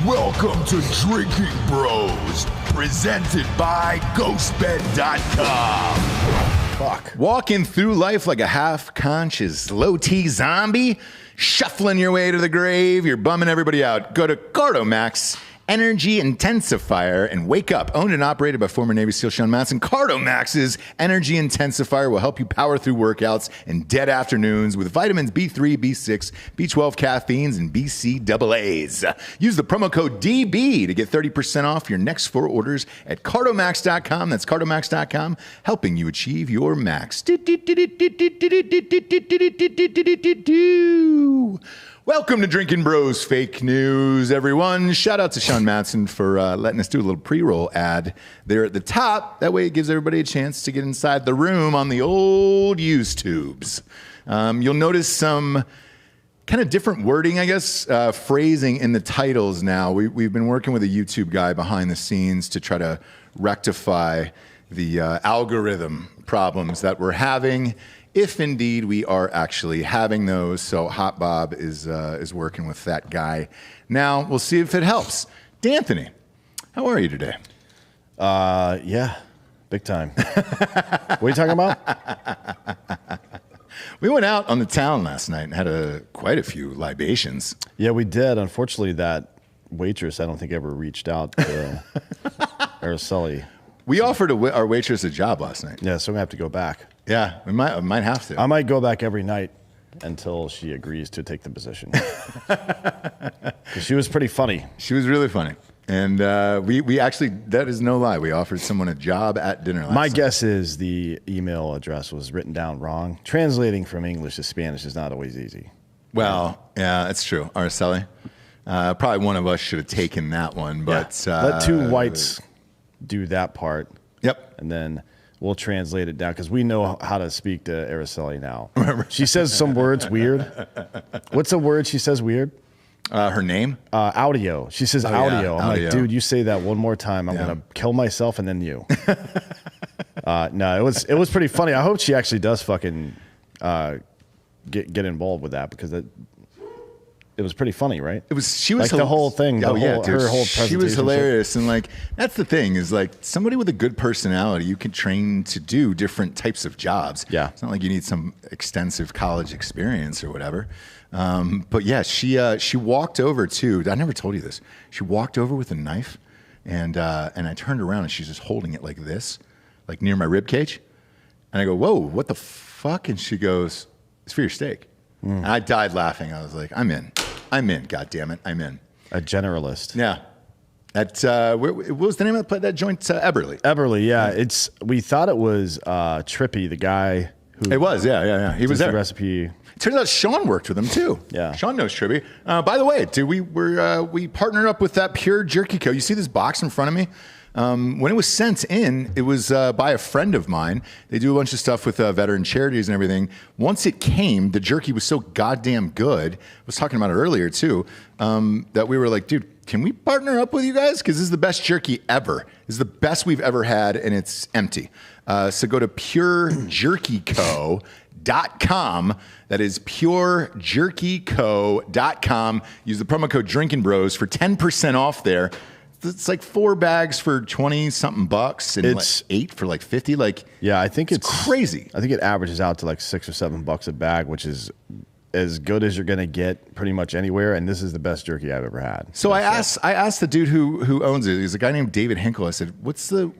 Welcome to Drinking Bros, presented by GhostBed.com. Fuck. Walking through life like a half-conscious low-T zombie, shuffling your way to the grave, you're bumming everybody out. Go to Cardomax Energy Intensifier and wake up. Owned and operated by former Navy SEAL Sean Matson, Cardomax's Energy Intensifier will help you power through workouts and dead afternoons with vitamins B3, B6, B12 caffeines, and BCAAs. Use the promo code DB to get 30% off your next 4 orders at Cardomax.com. That's Cardomax.com, helping you achieve your max. Welcome to Drinkin' Bros Fake News, everyone. Shout out to Sean Matson for letting us do a little pre-roll ad there at the top. That way it gives everybody a chance to get inside the room on the old use tubes. You'll notice some kind of different wording, I guess, phrasing in the titles now. We've been working with a YouTube guy behind the scenes to try to rectify the algorithm problems that we're having, if indeed we are actually having those. So Hot Bob is working with that guy. Now we'll see if it helps. D'Anthony, how are you today? Yeah, big time. What are you talking about? We went out on the town last night and had quite a few libations. Yeah, we did. Unfortunately, that waitress, I don't think ever reached out to Araceli. We offered our waitress a job last night. Yeah, so we have to go back. Yeah, we might have to. I might go back every night until she agrees to take the position. 'Cause she was pretty funny. She was really funny. And we actually, that is no lie, we offered someone a job at dinner last night. My guess is the email address was written down wrong. Translating from English to Spanish is not always easy. Well, yeah, that's true. Araceli. Probably one of us should have taken that one. But let two whites do that part. Yep. And then we'll translate it down because we know how to speak to Araceli now. She says some words weird. What's a word she says weird? Her name? Audio. She says audio. Yeah, I'm audio. like, dude, you say that one more time, I'm gonna kill myself and then you. No, it was pretty funny. I hope she actually does fucking get involved with that because it was pretty funny, right? She was like the whole thing. Oh yeah, dude. Her whole presentation. She was hilarious, and like that's the thing is like somebody with a good personality, you can train to do different types of jobs. Yeah, it's not like you need some extensive college experience or whatever. But yeah, she walked over too. I never told you this. She walked over with a knife, and I turned around and she's just holding it like this, like near my rib cage, and I go, "Whoa, what the fuck?" And she goes, "It's for your steak." And I died laughing. I was like, I'm in. God damn it. I'm in. A generalist. Yeah. What was the name of that joint? Eberly. Eberly, yeah. We thought it was Trippy, the guy who. It was, yeah. He was there. The recipe. Turns out Sean worked with him too. Yeah. Sean knows Trippy. By the way, dude, we partnered up with that Pure Jerky Co. You see this box in front of me? When it was sent in, it was by a friend of mine. They do a bunch of stuff with veteran charities and everything. Once it came, the jerky was so goddamn good. I was talking about it earlier too, that we were like, dude, can we partner up with you guys? Because this is the best jerky ever. This is the best we've ever had, and it's empty. So go to purejerkyco.com. That is purejerkyco.com. Use the promo code DrinkinBros for 10% off there. It's like 4 bags for 20-something bucks and it's like 8 for like 50. Like, yeah, I think it's crazy. I think it averages out to like $6 or $7 a bag, which is as good as you're going to get pretty much anywhere. And this is the best jerky I've ever had. So I asked the dude who owns it. He's a guy named David Hinkle. I said,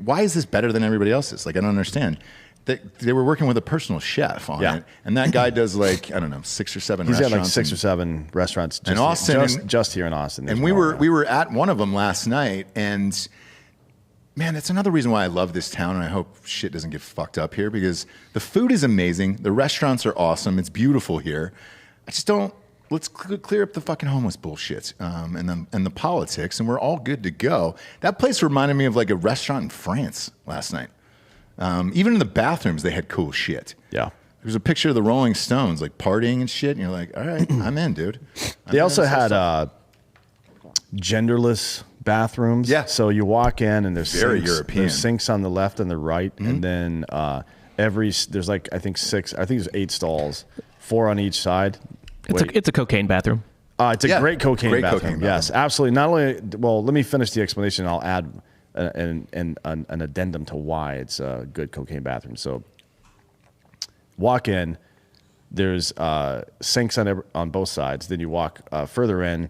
why is this better than everybody else's? Like, I don't understand. They were working with a personal chef on it, and that guy does like, I don't know, 6 or 7 restaurants. He's got like 6 or 7 restaurants in Austin, just here in Austin. And we were at one of them last night, and man, that's another reason why I love this town, and I hope shit doesn't get fucked up here because the food is amazing, the restaurants are awesome, it's beautiful here. I just don't. Let's clear up the fucking homeless bullshit and the politics, and we're all good to go. That place reminded me of like a restaurant in France last night. Even in the bathrooms, they had cool shit. Yeah. There's a picture of the Rolling Stones, like partying and shit. And you're like, all right, I'm in, dude. They also had genderless bathrooms. Yeah. So you walk in and there's very sinks, European. There's sinks on the left and the right. And then there's like, I think 6, I think there's 8 stalls, 4 on each side. It's a cocaine bathroom. It's a great cocaine great bathroom. cocaine Yes, bathroom. absolutely. Not only, well, let me finish the explanation. I'll add an addendum to why it's a good cocaine bathroom. So walk in, there's sinks on both sides. Then you walk further in,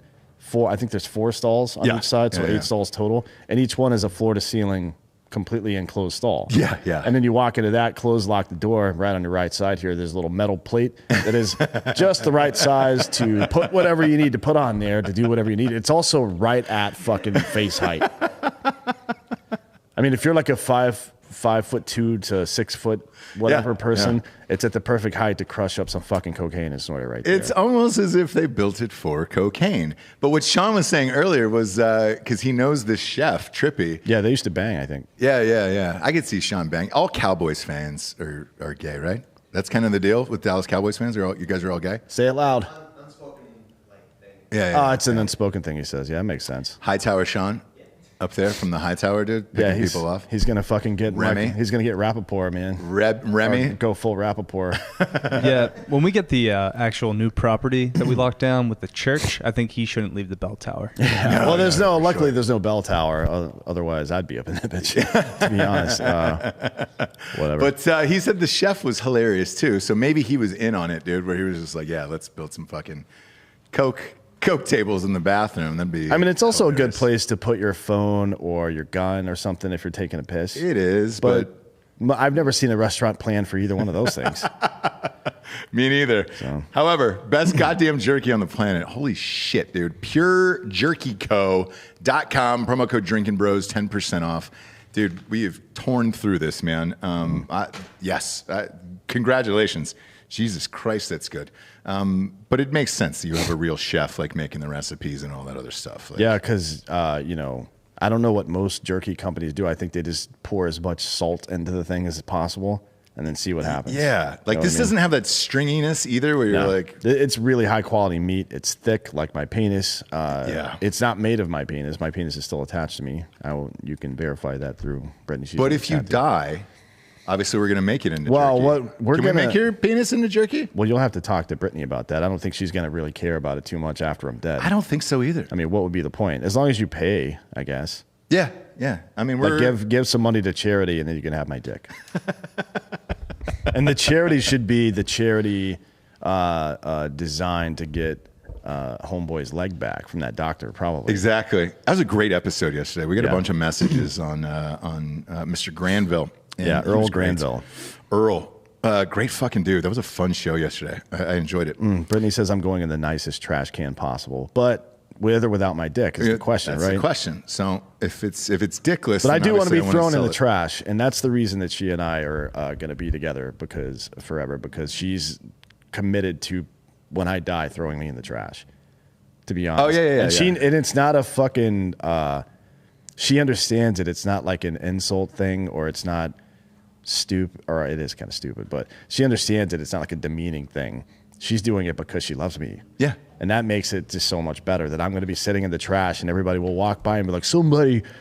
I think there's 4 stalls on each side, so 8 stalls total. And each one is a floor-to-ceiling, completely enclosed stall. Yeah. And then you walk into that, lock the door. Right on your right side here, there's a little metal plate that is just the right size to put whatever you need to put on there to do whatever you need. It's also right at fucking face height. I mean, if you're like a 5'2" to 6 foot whatever person, it's at the perfect height to crush up some fucking cocaine and snort it right there. It's almost as if they built it for cocaine. But what Sean was saying earlier was because he knows this chef, Trippy. Yeah, they used to bang, I think. Yeah. I could see Sean bang. All Cowboys fans are gay, right? That's kind of the deal with Dallas Cowboys fans. You guys are all gay? Say it loud. Unspoken thing. Yeah. It's an unspoken thing he says. Yeah, that makes sense. Hightower Sean up there from the Hightower, dude. Picking people off. He's gonna fucking get Remy. He's gonna get Rappaport, man. Remy. Or go full Rappaport. Yeah, when we get the actual new property that we locked down with the church, I think he shouldn't leave the bell tower. Yeah. Well, luckily there's no bell tower. Otherwise, I'd be up in that bitch. To be honest, whatever. But he said the chef was hilarious too. So maybe he was in on it, dude. Where he was just like, "Yeah, let's build some fucking coke tables in the bathroom." That'd be. I mean, it's also hilarious. a good place to put your phone or your gun or something if you're taking a piss. It is, but I've never seen a restaurant plan for either one of those things. me neither. So. However, best goddamn jerky on the planet. Holy shit, dude. PureJerkyCo.com. Promo code Drinkin' Bros, 10% off. Dude, we have torn through this, man. Congratulations. Jesus Christ, that's good. But it makes sense that you have a real chef like making the recipes and all that other stuff. Yeah, because I don't know what most jerky companies do. I think they just pour as much salt into the thing as possible and then see what happens. Yeah, like this doesn't have that stringiness either where you're like... It's really high quality meat. It's thick like my penis. It's not made of my penis. My penis is still attached to me. You can verify that through Brittany. But if you die... Obviously, we're going to make it into jerky. Can we make your penis into jerky? Well, you'll have to talk to Brittany about that. I don't think she's going to really care about it too much after I'm dead. I don't think so either. I mean, what would be the point? As long as you pay, I guess. Yeah. I mean, give some money to charity, and then you can have my dick. And the charity should be the charity designed to get Homeboy's leg back from that doctor, probably. Exactly. That was a great episode yesterday. We got a bunch of messages on Mr. Granville. Yeah, Earl Granville. Earl, great fucking dude. That was a fun show yesterday. I enjoyed it. Brittany says I'm going in the nicest trash can possible, but with or without my dick is the question, that's right? the question. So if it's dickless, but I do want to be thrown in the it. trash, and that's the reason that she and I are going to be together forever because she's committed to when I die throwing me in the trash. To be honest, and it's not a fucking. She understands it. It's not like an insult thing, or it's not stupid, or it is kind of stupid, but she understands it. It's not like a demeaning thing. She's doing it because she loves me. Yeah. And that makes it just so much better that I'm going to be sitting in the trash and everybody will walk by and be like,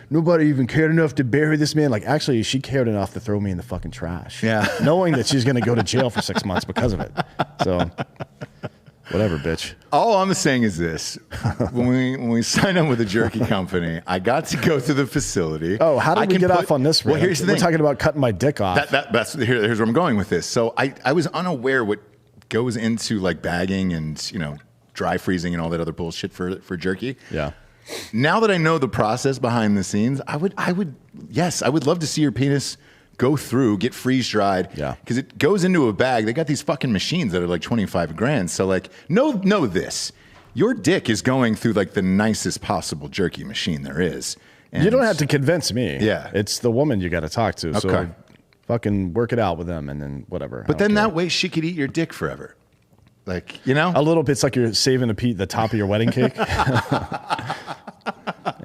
nobody even cared enough to bury this man. Like, actually, she cared enough to throw me in the fucking trash. Yeah. Knowing that she's going to go to jail for 6 months because of it. So, whatever, bitch. All I'm saying is this. when we signed up with a jerky company, I got to go to the facility. Oh, how did we get off on this? Well, here's the thing. We're talking about cutting my dick off. Here's where I'm going with this. So I was unaware what goes into like bagging and, dry freezing and all that other bullshit for jerky. Yeah. Now that I know the process behind the scenes, I would love to see your penis go through, get freeze dried. Yeah. Because it goes into a bag. They got these fucking machines that are like 25 grand. So like, know this. Your dick is going through like the nicest possible jerky machine there is. And you don't have to convince me. Yeah. It's the woman you got to talk to. Okay. So fucking work it out with them and then whatever. But then that way she could eat your dick forever. Like, A little bit. It's like you're saving the top of your wedding cake. And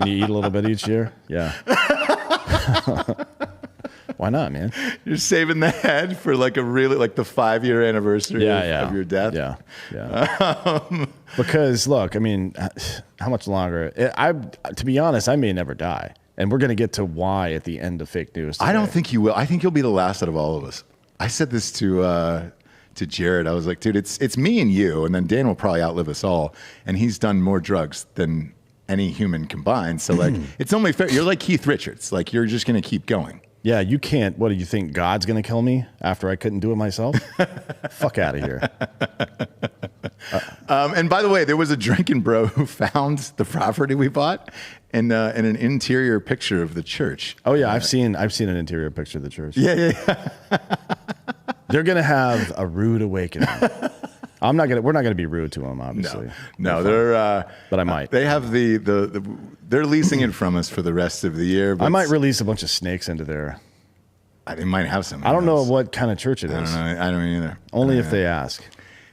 you eat a little bit each year. Yeah. Why not, man? You're saving the head for like the 5-year anniversary of your death. Yeah. Because look, I mean, how much longer? To be honest, I may never die. And we're going to get to why at the end of fake news today. I don't think you will. I think you'll be the last out of all of us. I said this to to Jared. I was like, dude, it's me and you, and then Dan will probably outlive us all, and he's done more drugs than any human combined. So like, it's only fair. You're like Keith Richards. Like, you're just gonna keep going. Yeah, you can't. What do you think? God's gonna kill me after I couldn't do it myself? Fuck out of here. And by the way, there was a drinking bro who found the property we bought and an interior picture of the church. Oh yeah, I've seen an interior picture of the church. Yeah. They're gonna have a rude awakening. We're not gonna be rude to them, obviously. No, they're. But I might. They have they're leasing it from us for the rest of the year. But I might release a bunch of snakes into there. They might have some. I don't know what kind of church it is. I don't either. Only if they ask.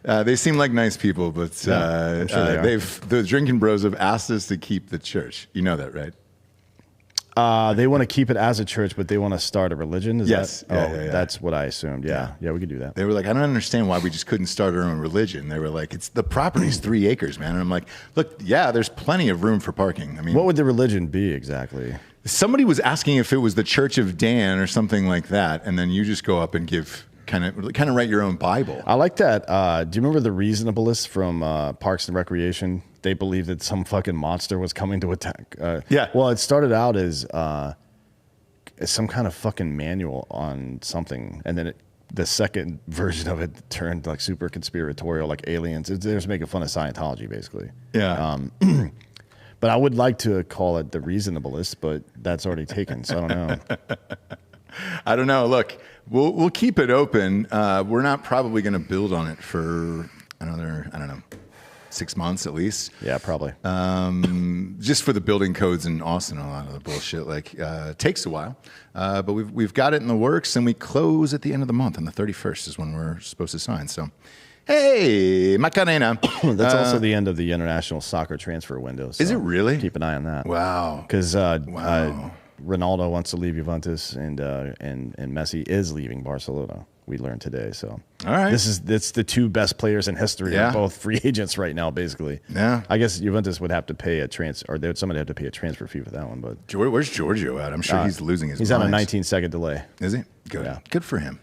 They seem like nice people, but I'm sure they are. the drinking bros have asked us to keep the church. You know that, right? They want to keep it as a church, but they want to start a religion. Yes. Yeah. That's what I assumed. Yeah, we could do that. They were like, I don't understand why we just couldn't start our own religion. They were like, it's the property's 3 acres, man. And I'm like, look, yeah, there's plenty of room for parking. I mean, What would the religion be exactly? somebody was asking if it was the Church of Dan or something like that, and then you just go up and give kind of write your own Bible. I like that. Do you remember the Reasonableists from Parks and Recreation? They believed that some fucking monster was coming to attack. Yeah. Well, it started out as some kind of fucking manual on something, and then the second version of it turned like super conspiratorial, like aliens. They're just making fun of Scientology, basically. Yeah. But I would like to call it the Reasonableists, but that's already taken, so I don't know. I don't know. Look, we'll keep it open. We're not probably going to build on it for another, 6 months at least. Yeah, probably. Just for the building codes in Austin, a lot of the bullshit takes a while. But we've got it in the works, and we close at the end of the month. On the 31st is when we're supposed to sign. So, hey, Macarena. That's also the end of the international soccer transfer window. So is it really? Keep an eye on that. Wow. Because Ronaldo wants to leave Juventus, and Messi is leaving Barcelona. We learned today. So, all right, it's the two best players in history. Yeah. Are both free agents right now, basically. Yeah. I guess Juventus would have to pay a somebody have to pay a transfer fee for that one. But where's Giorgio at? I'm sure he's losing his mind. He's on a 19-second delay. Is he? Good. Yeah. Good for him.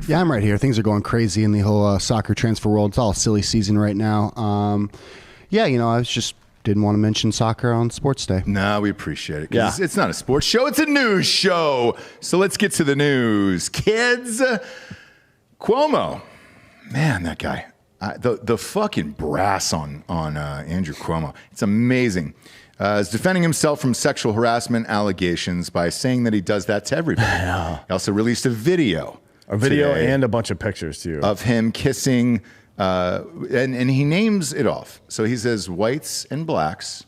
Yeah, I'm right here. Things are going crazy in the whole soccer transfer world. It's all silly season right now. I just didn't want to mention soccer on Sports Day. No, we appreciate it. Yeah. It's not a sports show. It's a news show. So let's get to the news. Kids, Cuomo. Man, that guy. The fucking brass on Andrew Cuomo. It's amazing. Is defending himself from sexual harassment allegations by saying that he does that to everybody. He also released a video. Today and a bunch of pictures, too. Of him kissing, and he names it off. So he says whites and blacks,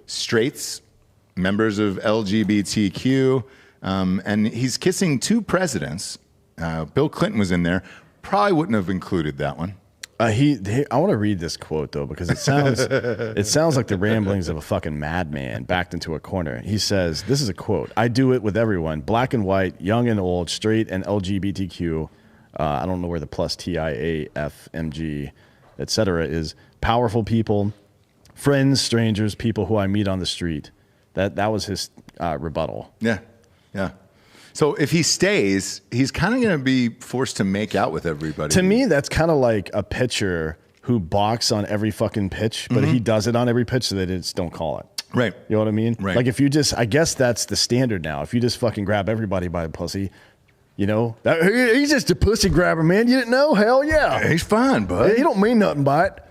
straights, members of LGBTQ, and he's kissing 2 presidents. Bill Clinton was in there. Probably wouldn't have included that one. I want to read this quote, though, because it sounds like the ramblings of a fucking madman backed into a corner. He says, this is a quote, "I do it with everyone, black and white, young and old, straight and LGBTQ." I don't know where the plus TIAFMG, etc. is. Powerful people, friends, strangers, people who I meet on the street. That was his rebuttal. Yeah. So if he stays, he's kind of going to be forced to make out with everybody. To me, that's kind of like a pitcher who balks on every fucking pitch, but he does it on every pitch so they just don't call it. Right. You know what I mean? Right. Like if you just, I guess that's the standard now. If you just fucking grab everybody by the pussy, he's just a pussy grabber, man. You didn't know? Hell yeah. He's fine, bud. He don't mean nothing by it.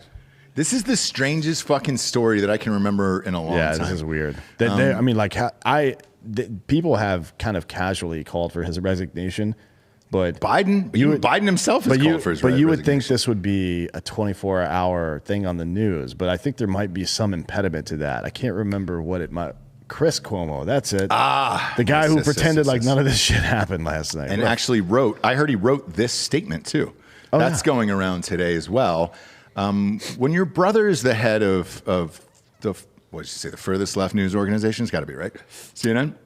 This is the strangest fucking story that I can remember in a long time. Yeah, this is weird. People have kind of casually called for his resignation, but Biden himself has called for his resignation. But you would think this would be a 24-hour thing on the news, but I think there might be some impediment to that. I can't remember what it might. Chris Cuomo, that's it. The guy who pretended like none of this shit happened last night. And actually I heard he wrote this statement too. That's going around today as well. When your brother is the head of the, what did you say, the furthest left news organization? It's got to be, right? CNN?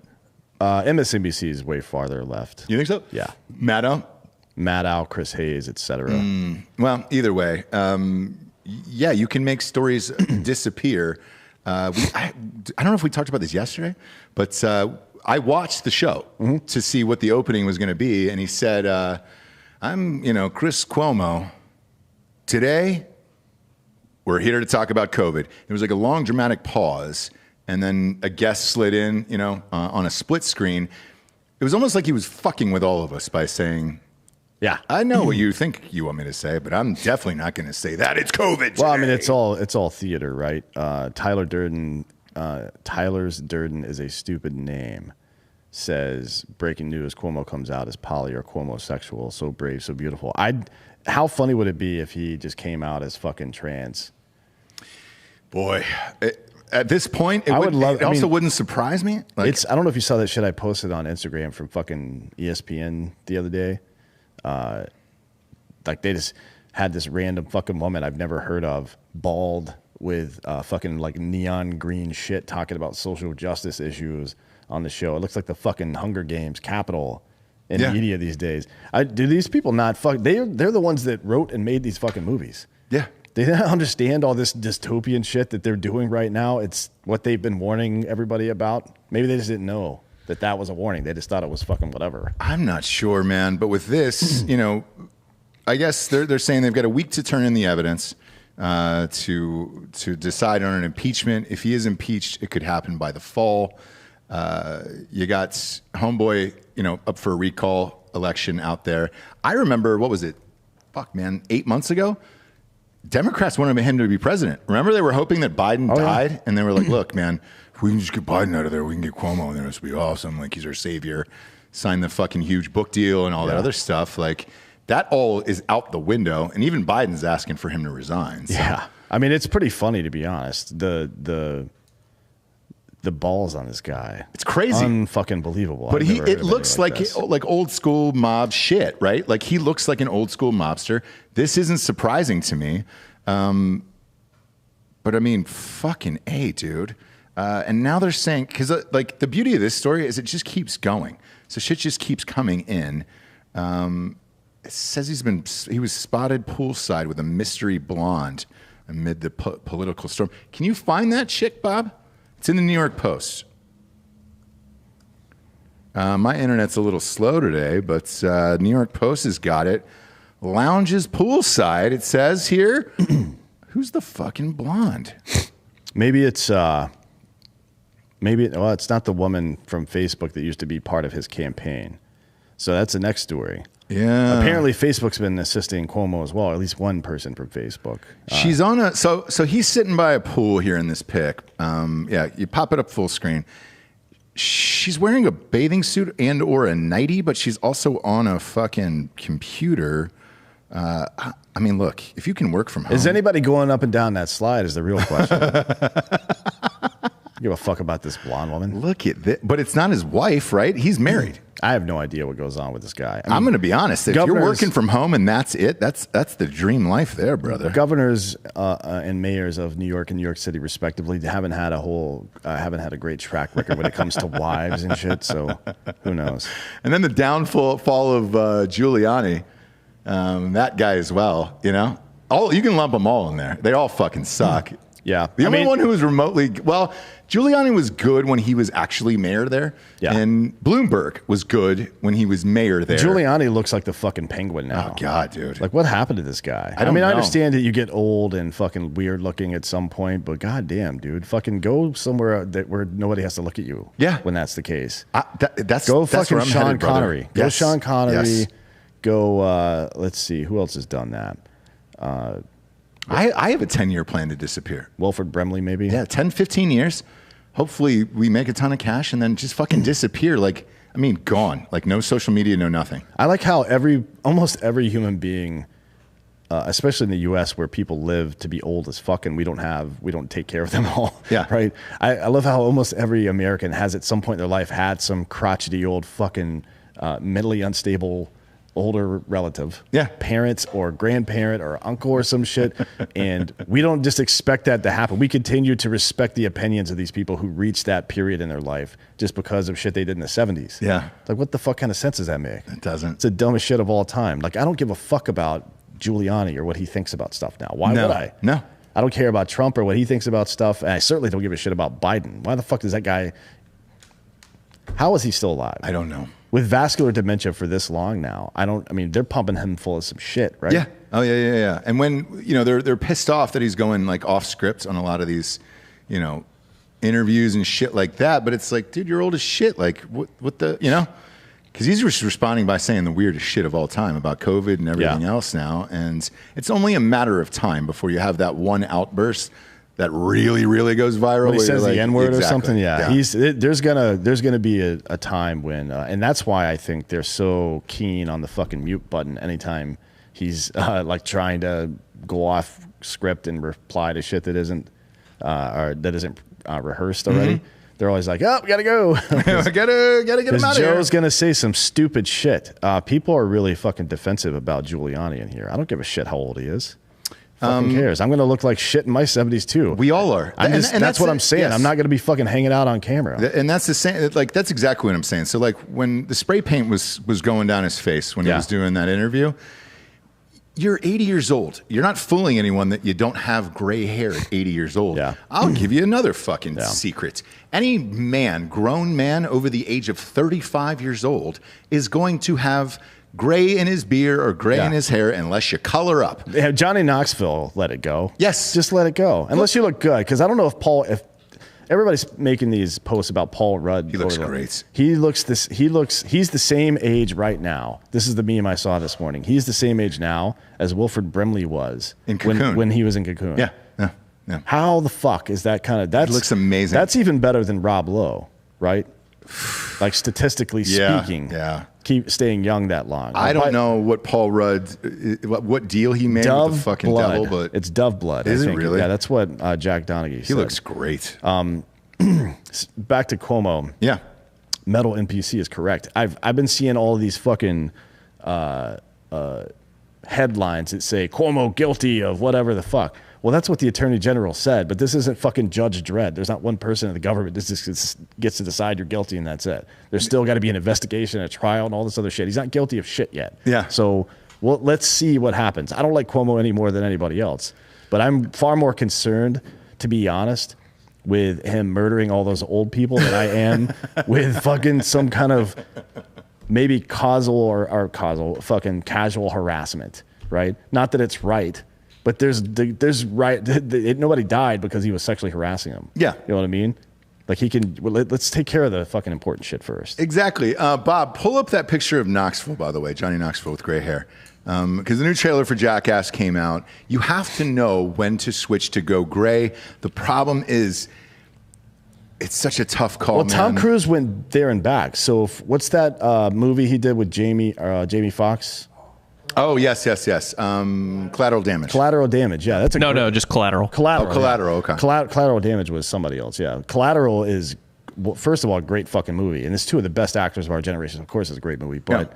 MSNBC is way farther left. You think so? Yeah. Maddow, Chris Hayes, etc. Well, either way, you can make stories disappear. I don't know if we talked about this yesterday, but I watched the show to see what the opening was going to be, and he said, I'm, Chris Cuomo. Today, we're here to talk about COVID. There was like a long dramatic pause, and then a guest slid in, on a split screen. It was almost like he was fucking with all of us by saying, Yeah, I know what you think you want me to say, but I'm definitely not going to say that. It's COVID today. well, I mean, it's all theater, right? Tyler's Durden is a stupid name. Says breaking news: Cuomo comes out as poly or Cuomo-sexual. So brave, so beautiful. How funny would it be if he just came out as fucking trans? Boy, at this point, it wouldn't surprise me. I don't know if you saw that shit I posted on Instagram from fucking ESPN the other day. Like they just had this random fucking woman I've never heard of, bald with fucking like neon green shit, talking about social justice issues on the show. It looks like the fucking Hunger Games capital in media these days. Do these people not fuck? They're the ones that wrote and made these fucking movies. Yeah. They don't understand all this dystopian shit that they're doing right now. It's what they've been warning everybody about. Maybe they just didn't know that was a warning. They just thought it was fucking whatever. I'm not sure, man. But with this, I guess they're saying they've got a week to turn in the evidence to decide on an impeachment. If he is impeached, it could happen by the fall. You got homeboy, up for a recall election out there. I remember, what was it? 8 months ago? Democrats wanted him to be president. Remember, they were hoping that Biden died, yeah. and they were like, look, man, if we can just get Biden out of there, we can get Cuomo in there. This will be awesome. Like, he's our savior. Sign the fucking huge book deal and all that other stuff. Like, that all is out the window, and even Biden's asking for him to resign. So. Yeah. I mean, it's pretty funny, to be honest. The balls on this guy. It's crazy. Unfucking believable. But it looks like old school mob shit, right? Like he looks like an old school mobster. This isn't surprising to me. But I mean, fucking A, dude. And now they're saying, because like the beauty of this story is it just keeps going. So shit just keeps coming in. It says he was spotted poolside with a mystery blonde amid the political storm. Can you find that chick, Bob? It's in the New York Post. My internet's a little slow today, but New York Post has got it. Lounges poolside, it says here. Who's the fucking blonde? Maybe it's it's not the woman from Facebook that used to be part of his campaign. So that's the next story. Yeah. Apparently, Facebook's been assisting Cuomo as well. Or at least one person from Facebook. She's on so he's sitting by a pool here in this pic. You pop it up full screen. She's wearing a bathing suit and or a nightie, but she's also on a fucking computer. I mean, look, if you can work from home. Is anybody going up and down that slide is the real question. Give a fuck about this blonde woman. Look at this. But it's not his wife, right? He's married. I have no idea what goes on with this guy. I'm going to be honest. If you're working from home and that's it, that's the dream life there, brother. Governors and mayors of New York and New York City, respectively, haven't had a great track record when it comes to wives and shit. So who knows? And then the downfall of Giuliani, that guy as well. You can lump them all in there. They all fucking suck. Yeah. The only one who was remotely, Giuliani was good when he was actually mayor there. Yeah. And Bloomberg was good when he was mayor there. Giuliani looks like the fucking penguin now. Oh, God, dude. Like, what happened to this guy? I understand that you get old and fucking weird looking at some point, but goddamn, dude, fucking go somewhere where nobody has to look at you. Yeah. When that's the case. That's fucking where I'm Sean headed, Connery. brother. Go Yes. Sean Connery. Yes. Go, let's see, who else has done that? I have a 10-year plan to disappear. Wilford Brimley, maybe? Yeah, 10, 15 years. Hopefully we make a ton of cash and then just fucking disappear. Like, gone. Like, no social media, no nothing. I like how almost every human being, especially in the U.S. where people live to be old as fuck and we don't take care of them all. Yeah. Right? I love how almost every American has at some point in their life had some crotchety old fucking mentally unstable older relative, parents or grandparent or uncle or some shit, and we don't just expect that to happen. We continue to respect the opinions of these people who reached that period in their life just because of shit they did in the 70s. Yeah. Like, what the fuck kind of sense does that make? It doesn't. It's the dumbest shit of all time. Like, I don't give a fuck about Giuliani or what he thinks about stuff now. Why would I? No. I don't care about Trump or what he thinks about stuff, and I certainly don't give a shit about Biden. Why the fuck does that guy... How is he still alive? I don't know. with vascular dementia for this long now, I mean, they're pumping him full of some shit, right? Yeah. Oh yeah. And when they're pissed off that he's going like off script on a lot of these, interviews and shit like that. But it's like, dude, you're old as shit. Like what the because he's just responding by saying the weirdest shit of all time about COVID and everything else now. And it's only a matter of time before you have that one outburst that really, really goes viral. When he says the N-word or something, yeah. There's gonna be a time when, and that's why I think they're so keen on the fucking mute button anytime he's like trying to go off script and reply to shit that isn't rehearsed already. Mm-hmm. They're always like, "Oh, we gotta go, gotta get him out of here." Joe's gonna say some stupid shit. People are really fucking defensive about Giuliani in here. I don't give a shit how old he is. Fucking cares? I'm gonna look like shit in my 70s too. We all are. That's what I'm saying. Yes. I'm not gonna be fucking hanging out on camera. And that's the same. Like that's exactly what I'm saying. So like when the spray paint was going down his face when he was doing that interview. You're 80 years old. You're not fooling anyone that you don't have gray hair at 80 years old. Yeah. I'll give you another fucking secret. Any man, grown man over the age of 35 years old is going to have gray in his beard or gray in his hair unless you color up. Yeah, Johnny Knoxville let it go. Yes. Just let it go. Unless you look good. Because I don't know if everybody's making these posts about Paul Rudd. He looks great. He's the same age right now. This is the meme I saw this morning. He's the same age now as Wilford Brimley was in Cocoon. When he was in Cocoon. Yeah. How the fuck is that kind of? That looks amazing. That's even better than Rob Lowe, right? Like statistically speaking. Yeah. Keep staying young that long. I don't know what Paul Rudd, what deal he made with the fucking blood. devil, but it's Dove Blood. Is I think. It really? Yeah, that's what Jack Donaghy said. He looks great. Back to Cuomo. Yeah. Metal NPC is correct. I've been seeing all of these fucking headlines that say Cuomo guilty of whatever the fuck. Well, that's what the Attorney General said, but this isn't fucking Judge Dredd. There's not one person in the government that just gets to decide you're guilty and that's it. There's still got to be an investigation, a trial, and all this other shit. He's not guilty of shit yet. Yeah. So, well, let's see what happens. I don't like Cuomo any more than anybody else, but I'm far more concerned, to be honest, with him murdering all those old people than I am with fucking some kind of maybe causal or fucking casual harassment, right? Not that it's right. But there's right. Nobody died because he was sexually harassing him. Yeah. You know what I mean? Like he can. Well, let's take care of the fucking important shit first. Exactly. Bob, pull up that picture of Knoxville, by the way, Johnny Knoxville with gray hair. Because the new trailer for Jackass came out. You have to know when to switch to go gray. The problem is, it's such a tough call. Well, man. Tom Cruise went there and back. So what's that movie he did with Jamie Foxx? Oh, yes. Collateral Damage. Collateral Damage, yeah. That's No, just Collateral. Collateral. Oh, Collateral, okay. Collateral Damage was somebody else, yeah. Collateral is, well, first of all, a great fucking movie. And it's two of the best actors of our generation. Of course, it's a great movie. But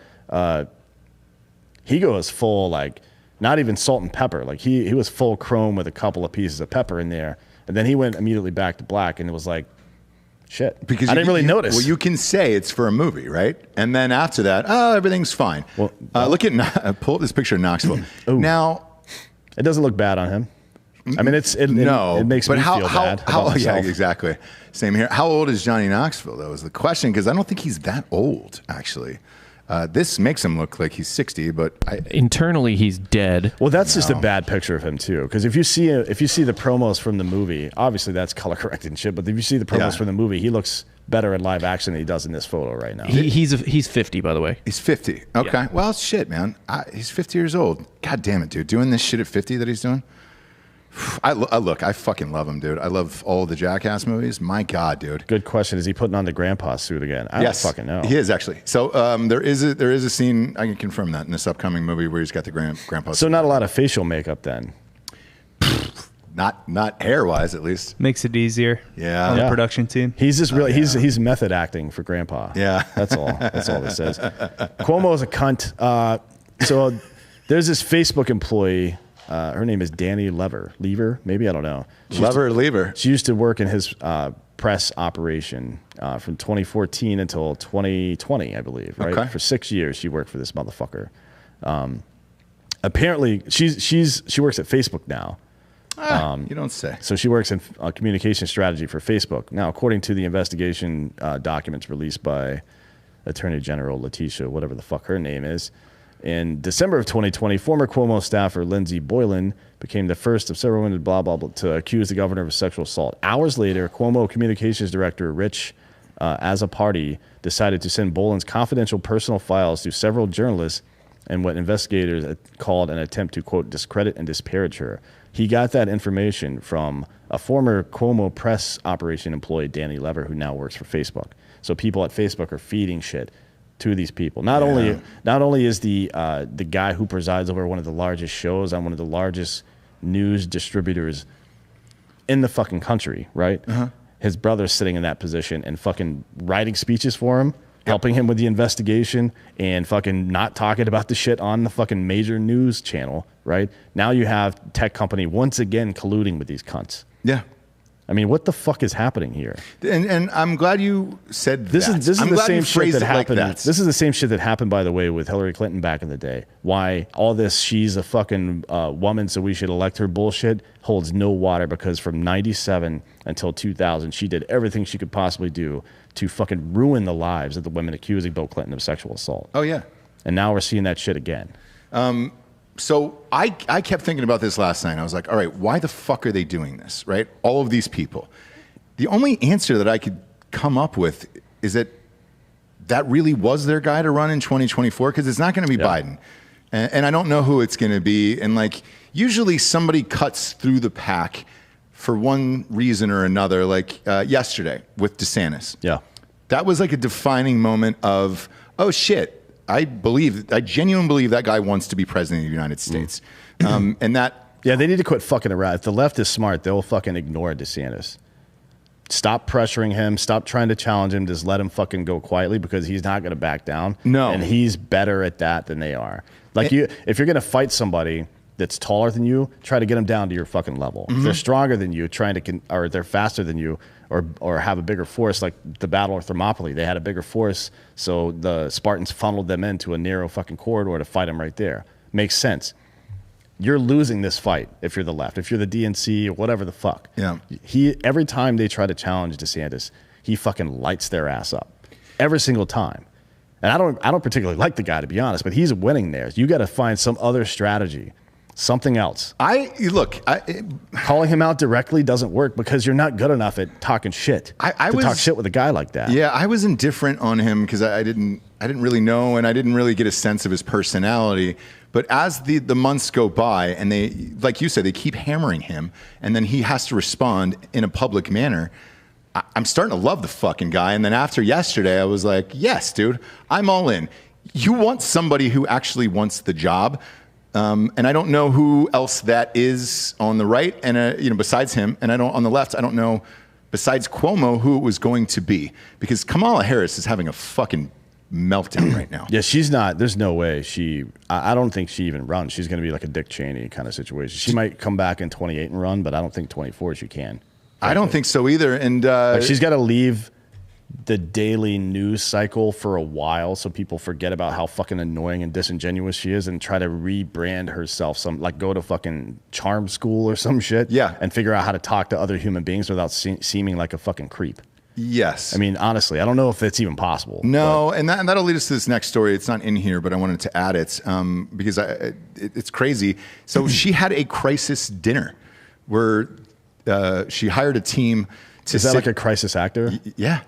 he goes full, like, not even salt and pepper. Like, he was full chrome with a couple of pieces of pepper in there. And then he went immediately back to black, and it was like, shit. Because I didn't really notice. Well, you can say it's for a movie, right? And then after that, everything's fine. Well, pull up this picture of Knoxville. Now, it doesn't look bad on him. I mean, it makes me feel bad. Yeah, exactly. Same here. How old is Johnny Knoxville? That was the question, because I don't think he's that old, actually. This makes him look like he's 60, but internally he's dead. Well, that's just a bad picture of him too. Because if you see the promos from the movie, obviously that's color corrected and shit. But if you see the promos from the movie, he looks better in live action than he does in this photo right now. He's 50, by the way. He's 50. Okay. Yeah. Well, shit, man. He's 50 years old. God damn it, dude. Doing this shit at 50 that he's doing. I fucking love him, dude. I love all the Jackass movies. My God, dude. Good question. Is he putting on the grandpa suit again? I don't fucking know. He is, actually. So there is a scene, I can confirm that, in this upcoming movie where he's got the grandpa suit. So not a lot of facial makeup then? Not hair-wise, at least. Makes it easier on the production team. He's just really, he's method acting for grandpa. Yeah. That's all. That's all this says. Cuomo's a cunt. So there's this Facebook employee. Her name is Danny Lever, maybe, I don't know. Lever. She used to work in his press operation from 2014 until 2020, I believe. Right. Okay. For 6 years, she worked for this motherfucker. Apparently, she works at Facebook now. You don't say. So she works in communication strategy for Facebook. Now, according to the investigation documents released by Attorney General Letitia, whatever the fuck her name is. In December of 2020, former Cuomo staffer Lindsey Boylan became the first of several women to accuse the governor of sexual assault. Hours later, Cuomo Communications Director Rich Azzopardi decided to send Boylan's confidential personal files to several journalists in what investigators called an attempt to, quote, discredit and disparage her. He got that information from a former Cuomo press operation employee, Danny Lever, who now works for Facebook. So people at Facebook are feeding shit to these people. Not only is the guy who presides over one of the largest shows on one of the largest news distributors in the fucking country, right? His brother's sitting in that position and fucking writing speeches for him, helping him with the investigation, and fucking not talking about the shit on the fucking major news channel, right? Now you have tech company once again colluding with these cunts. Yeah. I mean, what the fuck is happening here? And I'm glad you said this that. Is the same shit that happened. Like this is the same shit that happened, by the way, with Hillary Clinton back in the day. Why all this she's a fucking woman, so we should elect her bullshit holds no water, because from 97 until 2000, she did everything she could possibly do to fucking ruin the lives of the women accusing Bill Clinton of sexual assault. Oh, yeah. And now we're seeing that shit again. So I kept thinking about this last night. I was like, all right, why the fuck are they doing this, right? All of these people. The only answer that I could come up with is that really was their guy to run in 2024, because it's not going to be Biden. And I don't know who it's going to be. And like, usually somebody cuts through the pack for one reason or another, like yesterday with DeSantis. Yeah. That was like a defining moment of, oh shit, I genuinely believe that guy wants to be president of the United States. And that... Yeah, they need to quit fucking around. If the left is smart, they'll fucking ignore DeSantis. Stop pressuring him. Stop trying to challenge him. Just let him fucking go quietly, because he's not going to back down. No. And he's better at that than they are. Like, if you're going to fight somebody that's taller than you, try to get them down to your fucking level. If they're stronger than you, or they're faster than you, or have a bigger force, like the Battle of Thermopylae. They had a bigger force, so the Spartans funneled them into a narrow fucking corridor to fight them right there. Makes sense. You're losing this fight if you're the left, if you're the DNC or whatever the fuck. Yeah. Every time they try to challenge DeSantis, he fucking lights their ass up. Every single time. And I don't particularly like the guy, to be honest, but he's winning there. You got to find some other strategy. Something else. Calling him out directly doesn't work, because you're not good enough at talking shit. Talk shit with a guy like that. Yeah, I was indifferent on him because I didn't really know, and I didn't really get a sense of his personality. But as the months go by, and they, like you said, they keep hammering him, and then he has to respond in a public manner, I'm starting to love the fucking guy. And then after yesterday, I was like, yes, dude, I'm all in. You want somebody who actually wants the job. And I don't know who else that is on the right, and besides him, and on the left, I don't know besides Cuomo who it was going to be, because Kamala Harris is having a fucking meltdown right now. Yeah, she's not. There's no way I don't think she even runs. She's going to be like a Dick Cheney kind of situation. She might come back in 28 and run, but I don't think 24 she can. I don't think so either. And she's got to leave the daily news cycle for a while, so people forget about how fucking annoying and disingenuous she is, and try to rebrand herself, go to fucking charm school or some shit, and figure out how to talk to other human beings without seeming like a fucking creep. Yes. I mean, honestly, I don't know if that's even possible. No, and that'll lead us to this next story. It's not in here, but I wanted to add it because it's crazy. So she had a crisis dinner where she hired a team to Is that like a crisis actor? Yeah.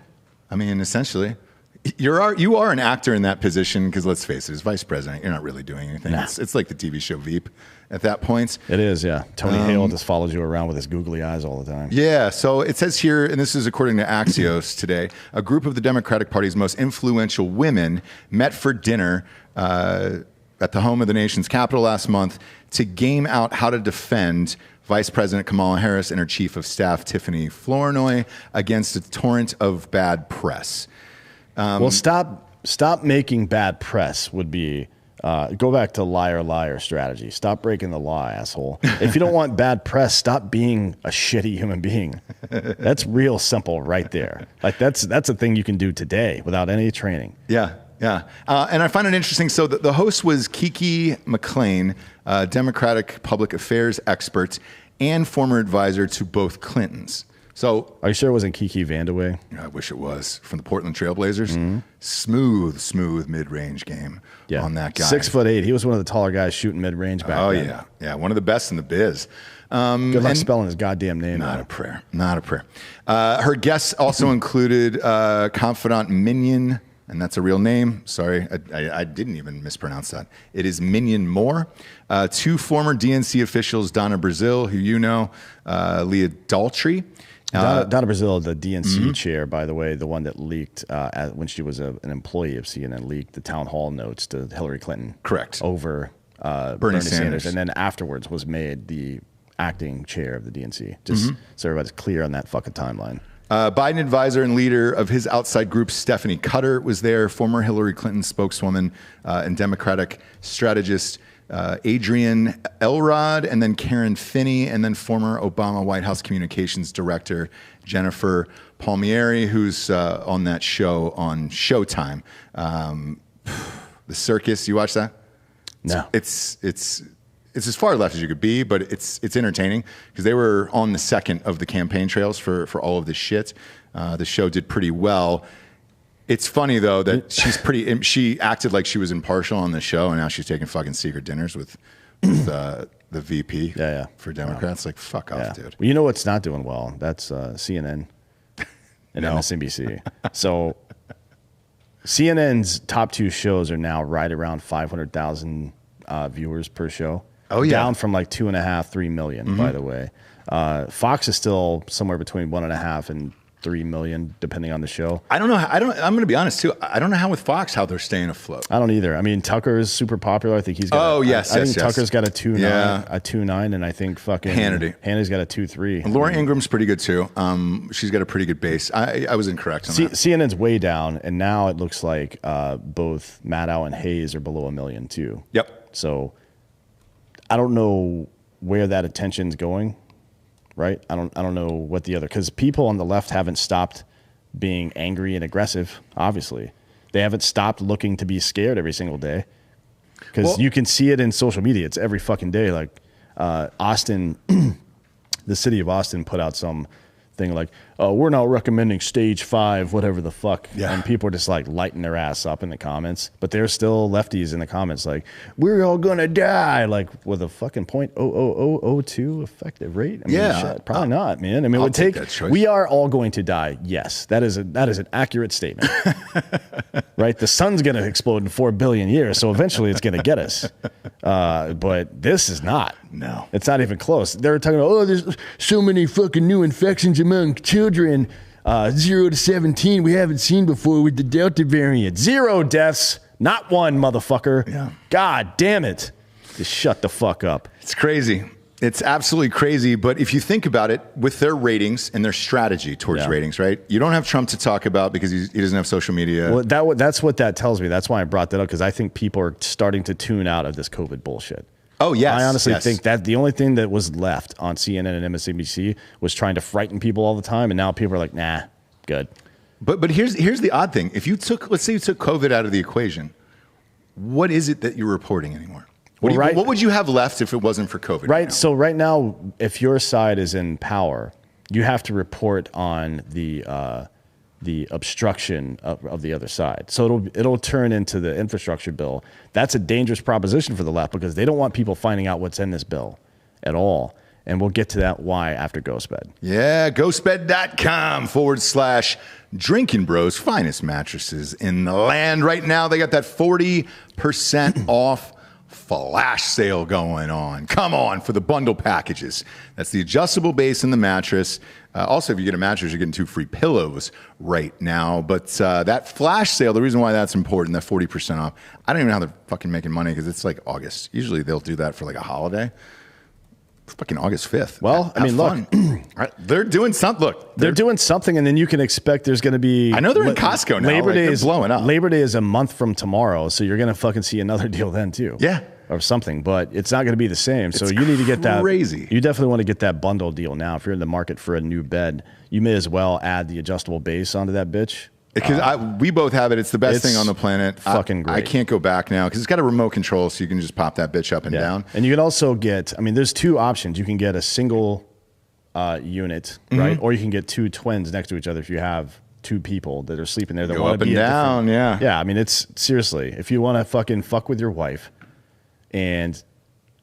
I mean, essentially, you are an actor in that position, because let's face it, as vice president, you're not really doing anything. Nah. It's like the TV show Veep at that point. It is, yeah. Tony Hale just follows you around with his googly eyes all the time. Yeah, so it says here, and this is according to Axios today, a group of the Democratic Party's most influential women met for dinner at the home of the nation's capital last month to game out how to defend Vice President Kamala Harris and her chief of staff, Tiffany Flournoy, against a torrent of bad press. Well, stop making bad press would be, go back to liar strategy. Stop breaking the law, asshole. If you don't want bad press, stop being a shitty human being. That's real simple right there. Like that's a thing you can do today without any training. Yeah. Yeah. And I find it interesting. So the host was Kiki McLean, Democratic public affairs expert and former advisor to both Clintons. So Are you sure it wasn't Kiki Vandeweghe? I wish it was from the Portland Trailblazers. Smooth mid-range game on that guy. 6'8". He was one of the taller guys shooting mid-range back then. Oh yeah, one of the best in the biz. Good luck spelling his goddamn name. Not a prayer. Her guests also included confidant Minion, and that's a real name. Sorry, I didn't even mispronounce that. It is Minion Moore. 2 former DNC officials, Donna Brazil, who you know, Leah Daltrey. Donna Brazil, the DNC chair, by the way, the one that leaked when she was an employee of CNN, leaked the town hall notes to Hillary Clinton. Correct. Over Bernie Sanders. And then afterwards was made the acting chair of the DNC. Just so everybody's clear on that fucking timeline. Biden advisor and leader of his outside group, Stephanie Cutter, was there. Former Hillary Clinton spokeswoman and Democratic strategist Adrienne Elrod, and then Karen Finney, and then former Obama White House communications director Jennifer Palmieri, who's on that show on Showtime. The Circus, you watch that? No. It's as far left as you could be, but it's entertaining because they were on the second of the campaign trails for all of this shit. The show did pretty well. It's funny though that she acted like she was impartial on the show, and now she's taking fucking secret dinners with the VP for Democrats. Like, fuck off, dude. Well, you know what's not doing well? That's CNN and MSNBC. So CNN's top 2 shows are now right around 500,000 viewers per show. Oh yeah, down from like 2.5, 3 million. By the way, Fox is still somewhere between 1.5 and 3 million, depending on the show. I'm going to be honest too. I don't know how with Fox how they're staying afloat. I don't either. I mean, Tucker is super popular. I think he's got. I think Tucker's got a 2.9, and I think fucking Hannity's got a 2.3. Laura Ingram's pretty good too. She's got a pretty good base. I was incorrect on that. CNN's way down, and now it looks like both Maddow and Hayes are below 1 million too. Yep. So I don't know where that attention's going. Right? I don't know what the other, because people on the left haven't stopped being angry and aggressive. Obviously, they haven't stopped looking to be scared every single day, because you can see it in social media. It's every fucking day. Like Austin, the city of Austin put out some thing like, we're not recommending stage 5, whatever the fuck. Yeah. And people are just like lighting their ass up in the comments. But there's still lefties in the comments like, we're all going to die. Like with a fucking 0.00002 effective rate. I mean, shit, probably not, man. I mean, it would take, we are all going to die. Yes. That is an accurate statement. Right? The sun's going to explode in 4 billion years. So eventually it's going to get us. But this is not. No. It's not even close. They're talking about, there's so many fucking new infections among children, 0 to 17, we haven't seen before with the Delta variant. 0 deaths, not 1, motherfucker. Yeah. God damn it. Just shut the fuck up. It's crazy. It's absolutely crazy. But if you think about it, with their ratings and their strategy towards ratings, right? You don't have Trump to talk about because he doesn't have social media. Well, that's what that tells me. That's why I brought that up, because I think people are starting to tune out of this COVID bullshit. Oh, yes. I honestly think that the only thing that was left on CNN and MSNBC was trying to frighten people all the time, and now people are like, nah, good. But here's the odd thing. If you let's say you took COVID out of the equation, what is it that you're reporting anymore? What would you have left if it wasn't for COVID? Right. So right now, if your side is in power, you have to report on the obstruction of the other side. So it'll turn into the infrastructure bill. That's a dangerous proposition for the left, because they don't want people finding out what's in this bill at all. And we'll get to that why after GhostBed. Yeah, ghostbed.com/Drinkin Bros, finest mattresses in the land. Right now, they got that 40% off flash sale going on. Come on, for the bundle packages. That's the adjustable base in the mattress. Also, if you get a mattress, you're getting 2 free pillows right now. But that flash sale, the reason why that's important, that 40% off, I don't even know how they're fucking making money, because it's like August. Usually they'll do that for like a holiday. It's fucking August 5th. Well, I mean, look. They're doing something. Look, they're doing something, and then you can expect there's going to be... I know they're in Costco now. Labor Day is blowing up. Labor Day is a month from tomorrow, so you're going to fucking see another deal then, too. Yeah. Or something, but it's not going to be the same. So you need to get that. Crazy. You definitely want to get that bundle deal now. If you're in the market for a new bed, you may as well add the adjustable base onto that bitch. Because we both have it. It's the best thing on the planet. Fucking great. I can't go back now because it's got a remote control, so you can just pop that bitch up and down. And you can also get, I mean, there's 2 options. You can get a single unit, right? Or you can get 2 twins next to each other if you have 2 people that are sleeping there that Go want up to be and down, yeah. Yeah, I mean, it's seriously, if you want to fucking fuck with your wife and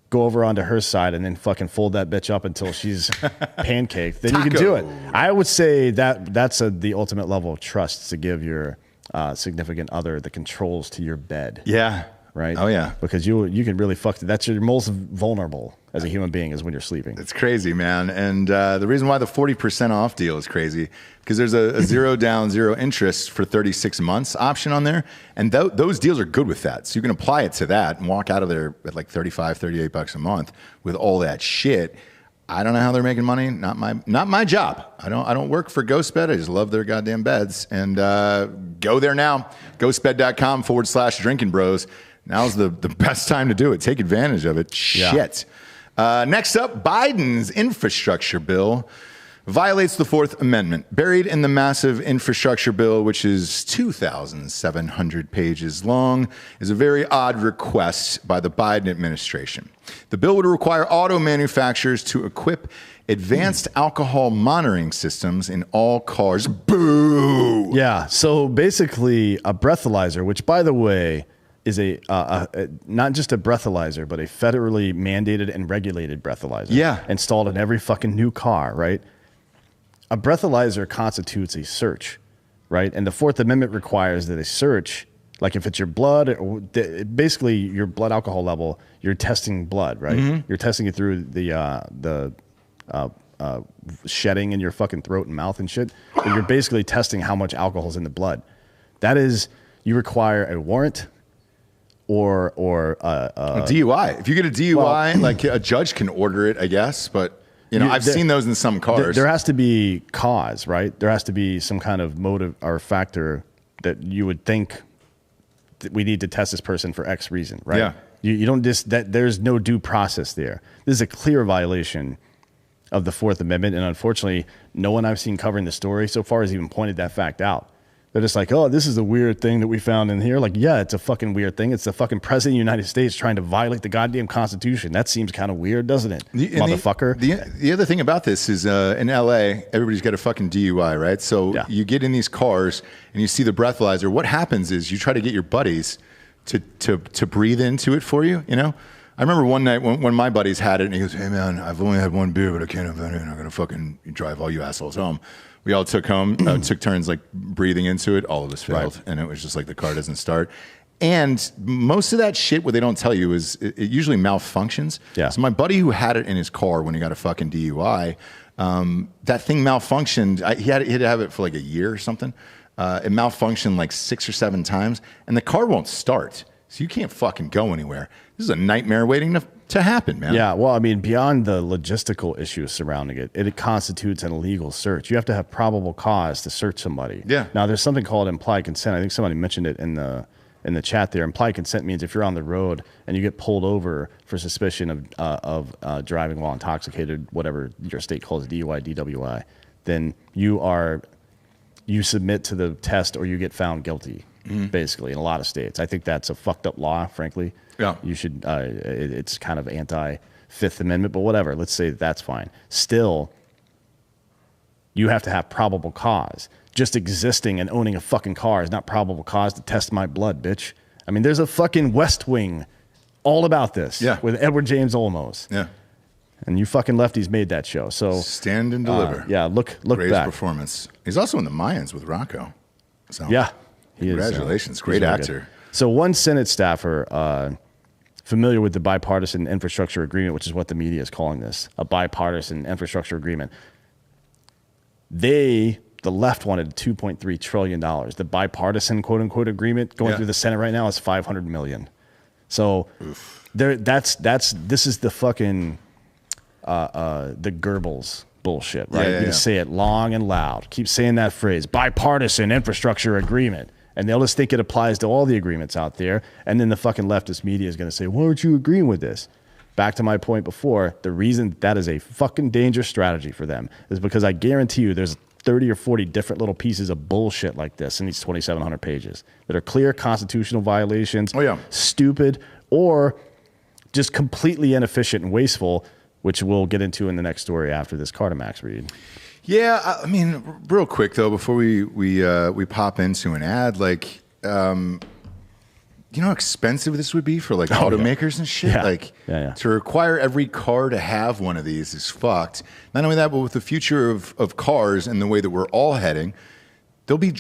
go over onto her side and then fucking fold that bitch up until she's pancaked, then you can do it. I would say that that's the ultimate level of trust, to give your significant other the controls to your bed. Yeah. Right? Oh, yeah. Because you can really fuck. That's your most vulnerable as a human being, is when you're sleeping. It's crazy, man. And the reason why the 40% off deal is crazy, because there's a 0 down, 0 interest for 36 months option on there. And those deals are good with that. So you can apply it to that and walk out of there at like $35, $38 a month with all that shit. I don't know how they're making money. Not my job. I don't work for GhostBed. I just love their goddamn beds. And go there now. Ghostbed.com/Drinkin Bros. Now's the best time to do it. Take advantage of it. Yeah. Shit. Next up, Biden's infrastructure bill violates the 4th Amendment. Buried in the massive infrastructure bill, which is 2,700 pages long, is a very odd request by the Biden administration. The bill would require auto manufacturers to equip advanced alcohol monitoring systems in all cars. Boo! Yeah. So basically, a breathalyzer, which, by the way, is not just a breathalyzer, but a federally mandated and regulated breathalyzer. Yeah. Installed in every fucking new car, right? A breathalyzer constitutes a search, right? And the 4th Amendment requires that a search, like if it's your blood, or basically your blood alcohol level, you're testing blood, right? You're testing it through the shedding in your fucking throat and mouth and shit. But you're basically testing how much alcohol is in the blood. That is, you require a warrant or a DUI. If you get a DUI, like a judge can order it, I guess. But I've seen those in some cars. There has to be cause, right? There has to be some kind of motive or factor that you would think that we need to test this person for X reason, right? Yeah. You don't there's no due process there. This is a clear violation of the 4th Amendment, and unfortunately, no one I've seen covering the story so far has even pointed that fact out. They're just like, oh, this is a weird thing that we found in here. Like, yeah, it's a fucking weird thing. It's the fucking president of the United States trying to violate the goddamn Constitution. That seems kind of weird, doesn't it, motherfucker? The other thing about this is in L.A., everybody's got a fucking DUI, right? So you get in these cars and you see the breathalyzer. What happens is you try to get your buddies to breathe into it for you, I remember one night when my buddies had it, and he goes, hey, man, I've only had one beer, but I can't have any, and I'm going to fucking drive all you assholes home. We all took turns like breathing into it. All of us failed. Right. And it was just like the car doesn't start. And most of that shit, what they don't tell you is it usually malfunctions. Yeah. So my buddy who had it in his car when he got a fucking DUI, that thing malfunctioned. He had to have it for like a year or something. It malfunctioned like 6 or 7 times, and the car won't start. So you can't fucking go anywhere. This is a nightmare waiting to happen, man. Yeah, well, I mean, beyond the logistical issues surrounding it, it constitutes an illegal search. You have to have probable cause to search somebody. Yeah. Now, there's something called implied consent. I think somebody mentioned it in the chat there. Implied consent means if you're on the road and you get pulled over for suspicion of driving while intoxicated, whatever your state calls DUI, DWI, then you submit to the test or you get found guilty. Basically, in a lot of states. I think that's a fucked up law, frankly. Yeah. You should, it's kind of anti-5th Amendment, but whatever. Let's say that's fine. Still, you have to have probable cause. Just existing and owning a fucking car is not probable cause to test my blood, bitch. I mean, there's a fucking West Wing all about this with Edward James Olmos. Yeah. And you fucking lefties made that show. So Stand and Deliver. Yeah, look Greatest back. performance. He's also in the Mayans with Rocco. So Yeah. Congratulations. Great really actor. Good. So one Senate staffer familiar with the bipartisan infrastructure agreement, which is what the media is calling this, a bipartisan infrastructure agreement. The left wanted $2.3 trillion. The bipartisan quote unquote agreement going through the Senate right now is $500 million. So this is the fucking the Goebbels bullshit, right? You say it long and loud. Keep saying that phrase, bipartisan infrastructure agreement. And they'll just think it applies to all the agreements out there. And then the fucking leftist media is going to say, why aren't you agreeing with this? Back to my point before, the reason that is a fucking dangerous strategy for them is because I guarantee you there's 30 or 40 different little pieces of bullshit like this in these 2,700 pages that are clear constitutional violations, stupid, or just completely inefficient and wasteful which we'll get into in the next story after this Cartomax read. Yeah, I mean, real quick though, before we pop into an ad, like, you know how expensive this would be for like automakers and shit? Yeah. Like, To require every car to have one of these is fucked. Not only that, but with the future of cars and the way that we're all heading, they'll be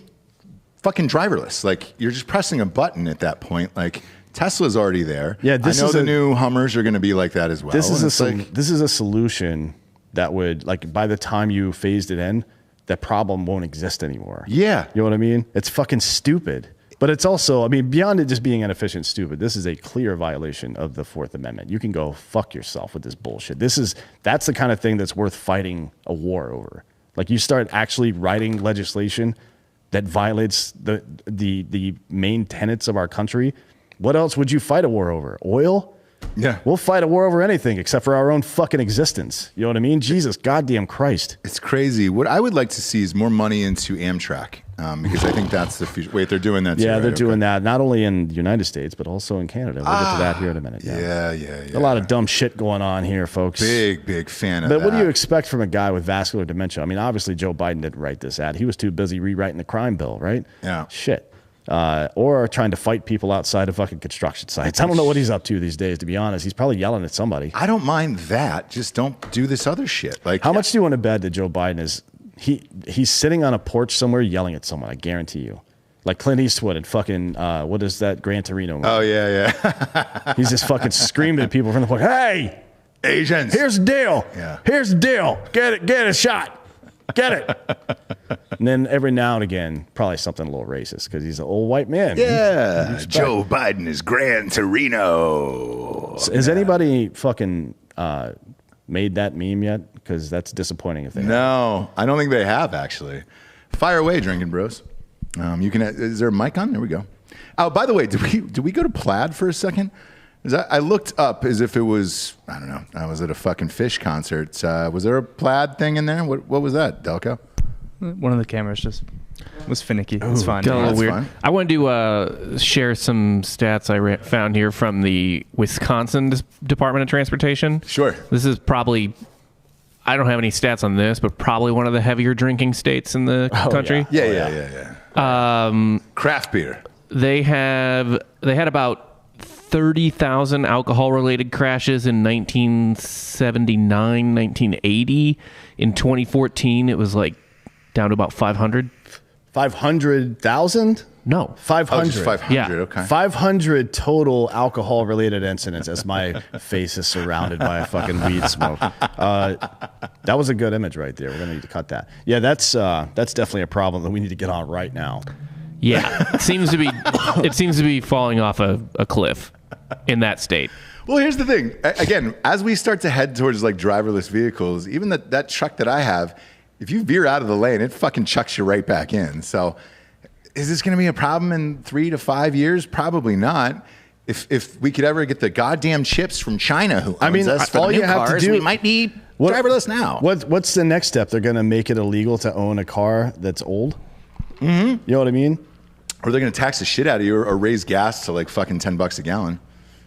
fucking driverless. Like, you're just pressing a button at that point. Like, Tesla's already there. Yeah, I know the new Hummers are going to be like that as well. This is a solution that would, like, by the time you phased it in, that problem won't exist anymore. Yeah. You know what I mean? It's fucking stupid. But it's also, I mean, beyond it just being inefficient, stupid, this is a clear violation of the Fourth Amendment. You can go fuck yourself with this bullshit. That's the kind of thing that's worth fighting a war over. Like, you start actually writing legislation that violates the main tenets of our country. What else would you fight a war over? Oil? Yeah. We'll fight a war over anything except for our own fucking existence. You know what I mean? Jesus goddamn Christ. It's crazy. What I would like to see is more money into Amtrak, because I think that's the future. Wait, they're doing that too, Yeah, right? they're doing that not only in the United States, but also in Canada. We'll get to that here in a minute. Yeah. A lot of dumb shit going on here, folks. Big fan of that. But what do you expect from a guy with vascular dementia? I mean, obviously, Joe Biden didn't write this ad. He was too busy rewriting the crime bill, right? Yeah. Shit. Or trying to fight people outside of fucking construction sites. I don't know what he's up to these days, to be honest. He's probably yelling at somebody. I don't mind that. Just don't do this other shit. Like, How much do you want to bet that Joe Biden is... He's sitting on a porch somewhere yelling at someone, I guarantee you. Like Clint Eastwood and fucking, what is that, Gran Torino movie? Oh, yeah. He's just fucking screaming at people from the porch, hey! Asians. Here's the deal. Yeah. Here's the deal. Get a shot. Get it. And then every now and again, probably something a little racist because he's an old white man. Yeah. Joe Biden is Gran Torino. Has anybody fucking made that meme yet? Because that's disappointing if they have. No, I don't think they have, actually. Fire away, Drinkin' Bros. You can. Is there a mic on? There we go. Oh, by the way, did we go to Plaid for a second? I looked up as if it was, I don't know, I was at a fucking Fish concert. Was there a Plaid thing in there? What was that, Delco? One of the cameras just was finicky. It's fine. Got a little that's weird. fine. I want to share some stats I found here from the Wisconsin Department of Transportation. Sure. This is probably, I don't have any stats on this, but probably one of the heavier drinking states in the country. Yeah. Craft beer. They had about 30,000 alcohol-related crashes in 1979, 1980. In 2014, it was like down to about 500. 500,000? No. 500. Oh, just 500. Yeah. Okay. 500 total alcohol-related incidents as my face is surrounded by a fucking weed smoke. That was a good image right there. We're going to need to cut that. Yeah, that's definitely a problem that we need to get on right now. Yeah, it seems to be falling off a cliff in that state. Well, here's the thing. Again, as we start to head towards like driverless vehicles, even that truck that I have, if you veer out of the lane, it fucking chucks you right back in. So is this going to be a problem in 3 to 5 years? Probably not. If we could ever get the goddamn chips from China who owns us for all the you new have to cars, do- we might be driverless now. What's the next step? They're going to make it illegal to own a car that's old? Mm-hmm. You know what I mean? Or they're going to tax the shit out of you or raise gas to like fucking $10 a gallon.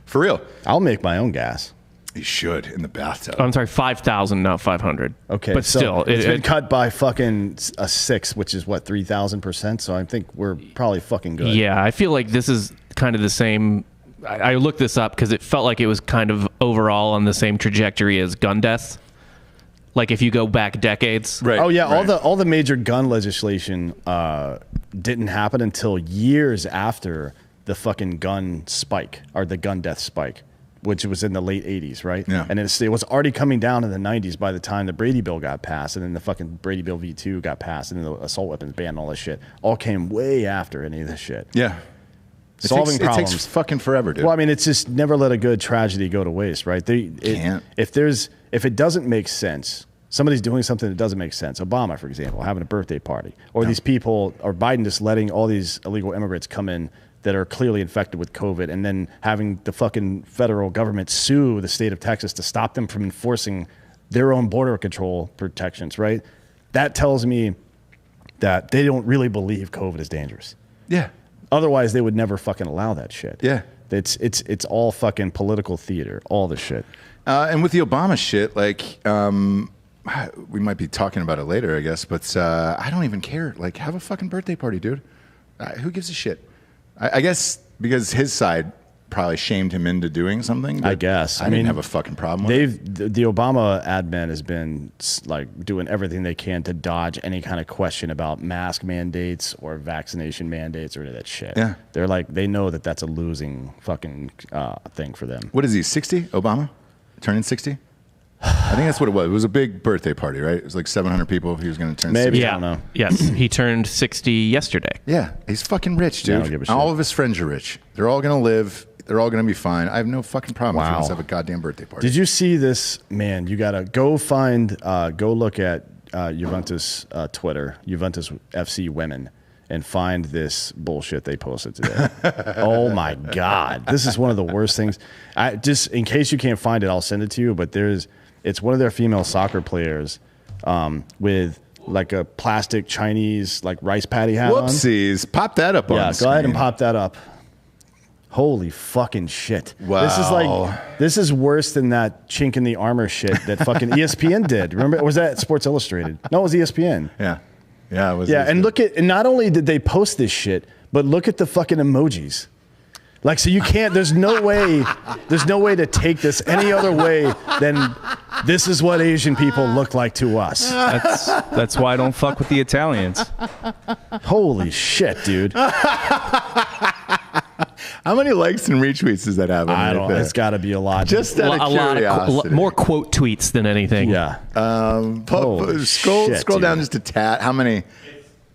For real. I'll make my own gas. You should in the bathtub. Oh, I'm sorry, 5,000, not 500. Okay, but so still, it's been cut by fucking a 6, which is what, 3,000%. So I think we're probably fucking good. Yeah, I feel like this is kind of the same. I looked this up because it felt like it was kind of overall on the same trajectory as gun deaths. Like if you go back decades, Right. Oh yeah, right. all the major gun legislation didn't happen until years after the fucking gun spike or the gun death spike, which was in the late 80s, right? Yeah. And it was already coming down in the 90s by the time the Brady Bill got passed, and then the fucking Brady Bill V2 got passed, and then the assault weapons ban and all this shit all came way after any of this shit. Yeah. Solving It problems. takes fucking forever, dude. Well, I mean, it's just never let a good tragedy go to waste, right? Can't. If it doesn't make sense, somebody's doing something that doesn't make sense. Obama, for example, having a birthday party, or these people, or Biden just letting all these illegal immigrants come in that are clearly infected with COVID, and then having the fucking federal government sue the state of Texas to stop them from enforcing their own border control protections, right? That tells me that they don't really believe COVID is dangerous. Yeah. Otherwise, they would never fucking allow that shit. Yeah. It's all fucking political theater, all the shit. And with the Obama shit, like, we might be talking about it later, I guess, but I don't even care. Like, have a fucking birthday party, dude. Who gives a shit? I guess because his side probably shamed him into doing something. I guess. I didn't have a fucking problem with it. The Obama admin has been like doing everything they can to dodge any kind of question about mask mandates or vaccination mandates or any of that shit. Yeah. They're like, they know that that's a losing fucking thing for them. What is he, 60? Obama? Turning 60? I think that's what it was. It was a big birthday party, right? It was like 700 people. He was going to turn 60. Maybe. I don't know. Yes, he turned 60 yesterday. Yeah, he's fucking rich, Yeah, I dude. don't give a shit. All of his friends are rich. They're all going to live. They're all going to be fine. I have no fucking problem if he Wow. wants to have a goddamn birthday party. Did you see this? Man, you got to go find, go look at Juventus Twitter, Juventus FC women, and find this bullshit they posted today. Oh my God. This is one of the worst things. Just in case you can't find it, I'll send it to you. But it's one of their female soccer players with like a plastic Chinese like rice patty hat on. Whoopsies. Pop that up on Yeah, the go ahead and screen. pop that up. Holy fucking shit. Wow. This is worse than that chink in the armor shit that fucking ESPN did. Remember? Or was that Sports Illustrated? No, it was ESPN. Yeah. Yeah, it was. Yeah, and look at, and not only did they post this shit, but look at the fucking emojis. Like, so you can't, there's no way to take this any other way than this is what Asian people look like to us. That's why I don't fuck with the Italians. Holy shit, dude. How many likes and retweets does that have? I don't know. It's got to be a lot. Just out of A lot curiosity. of more quote tweets than anything. yeah. Holy Scroll shit, down dude. just a tad. How many?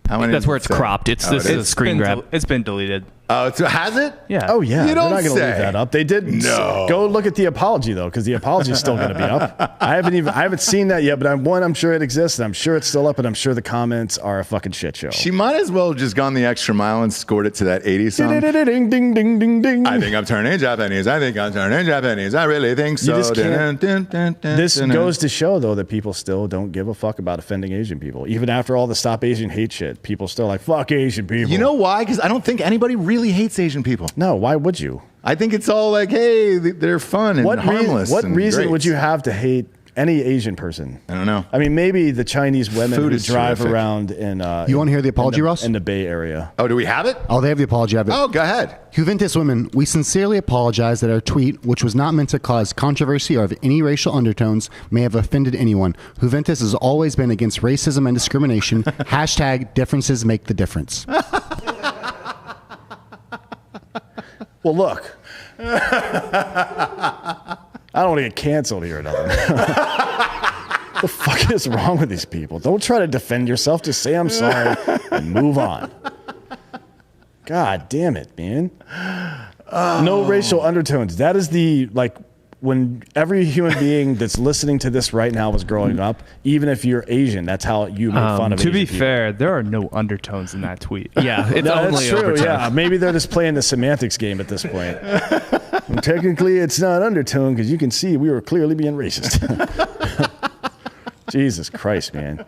That's where it's cropped. It's this is a screen grab. It's been deleted. Oh, has it? Yeah. Oh yeah, You they're don't not going to leave say. that up. They did. No. Go look at the apology though, because the apology is still going to be up. I haven't seen that yet, but I'm sure it exists. And I'm sure it's still up, and I'm sure the comments are a fucking shit show. She might as well have just gone the extra mile and scored it to that 80s song. Ding ding ding ding ding. I think I'm turning Japanese. I really think so. just can't- This This goes to show though that people still don't give a fuck about offending Asian people, even after all the Stop Asian Hate shit. People still like fuck Asian people. You know why? Because I don't think anybody really hates Asian people. No, why would you? I think it's all like, hey, they're fun and harmless. What and reason great. would you have to hate any Asian person? I don't know. I mean, maybe the Chinese women Food who is drive terrific. around in. You wanna hear the apology, Ross? In the Bay Area. Oh, do we have it? Oh, they have the apology. I have it. Oh, go ahead. Juventus women, we sincerely apologize that our tweet, which was not meant to cause controversy or have any racial undertones, may have offended anyone. Juventus has always been against racism and discrimination. Hashtag differences make the difference. Well, look. I don't want to get canceled here or nothing. The fuck is wrong with these people? Don't try to defend yourself. Just say I'm sorry and move on. God damn it, man. No racial undertones. That is when every human being that's listening to this right now was growing up, even if you're Asian, that's how you make fun of To Asian be people. fair, there are no undertones in that tweet. Yeah, it's No, only that's true. overtone. Yeah, maybe they're just playing the semantics game at this point. And technically, it's not undertone because you can see we were clearly being racist. Jesus Christ, man!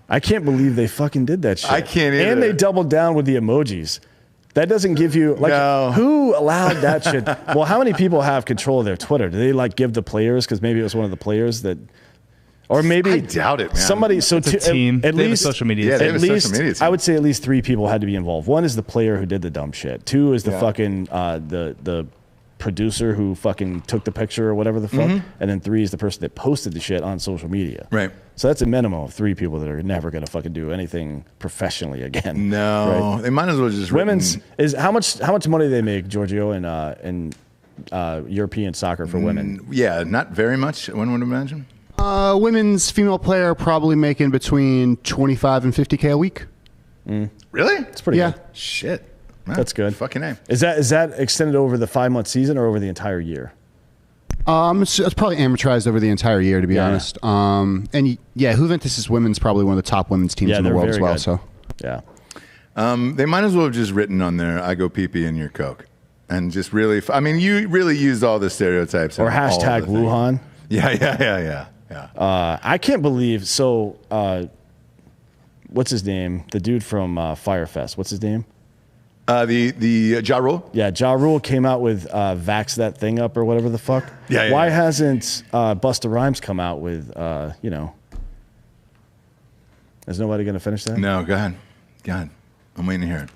I can't believe they fucking did that shit. I can't either. And they doubled down with the emojis. That doesn't give you No. who allowed that shit? Well, how many people have control of their Twitter? Do they give the players because maybe it was one of the players that, or maybe I doubt it, man. Somebody. So It's a team. At They have a least social media Yeah, they have at a social least media team. I would say at least 3 people had to be involved. One is the player who did the dumb shit. 2 is the Yeah. fucking the producer who fucking took the picture or whatever the fuck. And then 3 is the person that posted the shit on social media. Right. So that's a minimum of 3 people that are never gonna fucking do anything professionally again. No, Right? they might as well just Women's written- is how much money they make, Giorgio, in European soccer for women. Yeah, not very much. One would imagine. Women's female player probably making between 25 and 50K a week. Really? It's pretty Yeah. good. Shit. Man, That's good. Fucking A. Is that extended over the 5-month season or over the entire year? It's probably amortized over the entire year, to be Yeah. honest. And yeah, Juventus women's probably one of the top women's teams in the they're world as very well. good. So Yeah. They might as well have just written on there, I go pee-pee in your Coke. And just really, I mean, you really used all the stereotypes. Or and all hashtag the things. Wuhan. Yeah. I can't believe what's his name? The dude from Firefest. What's his name? The Ja Rule? Yeah, Ja Rule came out with Vax That Thing Up or whatever the fuck. Yeah. Why hasn't Busta Rhymes come out with, is nobody going to finish that? No, go ahead. I'm waiting to hear it.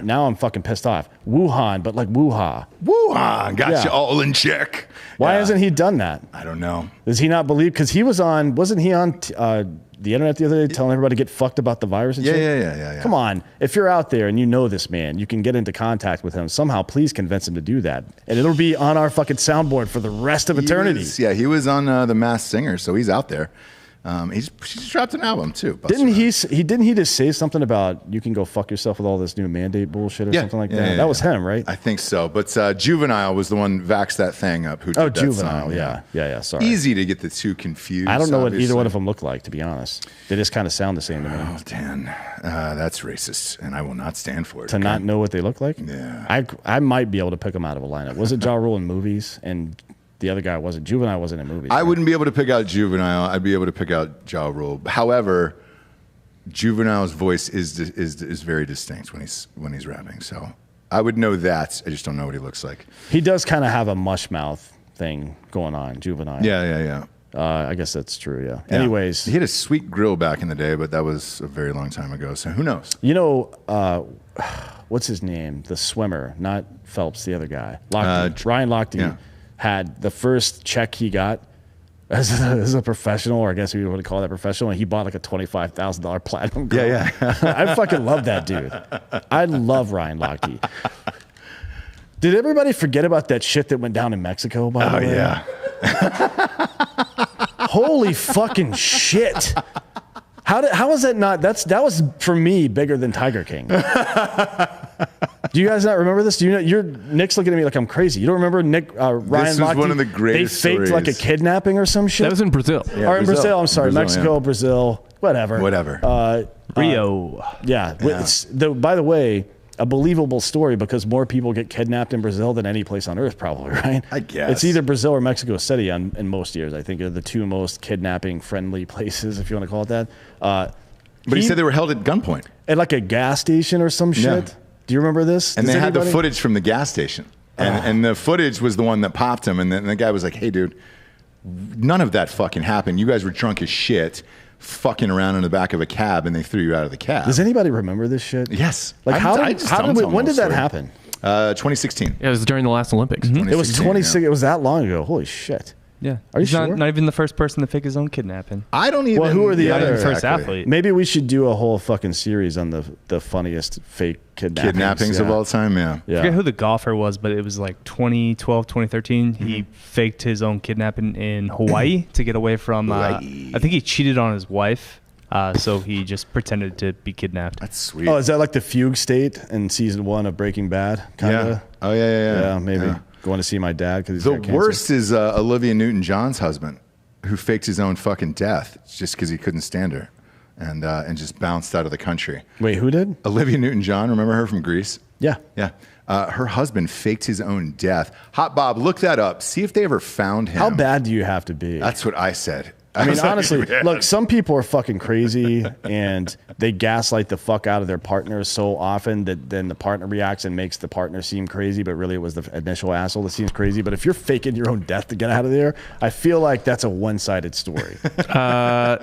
Now I'm fucking pissed off. Wuhan, but like Wuha. Wuhan, got Yeah. you all in check. Why hasn't he done that? I don't know. Does he not believe? Because he wasn't he on the internet the other day telling everybody to get fucked about the virus and shit? Yeah. Come on. If you're out there and you know this man, you can get into contact with him. Somehow, please convince him to do that. And it'll be on our fucking soundboard for the rest of eternity. He was on The Masked Singer, so he's out there. He just dropped an album, too. Didn't he just say something about you can go fuck yourself with all this new mandate bullshit or something like that? Yeah, that was him, right? I think so. But Juvenile was the one Vax That Thing Up who did that Juvenile, song. yeah. Sorry. Easy to get the two confused. I don't know what either obviously. one of them look like, to be honest. They just kind of sound the same to me. Oh, Dan, that's racist, and I will not stand for it. To not know what they look like? Yeah. I might be able to pick them out of a lineup. Was it Ja Rule in movies? And the other guy wasn't. Juvenile wasn't in movies. I wouldn't be able to pick out Juvenile. I'd be able to pick out Ja Rule. However, Juvenile's voice is very distinct when he's rapping. So I would know that. I just don't know what he looks like. He does kind of have a mush mouth thing going on, Juvenile. Yeah. I guess that's true, yeah. Anyways. He had a sweet grill back in the day, but that was a very long time ago. So who knows? You know, what's his name? The swimmer, not Phelps, the other guy. Ryan Lochte had the first check he got as a professional, or I guess we would call that professional, and he bought like a $25,000 platinum grill. Yeah. I fucking love that dude. I love Ryan Lochte. Did everybody forget about that shit that went down in Mexico, by the way? Yeah. Holy fucking shit. How was that not? That was for me bigger than Tiger King. Do you guys not remember this? Do you know? Nick's looking at me like I'm crazy. You don't remember Ryan This was Lochte? one of the greatest They faked like a stories. kidnapping or some shit. That was in Brazil. Yeah, or in Brazil. I'm sorry, Brazil, Mexico, yeah. Brazil, whatever. Rio. Yeah. By the way, a believable story because more people get kidnapped in Brazil than any place on earth, probably, right? I guess. It's either Brazil or Mexico City in most years. I think are the two most kidnapping-friendly places, if you want to call it that. But he said they were held at gunpoint. At like a gas station or some shit. Yeah. Do you remember this? And Does they had the anybody- footage from the gas station. And the footage was the one that popped him. And then the guy was like, hey, dude, none of that fucking happened. You guys were drunk as shit, fucking around in the back of a cab, and they threw you out of the cab. Does anybody remember this shit? Yes. Like when did that happen? 2016. Yeah, it was during the last Olympics. It was 2016, 26. It was that long ago. Holy shit. Yeah. Are you He's sure? not even the first person to fake his own kidnapping. I don't even. Well, who are the Not even other the first athlete. Maybe we should do a whole fucking series on the funniest fake kidnappings of all time? Yeah. I forget who the golfer was, but it was like 2012, 2013. He faked his own kidnapping in Hawaii to get away from, I think he cheated on his wife. So he just pretended to be kidnapped. That's sweet. Oh, is that like the fugue state in season 1 of Breaking Bad? Kinda? Yeah. Oh, yeah. Yeah, maybe. Yeah. Going to see my dad because he's The got cancer. worst is Olivia Newton-John's husband, who faked his own fucking death just because he couldn't stand her, and just bounced out of the country. Wait, who did? Olivia Newton-John, remember her from Greece? Yeah. Yeah. Her husband faked his own death. Hot Bob, look that up. See if they ever found him. How bad do you have to be? That's what I said. I mean, was like, honestly, man. look, some people are fucking crazy and they gaslight the fuck out of their partners so often that then the partner reacts and makes the partner seem crazy, but really it was the initial asshole that seems crazy. But if you're faking your own death to get out of there, I feel like that's a one-sided story.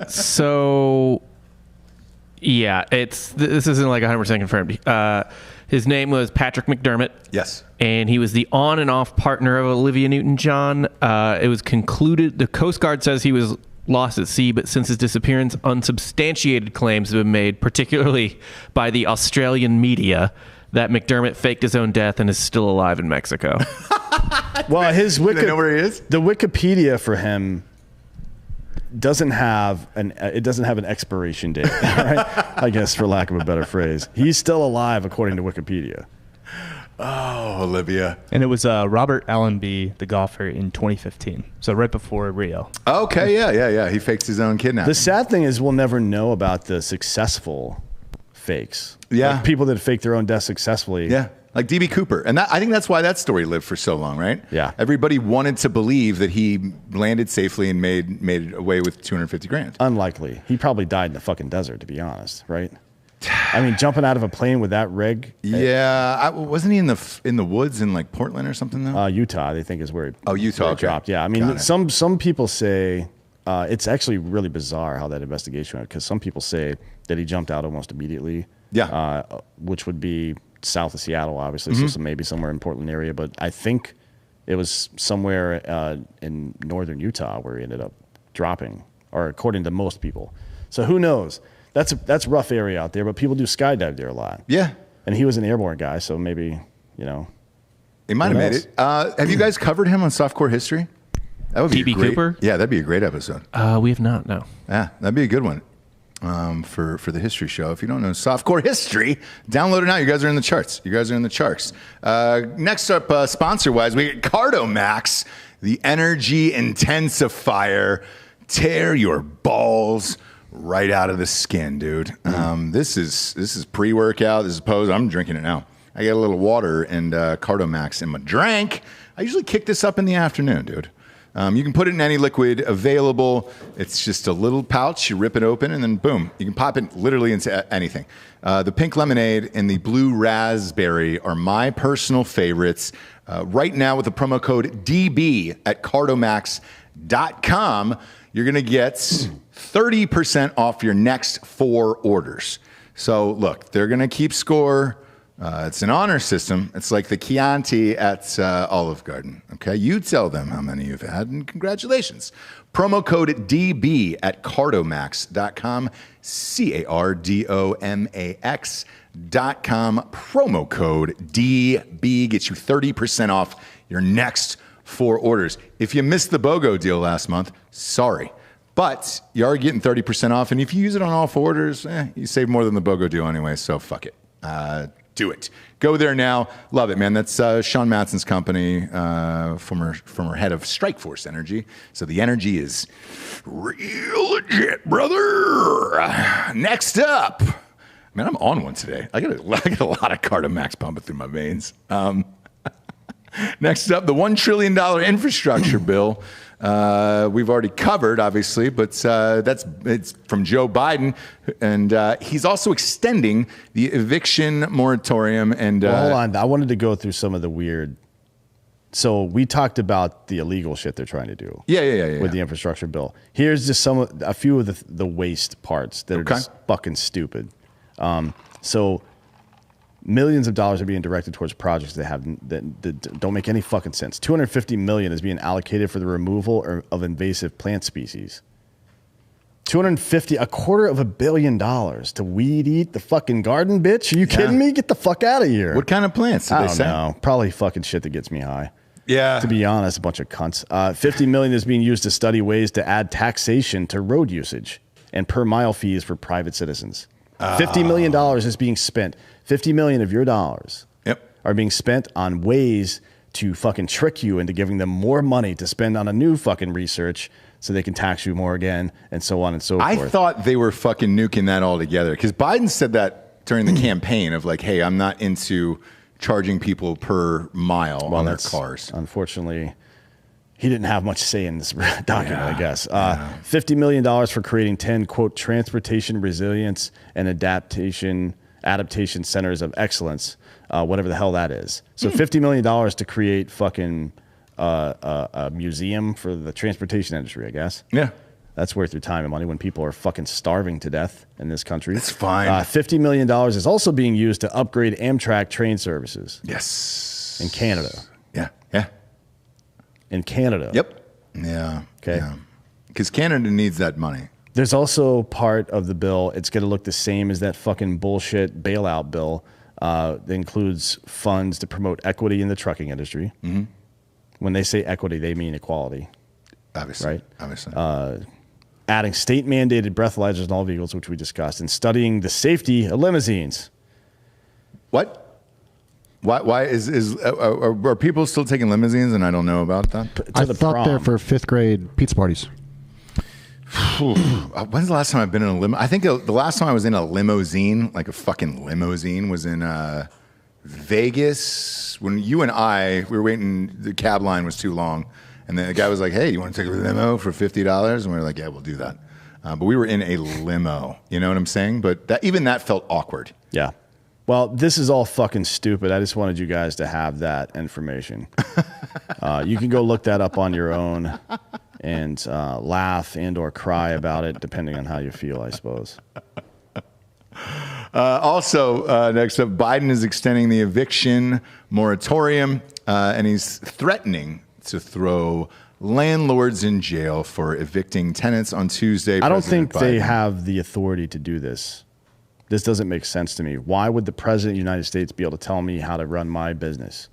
So, yeah, this isn't like 100% confirmed. His name was Patrick McDermott. Yes. And he was the on and off partner of Olivia Newton-John. It was concluded, the Coast Guard says he was lost at sea, but since his disappearance, unsubstantiated claims have been made, particularly by the Australian media, that McDermott faked his own death and is still alive in Mexico. Well, Do they know where he is? The Wikipedia for him doesn't have an expiration date, right? I guess for lack of a better phrase. He's still alive according to Wikipedia. Oh, Olivia. And it was Robert Allenby, the golfer, in 2015. So right before Rio. Okay, yeah. He faked his own kidnapping. The sad thing is we'll never know about the successful fakes. Yeah. Like people that fake their own death successfully. Yeah, like D.B. Cooper. And I think that's why that story lived for so long, right? Yeah. Everybody wanted to believe that he landed safely and made away with $250,000. Unlikely. He probably died in the fucking desert, to be honest, right? I mean, jumping out of a plane with that rig. Yeah, wasn't he in the woods in like Portland or something though? Utah, they think is where. Utah, where it okay. dropped. Yeah, I mean, some people say it's actually really bizarre how that investigation went, because some people say that he jumped out almost immediately. Yeah, which would be south of Seattle, obviously, Mm-hmm. so maybe somewhere in Portland area. But I think it was somewhere in northern Utah where he ended up dropping, or according to most people. So who knows? That's a rough area out there, but people do skydive there a lot. yeah. And he was an airborne guy, so maybe, you know. He might have made it. Have you guys covered him on Softcore History? That would be P.B. a great, Cooper? Yeah, that'd be a great episode. We have not, no. Yeah, that'd be a good one for the history show. If you don't know Softcore History, download it now. You guys are in the charts. Next up, sponsor-wise, we get Cardomax, the energy intensifier. Tear your balls right out of the skin, dude. This is pre-workout. This is post. I'm drinking it now. I got a little water and Cardomax in my drink. I usually kick this up in the afternoon, dude. You can put it in any liquid available. It's just a little pouch. You rip it open, and then boom, you can pop it literally into anything. The pink lemonade and the blue raspberry are my personal favorites. Right now, with the promo code DB at cardomax.com, you're going to get 30% off your next 4 orders. So look, they're going to keep score. It's an honor system. It's like the Chianti at Olive Garden. Okay, you tell them how many you've had, and congratulations. Promo code DB at cardomax.com, cardomax.com. Promo code DB gets you 30% off your next 4 orders. If you missed the BOGO deal last month, sorry. But you are getting 30% off, and if you use it on all 4 orders, you save more than the BOGO deal anyway, so fuck it. Do it. Go there now. Love it, man. That's Sean Matson's company, former head of Strikeforce Energy. So the energy is real legit, brother. Next up, man, I'm on one today. I got a lot of Cardomax pumping through my veins. Next up, the $1 trillion infrastructure bill. We've already covered, obviously, but it's from Joe Biden, and he's also extending the eviction moratorium. And well, hold on, I wanted to go through some of the weird. So we talked about the illegal shit they're trying to do. Yeah. With the infrastructure bill. Here's just a few of the waste parts that are just fucking stupid. So millions of dollars are being directed towards projects that don't make any fucking sense. $250 million is being allocated for the removal of invasive plant species. $250 million to weed eat the fucking garden, bitch? Are you kidding me? Get the fuck out of here. What kind of plants did I they don't say? know. Probably fucking shit that gets me high. Yeah. To be honest, a bunch of cunts. $50 million is being used to study ways to add taxation to road usage and per mile fees for private citizens. $50 million is being spent. 50 million of your dollars are being spent on ways to fucking trick you into giving them more money to spend on a new fucking research so they can tax you more again, and so on and so forth. I thought they were fucking nuking that all together, because Biden said that during the campaign of like, hey, I'm not into charging people per mile on their cars. Unfortunately, he didn't have much say in this document, I guess. $50 million for creating 10, quote, transportation resilience and adaptation centers of excellence, whatever the hell that is. So $50 million to create fucking a museum for the transportation industry, I guess. Yeah. That's worth your time and money when people are fucking starving to death in this country. It's fine. $50 million is also being used to upgrade Amtrak train services. Yes. In Canada. Yeah. In Canada. Yep. Yeah. Okay. Because Canada needs that money. There's also part of the bill, it's going to look the same as that fucking bullshit bailout bill that includes funds to promote equity in the trucking industry. Mm-hmm. When they say equity, they mean equality. Obviously. Right? Obviously. Adding state-mandated breathalyzers in all vehicles, which we discussed, and studying the safety of limousines. What? Why are people still taking limousines and I don't know about that? I thought they're for 5th grade pizza parties. When's the last time I've been in a limo? I think the last time I was in a limousine, like a fucking limousine, was in Vegas when you and we were waiting. The cab line was too long, and then the guy was like, "Hey, you want to take a limo for $50?" And we were like, "Yeah, we'll do that." But we were in a limo. You know what I'm saying? But even that felt awkward. Yeah. Well, this is all fucking stupid. I just wanted you guys to have that information. You can go look that up on your own and laugh and or cry about it, depending on how you feel, I suppose. Also, next up, Biden is extending the eviction moratorium, and he's threatening to throw landlords in jail for evicting tenants on Tuesday. I don't think President they Biden- have the authority to do this. This doesn't make sense to me. Why would the president of the United States be able to tell me how to run my business?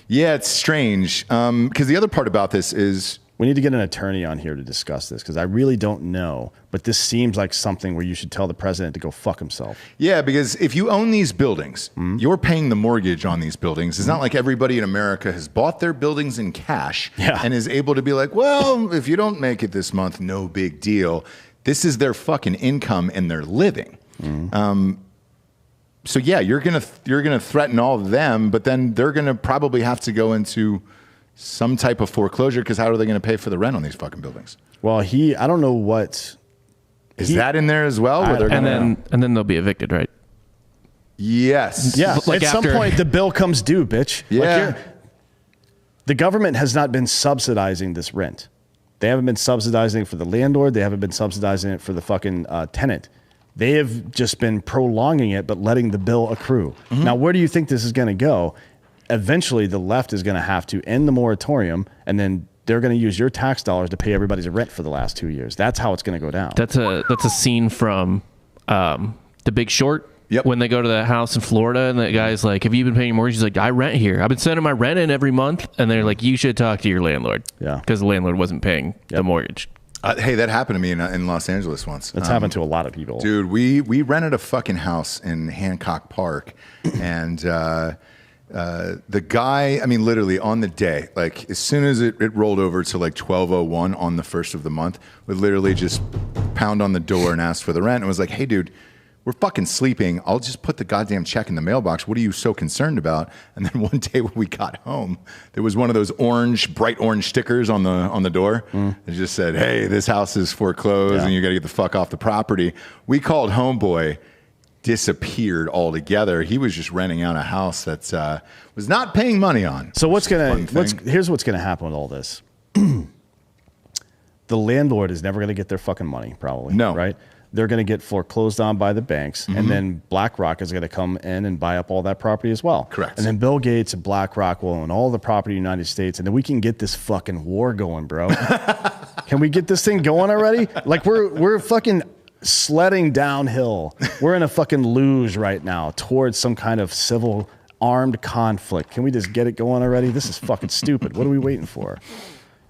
Yeah, it's strange. Because the other part about this is We need to get an attorney on here to discuss this because I really don't know. But this seems like something where you should tell the president to go fuck himself. Yeah, because if you own these buildings, you're paying the mortgage on these buildings. It's not like everybody in America has bought their buildings in cash and is able to be like, well, if you don't make it this month, no big deal. This is their fucking income and their living. So yeah, you're gonna threaten all of them, but then they're gonna probably have to go into some type of foreclosure because how are they gonna pay for the rent on these fucking buildings? Well, I don't know what. Is that in there as well? Where they're And then they'll be evicted, right? Yes. Yeah, Like at some after- point the bill comes due, bitch. Yeah. The government has not been subsidizing this rent. They haven't been subsidizing it for the landlord. They haven't been subsidizing it for the fucking tenant. They have just been prolonging it, but letting the bill accrue. Now, where do you think this is going to go? Eventually, the left is going to have to end the moratorium, and then they're going to use your tax dollars to pay everybody's rent for the last 2 years. That's how it's going to go down. That's a scene from The Big Short. Yep. When they go to the house in Florida and the guy's like, have you been paying your mortgage? He's like, I rent here. I've been sending my rent in every month. And they're like, you should talk to your landlord. Yeah. Because the landlord wasn't paying the mortgage. Hey, that happened to me in Los Angeles once. That's happened to a lot of people. Dude, we rented a fucking house in Hancock Park, and the guy, I mean, literally on the day, like as soon as it rolled over to like 12:01 on the first of the month, would literally just pound on the door and ask for the rent. And was like, hey, dude, we're fucking sleeping. I'll just put the goddamn check in the mailbox. What are you so concerned about? And then one day when we got home, there was one of those bright orange stickers on the door. It just said, hey, this house is foreclosed and you got to get the fuck off the property. We called homeboy, disappeared altogether. He was just renting out a house that was not paying money on. So here's what's gonna happen with all this. The landlord is never gonna get their fucking money, probably. No. Right? They're gonna get foreclosed on by the banks, and then BlackRock is gonna come in and buy up all that property as well. Correct. And then Bill Gates and BlackRock will own all the property in the United States, and then we can get this fucking war going, bro. Can we get this thing going already? Like we're fucking sledding downhill. We're in a fucking luge right now towards some kind of civil armed conflict. Can we just get it going already? This is fucking stupid. What are we waiting for?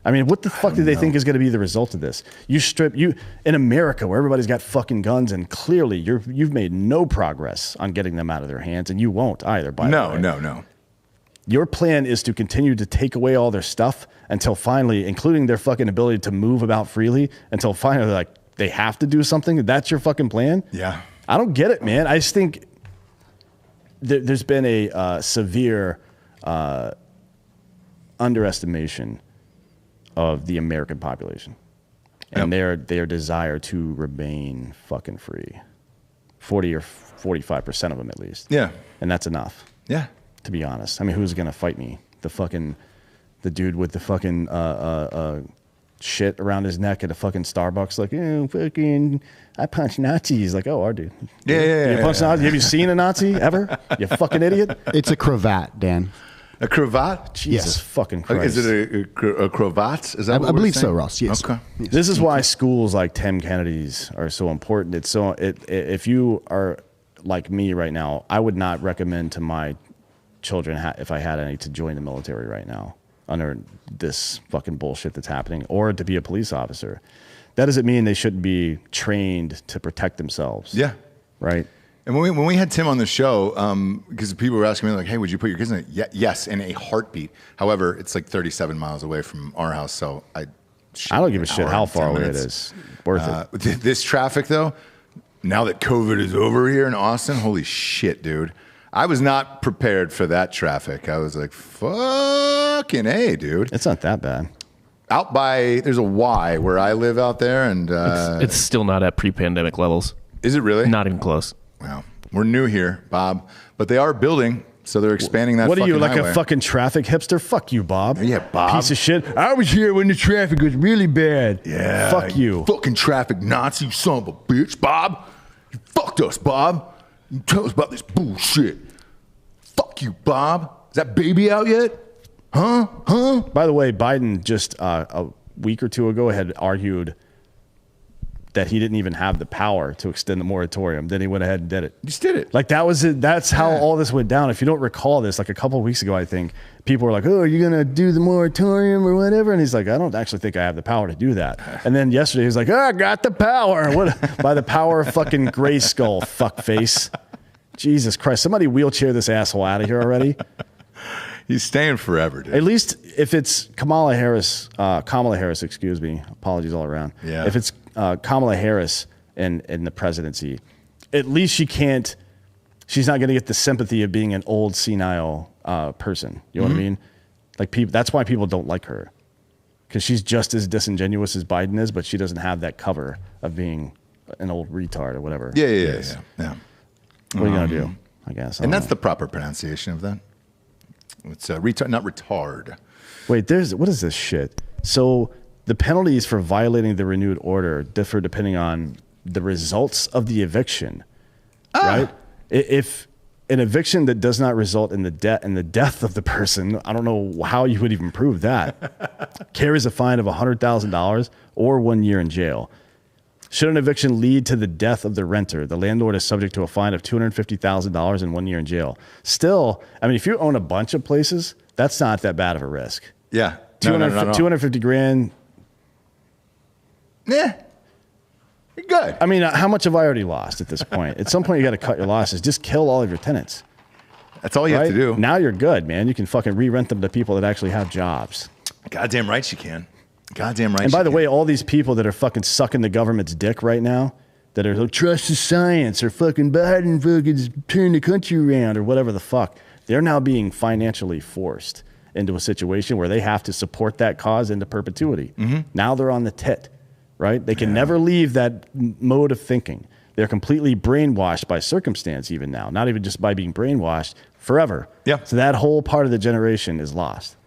I mean, what the fuck do they think is going to be the result of this? You in America where everybody's got fucking guns and clearly you've made no progress on getting them out of their hands, and you won't either, by the way. No. Your plan is to continue to take away all their stuff until finally, including their fucking ability to move about freely, until finally like they have to do something. That's your fucking plan? Yeah. I don't get it, man. I just think there's been a severe underestimation of the American population and their desire to remain fucking free. 40 or 45% of them at least. Yeah. And that's enough. Yeah. To be honest. I mean, who's going to fight me? The dude with the fucking shit around his neck at a fucking Starbucks, like, fucking, I punch Nazis. Like, oh, our dude. Yeah. You punch Nazis? Have you seen a Nazi ever? You fucking idiot. It's a cravat, Dan. A cravat? Jesus fucking Christ. Is it a cravat? Is that what I we're believe saying? so, Ross. Yes. Okay. Yes. This is why schools like Tim Kennedy's are so important. If you are like me right now, I would not recommend to my children, if I had any, to join the military right now under this fucking bullshit that's happening, or to be a police officer. That doesn't mean they shouldn't be trained to protect themselves. Yeah. Right? And when we had Tim on the show, because people were asking me like, hey, would you put your kids in it? Yes, in a heartbeat. However, it's like 37 miles away from our house, so I don't give a shit how far away it minutes. is. Worth it. This traffic, though, now that COVID is over here in Austin, holy shit, dude. I was not prepared for that traffic. I was like, fucking A, dude. It's not that bad. out by, there's a Y where I live out there, and It's still not at pre-pandemic levels. is it really? Not even close. Wow. We're new here, Bob, but they are building, so they're expanding that. What are you, like highway. a fucking traffic hipster? Fuck you, Bob. Yeah, Bob. Piece of shit. I was here when the traffic was really bad. Yeah. Fuck you. Fucking traffic Nazi son of a bitch, Bob. You fucked us, Bob. You tell us about this bullshit. Fuck you, Bob. Is that baby out yet? Huh? By the way, Biden just a week or two ago had argued that he didn't even have the power to extend the moratorium. Then he went ahead and did it. Just did it. Like that was it. That's how all this went down. If you don't recall this, like a couple of weeks ago, I think people were like, "Oh, are you gonna do the moratorium or whatever?" And he's like, "I don't actually think I have the power to do that." And then yesterday he was like, "Oh, I got the power." What? By the power of fucking Grayskull, fuckface. Jesus Christ! Somebody wheelchair this asshole out of here already. He's staying forever, dude. At least if it's Kamala Harris, excuse me. Apologies all around. Yeah. If it's Kamala Harris in the presidency, at least she's not going to get the sympathy of being an old senile person. You know what I mean? Like that's why people don't like her, because she's just as disingenuous as Biden is, but she doesn't have that cover of being an old retard or whatever. Yeah. What are you going to do? I guess. And that's the proper pronunciation of that. It's retard, not retard. Wait, what is this shit? So the penalties for violating the renewed order differ depending on the results of the eviction, right? If an eviction that does not result in the death of the person, I don't know how you would even prove that, carries a fine of $100,000 or 1 year in jail. Should an eviction lead to the death of the renter, the landlord is subject to a fine of $250,000 and 1 year in jail. Still, I mean, if you own a bunch of places, that's not that bad of a risk. Yeah. 250 grand. Yeah. You're good. I mean, how much have I already lost at this point? At some point, you got to cut your losses. Just kill all of your tenants. That's all you have to do. Now you're good, man. You can fucking re-rent them to people that actually have jobs. Goddamn right you can. Goddamn right. And by the way, all these people that are fucking sucking the government's dick right now, that are like, trust the science, or fucking Biden fucking turn the country around, or whatever the fuck, they're now being financially forced into a situation where they have to support that cause into perpetuity. Now they're on the tit, right? They can never leave that mode of thinking. They're completely brainwashed by circumstance even now, not even just by being brainwashed, forever. Yeah. So that whole part of the generation is lost.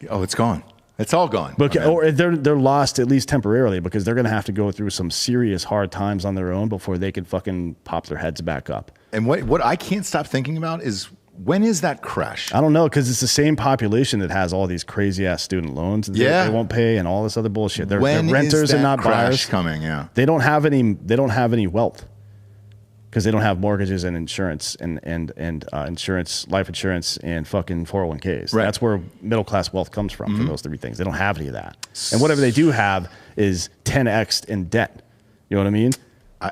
Oh, it's gone. It's all gone. But, or they're lost at least temporarily, because they're going to have to go through some serious hard times on their own before they can fucking pop their heads back up. And what I can't stop thinking about is, when is that crash? I don't know, because it's the same population that has all these crazy ass student loans that they won't pay and all this other bullshit. They're renters and not buyers. Coming, yeah. They don't have any wealth, because they don't have mortgages and insurance and insurance, life insurance, and fucking 401ks. Right. That's where middle class wealth comes from, those three things. They don't have any of that. And whatever they do have is 10x in debt. You know what I mean?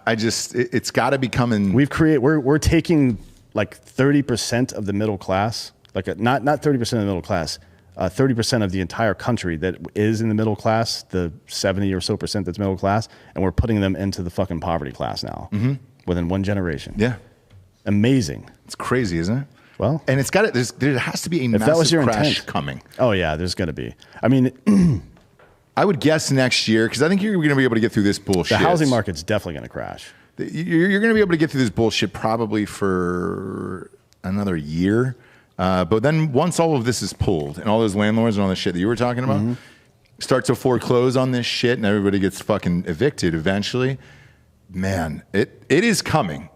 It's got to be coming. We're taking like 30% of the middle class, like not 30% of the middle class, 30% of the entire country that is in the middle class, the 70 or so percent that's middle class, and we're putting them into the fucking poverty class now. Within one generation. Yeah. Amazing. It's crazy, isn't it? Well, and it's got there has to be a massive crash coming. Oh yeah, there's going to be. I mean, I would guess next year, because I think you're going to be able to get through this bullshit. The housing market's definitely going to crash. You're going to be able to get through this bullshit probably for another year. But then once all of this is pulled, and all those landlords and all this shit that you were talking about start to foreclose on this shit, and everybody gets fucking evicted eventually, man, it is coming.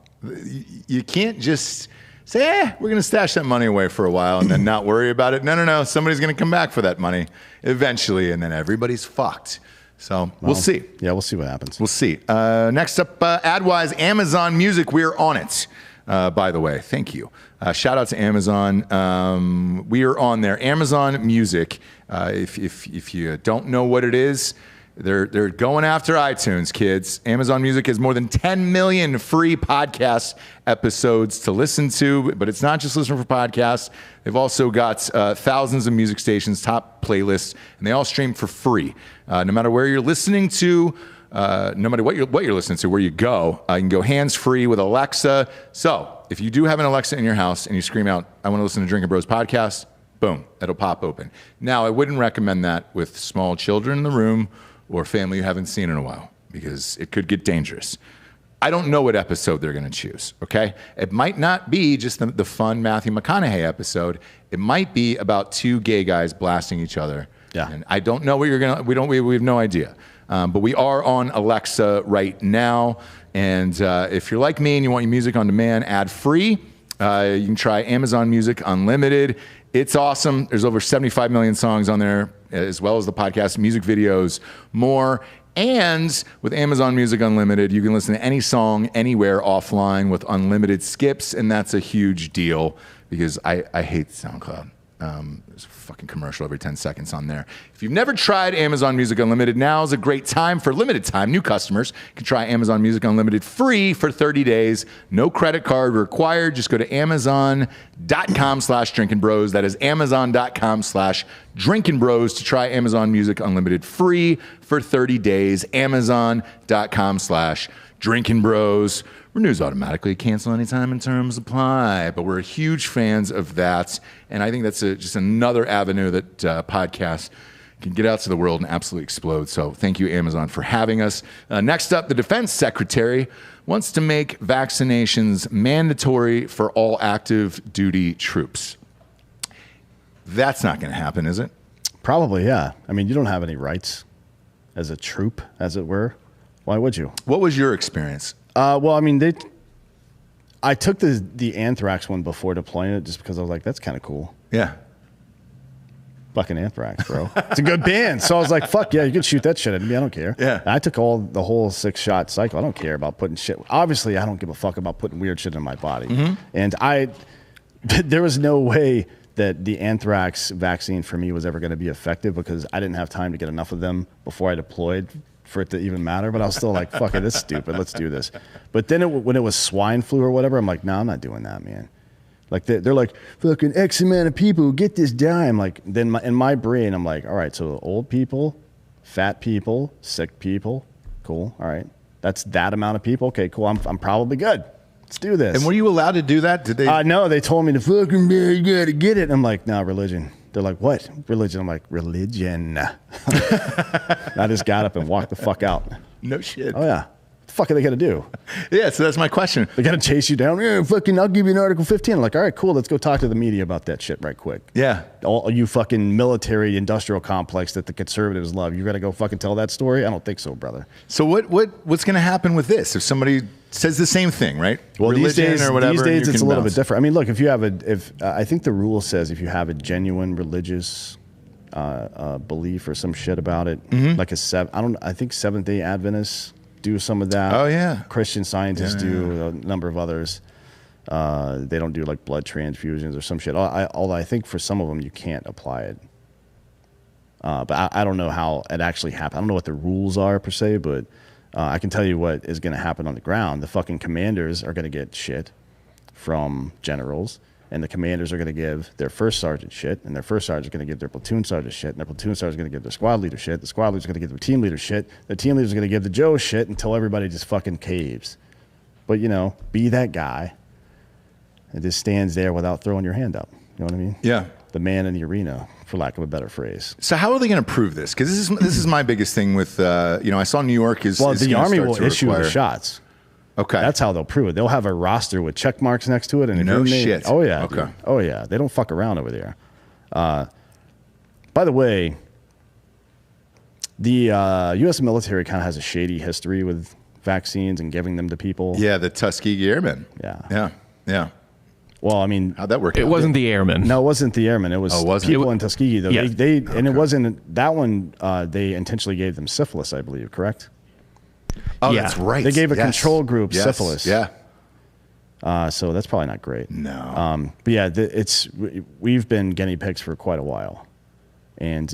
You can't just say, we're going to stash that money away for a while and then not worry about it. No. Somebody's going to come back for that money eventually, and then everybody's fucked. So we'll see. Yeah, we'll see what happens. We'll see. Next up, ad-wise, Amazon Music. We're on it, by the way. Thank you. Shout out to Amazon. We are on there. Amazon Music. If you don't know what it is, they're going after iTunes, kids. Amazon Music has more than 10 million free podcast episodes to listen to, but it's not just listening for podcasts. They've also got thousands of music stations, top playlists, and they all stream for free. No matter where you're listening to, no matter what you're listening to, where you go, you can go hands-free with Alexa. So if you do have an Alexa in your house and you scream out, I want to listen to Drinkin' Bros podcast, Boom, it'll pop open. Now, I wouldn't recommend that with small children in the room or family you haven't seen in a while because it could get dangerous. I don't know what episode they're going to choose, okay? It might not be just the fun Matthew McConaughey episode. It might be about two gay guys blasting each other. Yeah. And I don't know what you're going to, we have no idea. But we are on Alexa right now. And if you're like me and you want your music on demand ad-free, you can try Amazon Music Unlimited. It's awesome. There's over 75 million songs on there, as well as the podcast, music videos, more. And with Amazon Music Unlimited, you can listen to any song anywhere offline with unlimited skips, and that's a huge deal because I hate SoundCloud. There's a fucking commercial every 10 seconds on there. If you've never tried Amazon Music Unlimited, now is a great time for limited time. New customers can try Amazon Music Unlimited free for 30 days. No credit card required. Just go to amazon.com/drinkinbros. That is amazon.com/drinkinbros to try Amazon Music Unlimited free for 30 days. Amazon.com/drinkinbros. Renews automatically, cancel anytime, and terms apply. But we're huge fans of that, and I think that's just another avenue that podcasts can get out to the world and absolutely explode. So thank you, Amazon, for having us. Next up, the Defense Secretary wants to make vaccinations mandatory for all active duty troops. That's not going to happen, is it? Probably, yeah. I mean, you don't have any rights as a troop, as it were. Why would you? What was your experience? Well, I mean, I took the anthrax one before deploying it just because I was like, that's kind of cool. Yeah. Fucking Anthrax, bro. It's a good band. So I was like, fuck yeah, you can shoot that shit at me. I don't care. Yeah. And I took the whole 6-shot cycle. I don't care about putting shit. Obviously, I don't give a fuck about putting weird shit in my body. Mm-hmm. And there was no way that the anthrax vaccine for me was ever going to be effective because I didn't have time to get enough of them before I deployed for it to even matter. But I was still like, fuck it, this is stupid. Let's do this. But then when it was swine flu or whatever, I'm like, no, I'm not doing that, man. Like they're like, fucking X amount of people who get this dime. Like then in my brain, I'm like, all right, so old people, fat people, sick people, cool. All right, that's that amount of people. Okay, cool. I'm probably good. Let's do this. And were you allowed to do that? Did they? No, they told me to fucking you gotta get it. And I'm like, no, religion. They're like, what? Religion. I'm like, religion. I just got up and walked the fuck out. No shit. Oh yeah. What the fuck are they gonna do? Yeah, so that's my question. They're gonna chase you down. Yeah, fucking, I'll give you an Article 15. I'm like, all right, cool. Let's go talk to the media about that shit right quick. Yeah. All you fucking military industrial complex that the conservatives love. You're gonna go fucking tell that story? I don't think so, brother. So what's gonna happen with this if somebody says the same thing, right? Well, religion these days, or whatever, it's a little bit different. I mean, look, if you have I think the rule says if you have a genuine religious belief or some shit about it, like I think Seventh-day Adventists do some of that. Oh yeah, Christian Scientists do a number of others. They don't do like blood transfusions or some shit. Although I think for some of them you can't apply it. But I don't know how it actually happens. I don't know what the rules are per se, but I can tell you what is going to happen on the ground. The fucking commanders are going to get shit from generals, and the commanders are going to give their first sergeant shit, and their first sergeant is going to give their platoon sergeant shit, and their platoon sergeant is going to give their squad leader shit. The squad leader is going to give their team leader shit. The team leader is going to give the Joe shit until everybody just fucking caves. But, you know, be that guy that just stands there without throwing your hand up. You know what I mean? Yeah. The man in the arena, for lack of a better phrase. So how are they going to prove this? Because this is my biggest thing with I saw New York is the Army will issue the shots. Okay, that's how they'll prove it. They'll have a roster with check marks next to it, and no shit. Oh yeah. Okay. Dude. Oh yeah. They don't fuck around over there. By the way, the U.S. military kind of has a shady history with vaccines and giving them to people. Yeah, the Tuskegee Airmen. Yeah. Well, I mean, how'd that work? It wasn't the airmen. No, it wasn't the airmen. It was people in Tuskegee. Though. Yeah. And it wasn't that one. They intentionally gave them syphilis, I believe. Correct? Oh, yeah. That's right. They gave a control group syphilis. Yeah. So that's probably not great. No. But yeah, we've been guinea pigs for quite a while, and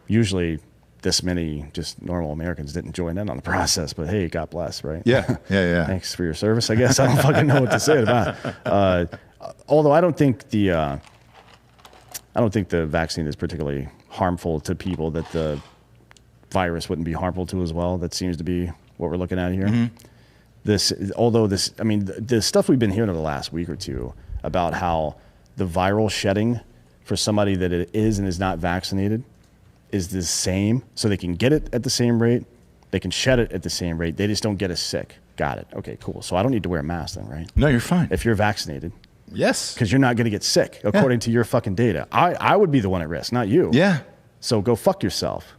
usually this many just normal Americans didn't join in on the process. But hey, God bless, right? Yeah. Thanks for your service. I guess I don't fucking know what to say about it. Although I don't think the vaccine is particularly harmful to people that the virus wouldn't be harmful to as well. That seems to be what we're looking at here. Mm-hmm. The stuff we've been hearing over the last week or two about how the viral shedding for somebody that it is and is not vaccinated is the same. So they can get it at the same rate. They can shed it at the same rate. They just don't get as sick. Got it. Okay, cool. So I don't need to wear a mask then, right? No, you're fine. If you're vaccinated. Yes. Because you're not going to get sick, according to your fucking data. I would be the one at risk, not you. Yeah. So go fuck yourself.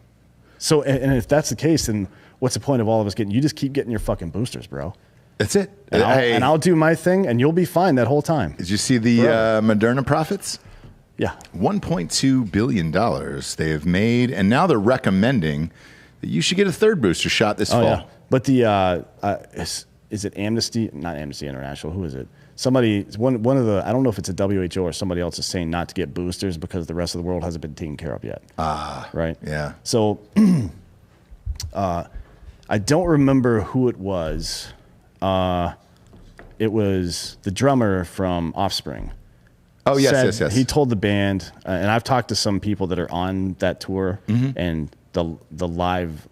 So, and if that's the case, then what's the point of all of us getting, you just keep getting your fucking boosters, bro. That's it. And I'll do my thing, and you'll be fine that whole time. Did you see the Moderna profits? Yeah. $1.2 billion they have made, and now they're recommending that you should get a third booster shot this fall. Yeah. But the, is it Amnesty? Not Amnesty International. Who is it? Somebody, one of the, I don't know if it's a WHO or somebody else is saying not to get boosters because the rest of the world hasn't been taken care of yet. Right? Yeah. So I don't remember who it was. It was the drummer from Offspring. Oh, yes. He told the band, and I've talked to some people that are on that tour, and the Live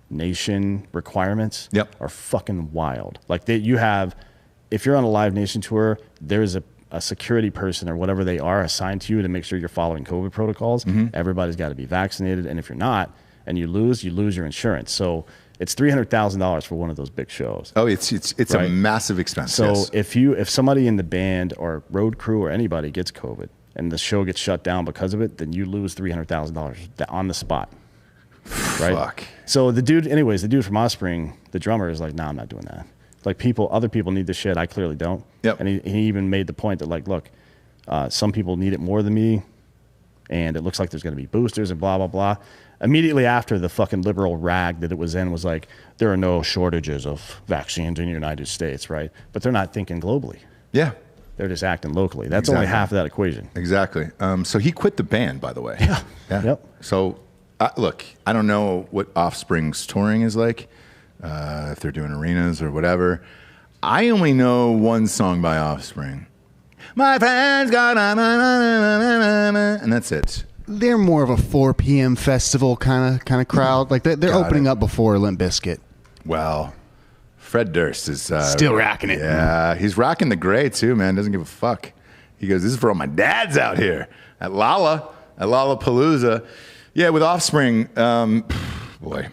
Nation requirements are fucking wild. Like if you're on a Live Nation tour, there's a security person or whatever they are assigned to you to make sure you're following COVID protocols. Everybody's got to be vaccinated, and if you're not, and you lose your insurance. So it's $300,000 for one of those big shows. Oh, it's right? A massive expense. So if somebody in the band or road crew or anybody gets COVID and the show gets shut down because of it, then you lose $300,000 on the spot. Right? Fuck. So the dude from Offspring, the drummer, is like, nah, I'm not doing that. Like other people need this shit. I clearly don't. Yep. And he even made the point that like, look, some people need it more than me, and it looks like there's going to be boosters and blah, blah, blah. Immediately after, the fucking liberal rag that it was in was like, there are no shortages of vaccines in the United States, right? But they're not thinking globally. Yeah. They're just acting locally. That's only half of that equation. Exactly. So he quit the band, by the way. Yeah. Yep. So, look, I don't know what Offspring's touring is like, if they're doing arenas or whatever. I only know one song by Offspring. My friends got and that's it. They're more of a 4 p.m. festival kind of crowd. Like they're opening up before Limp Bizkit. Well, Fred Durst is still rocking it. Yeah, he's rocking the gray too, man. Doesn't give a fuck. He goes, "This is for all my dads out here at Lollapalooza." Yeah, with Offspring, boy,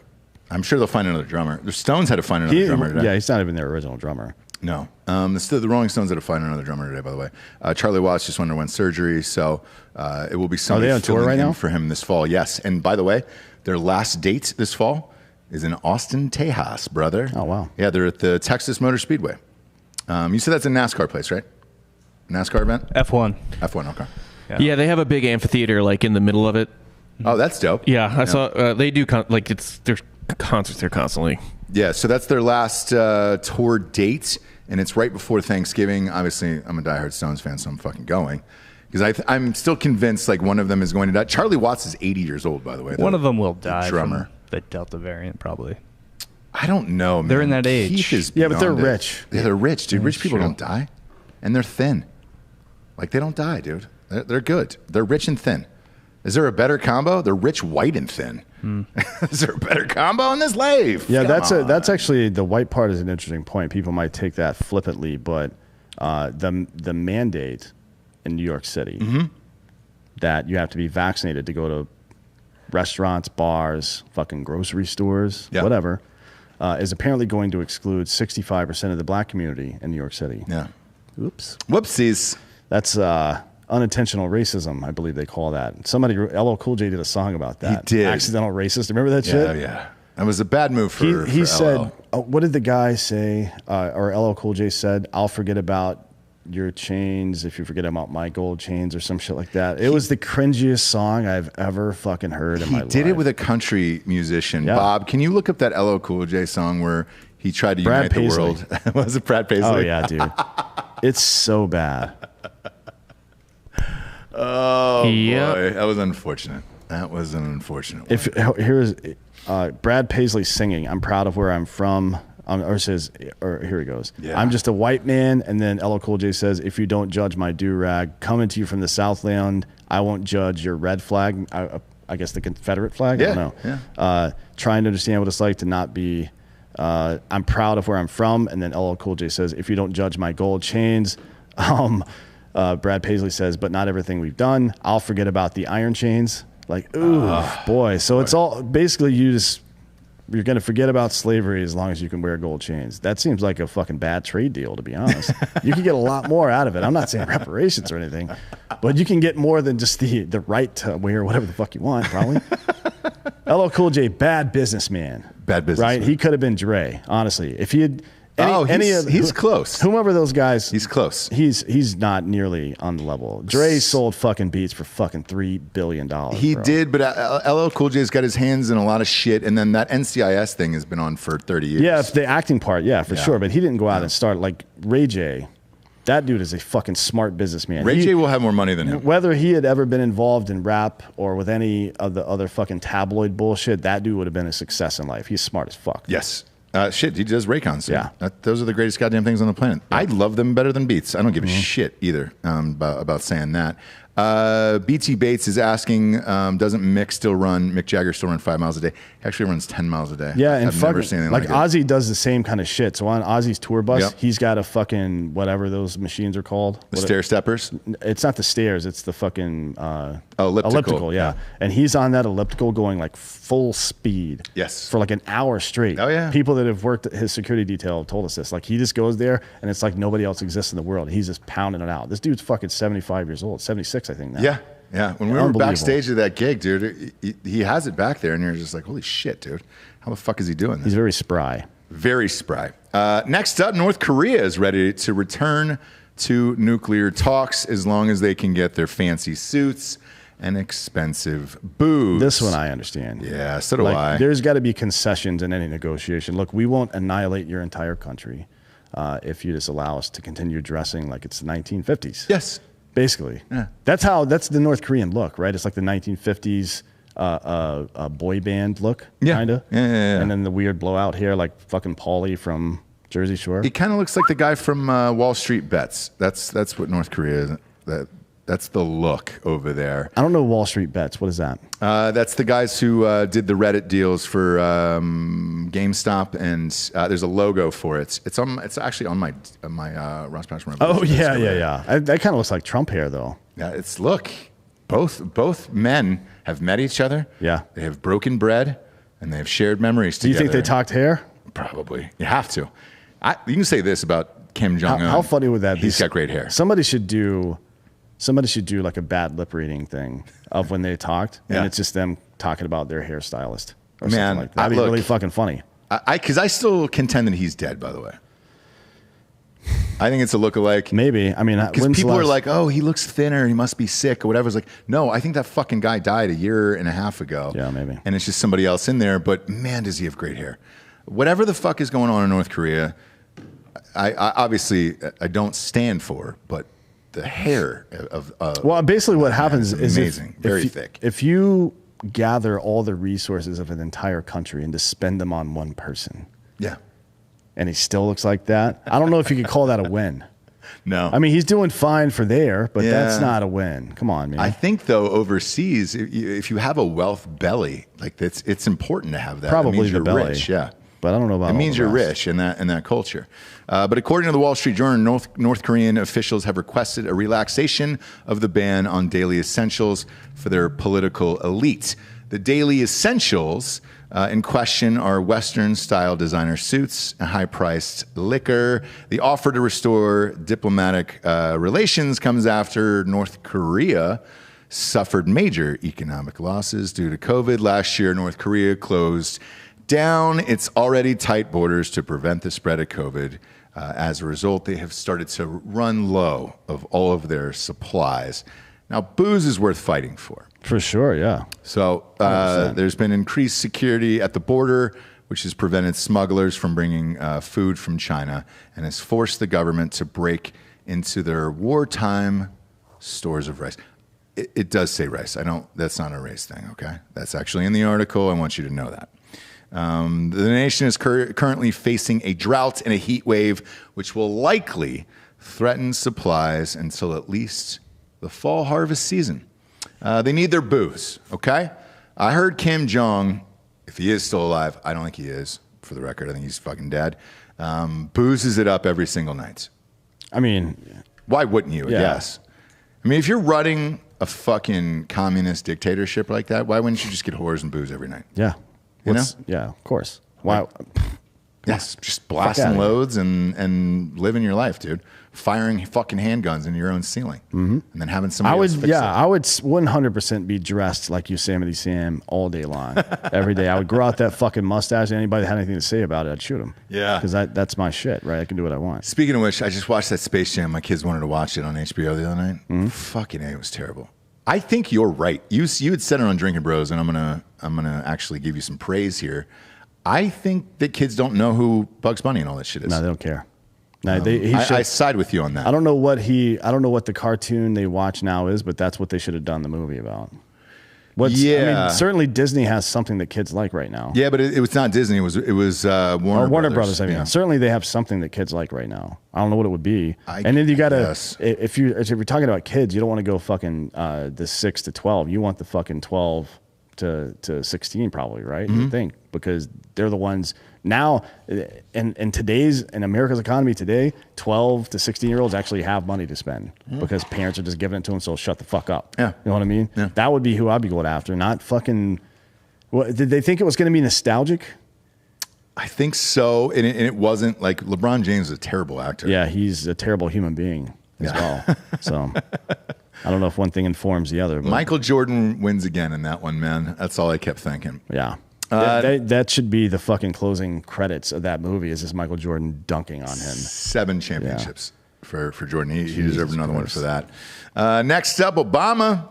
I'm sure they'll find another drummer. The Stones had to find another drummer today. Yeah, he's not even their original drummer. No. The Rolling Stones had to find another drummer today, by the way. Charlie Watts just underwent surgery, so it will be somebody on tour right now for him this fall. Yes. And by the way, their last date this fall is in Austin, Tejas, brother. Oh, wow. Yeah, they're at the Texas Motor Speedway. You said that's a NASCAR place, right? NASCAR event? F1. F1, okay. Yeah, they have a big amphitheater like in the middle of it. Oh, that's dope. Yeah, I saw they do there's concerts there constantly. Yeah, so that's their last tour date, and it's right before Thanksgiving. Obviously, I'm a diehard Stones fan, so I'm fucking going. Because I'm still convinced like one of them is going to die. Charlie Watts is 80 years old, by the way. One of them will die drummer. from the Delta variant, probably. I don't know, man. They're in that age. Keith is Yeah, but they're beyond it. rich. Yeah, they're rich, dude. Rich people true. don't die. And they're thin. Like, they don't die, dude. They're good. They're rich and thin. Is there a better combo? They're rich, white, and thin. Is there a better combo in this life? Yeah, Come that's on. actually, the white part is an interesting point. People might take that flippantly, but the mandate in New York City that you have to be vaccinated to go to restaurants, bars, fucking grocery stores, whatever, is apparently going to exclude 65% of the black community in New York City. Yeah. Oops. Whoopsies. That's unintentional racism, I believe they call that. Somebody, LL Cool J did a song about that. He did. Accidental racist. Remember that shit? Yeah. That was a bad move for He LL. said, what did the guy say, or LL Cool J said, I'll forget about your chains if you forget about my gold chains or some shit like that. It was the cringiest song I've ever fucking heard in my life. He did it with a country musician. Yeah. Bob, can you look up that LL Cool J song where he tried to Brad unite Paisley. the world? Was it Brad Paisley? Oh, yeah, dude. It's so bad. Oh, Yep. boy. That was unfortunate. That was an unfortunate one. Here's Brad Paisley singing, I'm proud of where I'm from. Here he goes. Yeah. I'm just a white man. And then LL Cool J says, if you don't judge my do-rag, coming to you from the Southland, I won't judge your red flag. I guess the Confederate flag? I don't know. Yeah. Trying to understand what it's like to not be, I'm proud of where I'm from. And then LL Cool J says, if you don't judge my gold chains, Brad Paisley says, but not everything we've done. I'll forget about the iron chains. Like, ooh, boy. So it's all basically you're going to forget about slavery as long as you can wear gold chains. That seems like a fucking bad trade deal, to be honest. You can get a lot more out of it. I'm not saying reparations or anything, but you can get more than just the right to wear whatever the fuck you want, probably. LL Cool J, bad businessman. Bad businessman. Right? He could have been Dre, honestly. If he had... He's close. Whomever those guys, he's close. He's not nearly on the level. Dre sold fucking beats for fucking $3 billion. He did, but LL Cool J's got his hands in a lot of shit, and then that NCIS thing has been on for 30 years. Yeah, the acting part, for sure. But he didn't go out and start like Ray J. That dude is a fucking smart businessman. Ray J will have more money than him. Whether he had ever been involved in rap or with any of the other fucking tabloid bullshit, that dude would have been a success in life. He's smart as fuck. Yes. Shit, he does Raycons. Yeah. Those are the greatest goddamn things on the planet. I love them better than Beats. I don't give a shit either about saying that. BT Bates is asking, doesn't Mick Jagger still run 5 miles a day? He actually runs 10 miles a day. Yeah, and I've never seen anything like Ozzy does the same kind of shit. So on Ozzy's tour bus, Yep. he's got a fucking whatever those machines are called. The stair steppers? It's not the stairs. It's the fucking elliptical. Yeah, and he's on that elliptical going like full speed. Yes. For like an hour straight. Oh, yeah. People that have worked at his security detail have told us this. Like he just goes there and it's like nobody else exists in the world. He's just pounding it out. This dude's fucking 75 years old, 76 I think now. Yeah. Yeah, when we were backstage at that gig, dude, he has it back there, and you're just like, holy shit, dude. How the fuck is he doing this? He's very spry. Very spry. Next up, North Korea is ready to return to nuclear talks as long as they can get their fancy suits and expensive booze. This one I understand. Yeah, so do I. There's got to be concessions in any negotiation. Look, we won't annihilate your entire country if you just allow us to continue dressing like it's the 1950s. Yes. Basically, that's the North Korean look, right? It's like the 1950s boy band look, kind of. Yeah. And then the weird blowout hair, like fucking Paulie from Jersey Shore. He kind of looks like the guy from Wall Street Bets. That's what North Korea is. That's the look over there. I don't know Wall Street Bets. What is that? That's the guys who did the Reddit deals for GameStop, and there's a logo for it. It's actually on my Ross Passion. Oh yeah. That kind of looks like Trump hair though. Yeah, both men have met each other. Yeah, they have broken bread, and they have shared memories together. Do you think they talked hair? Probably. You have to. You can say this about Kim Jong-un. How funny would that be? He's got great hair. Somebody should do like a bad lip reading thing of when they talked, and it's just them talking about their hairstylist or something like that. That'd be really fucking funny. Because I still contend that he's dead, by the way. I think it's a lookalike. Maybe. I mean, because people are like, oh, he looks thinner, he must be sick or whatever. It's like, no, I think that fucking guy died a year and a half ago. Yeah, maybe. And it's just somebody else in there, but man, does he have great hair. Whatever the fuck is going on in North Korea, I obviously I don't stand for, but the hair of well, basically what happens is amazing, very thick. If you gather all the resources of an entire country and just spend them on one person, and he still looks like that, I don't know if you could call that a win. No, I mean he's doing fine for there, but that's not a win. Come on, man. I think though overseas, if you have a wealth belly, like it's important to have that. Probably it means the you're belly. rich, yeah. But I don't know about it means you're rich in that culture. But according to the Wall Street Journal, North Korean officials have requested a relaxation of the ban on daily essentials for their political elite. The daily essentials in question are Western-style designer suits and high-priced liquor. The offer to restore diplomatic relations comes after North Korea suffered major economic losses due to COVID. Last year, North Korea closed down its already tight borders to prevent the spread of COVID. As a result, they have started to run low of all of their supplies. Now, booze is worth fighting for. For sure, yeah. So there's been increased security at the border, which has prevented smugglers from bringing food from China and has forced the government to break into their wartime stores of rice. It does say rice. That's not a race thing, okay? That's actually in the article. I want you to know that. The nation is currently facing a drought and a heat wave, which will likely threaten supplies until at least the fall harvest season. They need their booze, okay? I heard Kim Jong, if he is still alive, I don't think he is, for the record. I think he's fucking dead. Boozes it up every single night. I mean, why wouldn't you? Yeah. Yes. I mean, if you're running a fucking communist dictatorship like that, why wouldn't you just get whores and booze every night? Yeah. You know? Yeah, of course. Why? Yes, just blasting loads and living your life, dude. Firing fucking handguns into your own ceiling, and then having somebody else fix it. I would 100% be dressed like Yosemite Sam all day long, every day. I would grow out that fucking mustache. And anybody that had anything to say about it, I'd shoot him. Yeah, because that's my shit, right? I can do what I want. Speaking of which, I just watched that Space Jam. My kids wanted to watch it on HBO the other night. Fucking A, it was terrible. I think you're right. You had said it on Drinkin' Bros, and I'm gonna actually give you some praise here. I think that kids don't know who Bugs Bunny and all that shit is. No, they don't care. No, I side with you on that. I don't know what the cartoon they watch now is, but that's what they should have done the movie about. I mean, certainly Disney has something that kids like right now. Yeah, but it was not Disney. It was Warner Brothers. I mean, yeah. Certainly they have something that kids like right now. I don't know what it would be. And then you gotta, if you're talking about kids, you don't want to go fucking the 6 to 12. You want the fucking 12 to 16 probably, right? You think, because they're the ones now in America's economy today, 12 to 16-year-olds actually have money to spend because parents are just giving it to them, so shut the fuck up. Yeah. You know what I mean? Yeah. That would be who I'd be going after, not fucking. What, did they think it was going to be nostalgic? I think so, and it wasn't. Like, LeBron James is a terrible actor. Yeah, he's a terrible human being as well. So I don't know if one thing informs the other. But Michael Jordan wins again in that one, man. That's all I kept thinking. Yeah. That should be the fucking closing credits of that movie, is this Michael Jordan dunking on him. 7 championships for Jordan. He deserved another one for that. Next up, Obama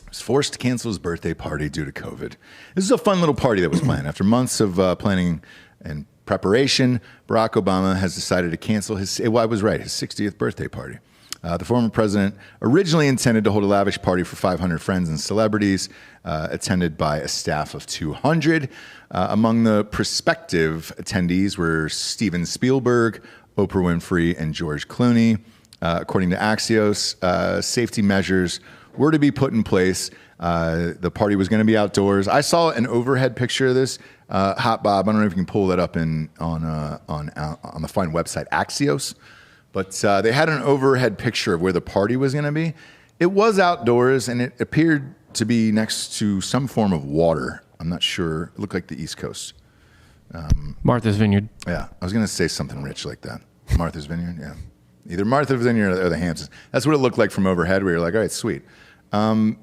was forced to cancel his birthday party due to COVID. This is a fun little party that was planned. After months of planning and preparation, Barack Obama has decided to cancel his 60th birthday party. The former president originally intended to hold a lavish party for 500 friends and celebrities, attended by a staff of 200. Among the prospective attendees were Steven Spielberg, Oprah Winfrey, and George Clooney. According to Axios, safety measures were to be put in place. The party was going to be outdoors. I saw an overhead picture of this. Hot Bob, I don't know if you can pull that up on the fine website Axios. But they had an overhead picture of where the party was going to be. It was outdoors, and it appeared to be next to some form of water. I'm not sure. It looked like the East Coast. Martha's Vineyard. Yeah, I was going to say something rich like that. Martha's Vineyard, yeah. Either Martha's Vineyard or the Hamptons. That's what it looked like from overhead, where you're like, all right, sweet. For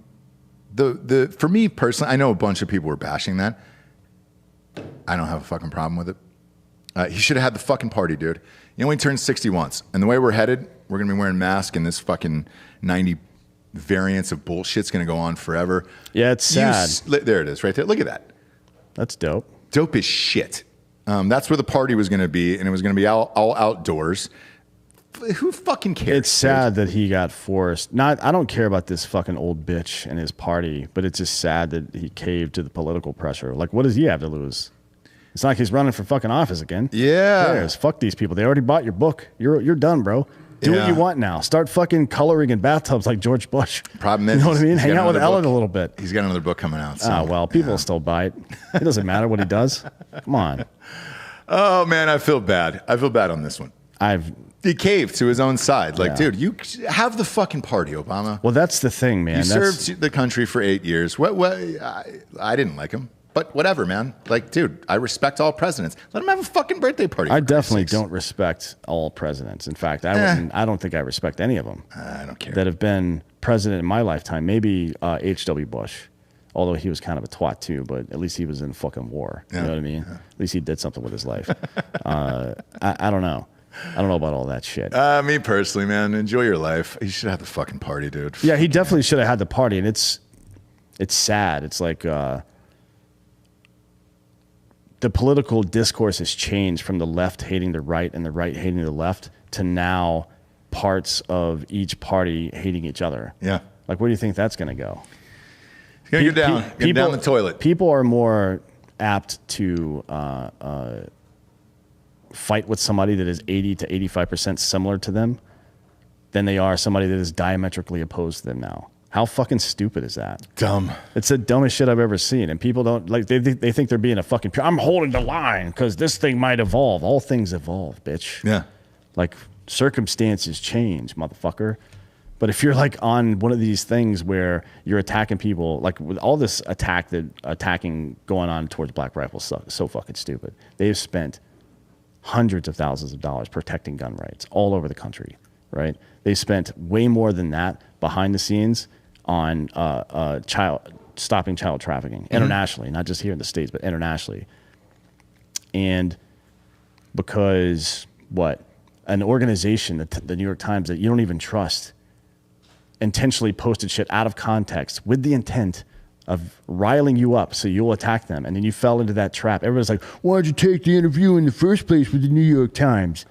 me personally, I know a bunch of people were bashing that. I don't have a fucking problem with it. He should have had the fucking party, dude. He only turned 60 once. And the way we're headed, we're going to be wearing masks, and this fucking 90 variants of bullshit's going to go on forever. Yeah, it's sad. There it is, right there. Look at that. That's dope. Dope as shit. That's where the party was going to be, and it was going to be all outdoors. Who fucking cares? It's sad that he got forced. I don't care about this fucking old bitch and his party, but it's just sad that he caved to the political pressure. Like, what does he have to lose? It's not like he's running for fucking office again. Yeah. Who cares? Fuck these people. They already bought your book. You're done, bro. Do what you want now. Start fucking coloring in bathtubs like George Bush. Problem is, you know what I mean? Hang out with Ellen a little bit. He's got another book coming out. So, well, people will still buy it. It doesn't matter what he does. Come on. Oh, man, I feel bad. I feel bad on this one. He caved to his own side. Like, dude, you have the fucking party, Obama. Well, that's the thing, man. You served the country for 8 years. I didn't like him. But whatever, man. Like, dude, I respect all presidents. Let him have a fucking birthday party. I definitely don't respect all presidents. In fact, I don't think I respect any of them. I don't care. That have been president in my lifetime. Maybe H.W. Bush, although he was kind of a twat too. But at least he was in fucking war. You know what I mean? Yeah. At least he did something with his life. I don't know. I don't know about all that shit. Me personally, man, enjoy your life. You should have the fucking party, dude. Yeah, he definitely should have had the party, and it's sad. It's like the political discourse has changed from the left hating the right and the right hating the left to now parts of each party hating each other. Yeah. Like, where do you think that's going to go? It's going to go down the toilet. People are more apt to fight with somebody that is 80 to 85% similar to them than they are somebody that is diametrically opposed to them now. How fucking stupid is that? Dumb. It's the dumbest shit I've ever seen. And people don't, like, they think they're being a fucking, I'm holding the line because this thing might evolve. All things evolve, bitch. Yeah. Like, circumstances change, motherfucker. But if you're like on one of these things where you're attacking people, like with all this attacking going on towards Black Rifle stuff, is so fucking stupid. They've spent hundreds of thousands of dollars protecting gun rights all over the country, right? They spent way more than that behind the scenes on stopping child trafficking internationally, not just here in the States, but internationally. And because an organization, the New York Times, that you don't even trust, intentionally posted shit out of context with the intent of riling you up so you'll attack them, and then you fell into that trap. Everybody's like, why'd you take the interview in the first place with the New York Times?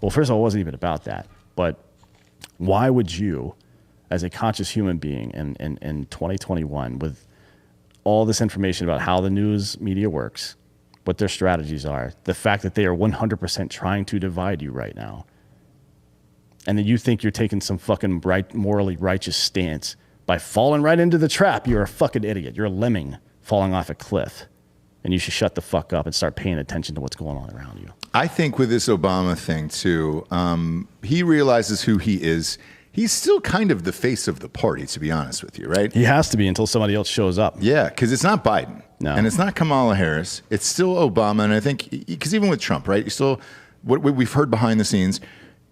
Well, first of all, it wasn't even about that. But why would you, as a conscious human being in 2021, with all this information about how the news media works, what their strategies are, the fact that they are 100% trying to divide you right now, and then you think you're taking some fucking morally righteous stance by falling right into the trap, you're a fucking idiot. You're a lemming falling off a cliff. And you should shut the fuck up and start paying attention to what's going on around you. I think with this Obama thing, too, he realizes who he is. He's still kind of the face of the party, to be honest with you, right? He has to be until somebody else shows up. Yeah, because it's not Biden. No. And it's not Kamala Harris. It's still Obama. And I think, because even with Trump, right, you still, what we've heard behind the scenes,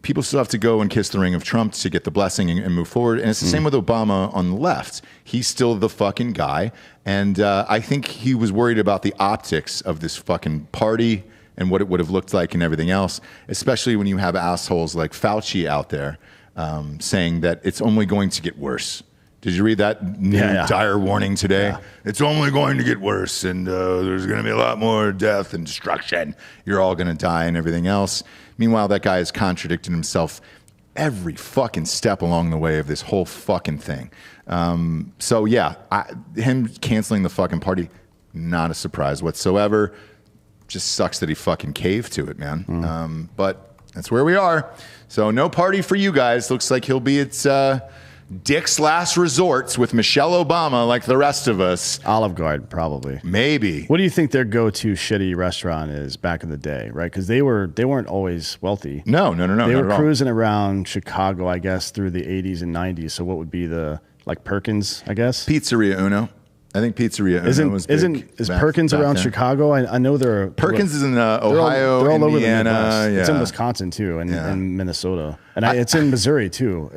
people still have to go and kiss the ring of Trump to get the blessing and move forward. And it's the same with Obama on the left. He's still the fucking guy. And I think he was worried about the optics of this fucking party and what it would have looked like and everything else, especially when you have assholes like Fauci out there saying that it's only going to get worse. Did you read that new dire warning today? Yeah. It's only going to get worse, and there's going to be a lot more death and destruction. You're all going to die and everything else. Meanwhile, that guy has contradicted himself every fucking step along the way of this whole fucking thing. So yeah, him canceling the fucking party, not a surprise whatsoever. Just sucks that he fucking caved to it, man. But that's where we are. So no party for you guys. Looks like he'll be at Dick's Last Resorts with Michelle Obama like the rest of us. Olive Garden, probably. Maybe. What do you think their go-to shitty restaurant is back in the day, right? Because they weren't always wealthy. No. They were cruising around Chicago, I guess, through the 80s and 90s. So what would be like Perkins, I guess? Pizzeria Uno. I think Pizzeria Uno was big. Is Perkins around Chicago? I know Perkins is in Ohio, they're all Indiana. Over the Midwest. Yeah. It's in Wisconsin too, and Minnesota, and it's in Missouri too.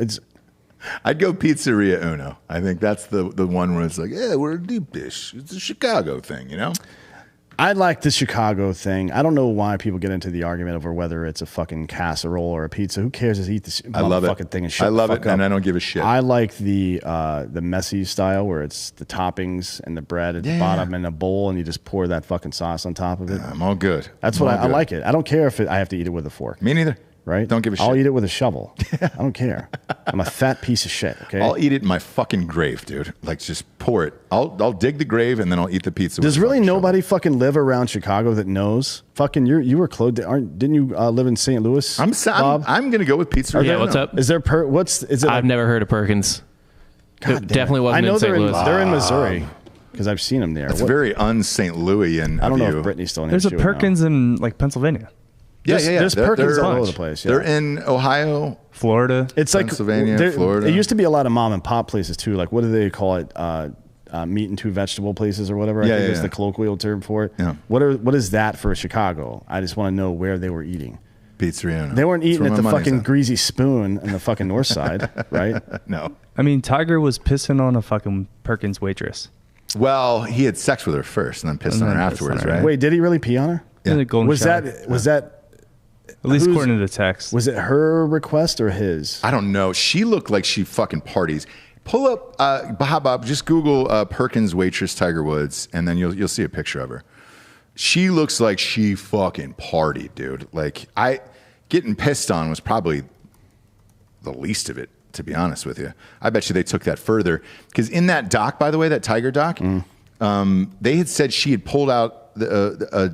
I'd go Pizzeria Uno. I think that's the one where it's like, yeah, we're a deep dish. It's a Chicago thing, you know? I like the Chicago thing. I don't know why people get into the argument over whether it's a fucking casserole or a pizza. Who cares? Just eat this motherfucking thing and shit. I love it, and I don't give a shit. I like the messy style where it's the toppings and the bread at the bottom in a bowl, and you just pour that fucking sauce on top of it. I'm all good. That's what I like it. I don't care if I have to eat it with a fork. Me neither. Right? Don't give a shit. I'll eat it with a shovel. I don't care. I'm a fat piece of shit, okay? I'll eat it in my fucking grave, dude. Like, just pour it. I'll dig the grave, and then I'll eat the pizza. Does really nobody fucking live around Chicago that knows? Fucking, you were close. Didn't you live in St. Louis, Bob? I'm going to go with pizza. Yeah, what's up? Is there is it? I've never heard of Perkins. God It definitely wasn't I know in St. Louis. they're in Missouri because I've seen them there. It's very un-St. Louisian. I don't know if Brittany's still in. There's a Perkins in like Pennsylvania. Yeah. There's Perkins all over the place. Yeah. They're in Ohio, Florida. It's like Pennsylvania, Florida. It used to be a lot of mom and pop places too. Like, what do they call it? Meat and two vegetable places or whatever. I think is the colloquial term for it. Yeah. What is that for Chicago? I just want to know where they were eating. Pizzeria. They weren't eating at the fucking Greasy Spoon in the fucking north side, right? No. I mean, Tiger was pissing on a fucking Perkins waitress. Well, he had sex with her first and then pissed on her afterwards, right? Wait, did he really pee on her? Yeah. In the golden shower. Was that at least according to the text? Was it her request or his? I don't know. She looked like she fucking parties. Pull up, Bob, just Google Perkins waitress Tiger Woods, and then you'll see a picture of her. She looks like she fucking partied, dude. Like, getting pissed on was probably the least of it, to be honest with you. I bet you they took that further. Because in that doc, by the way, that Tiger doc, they had said she had pulled out, a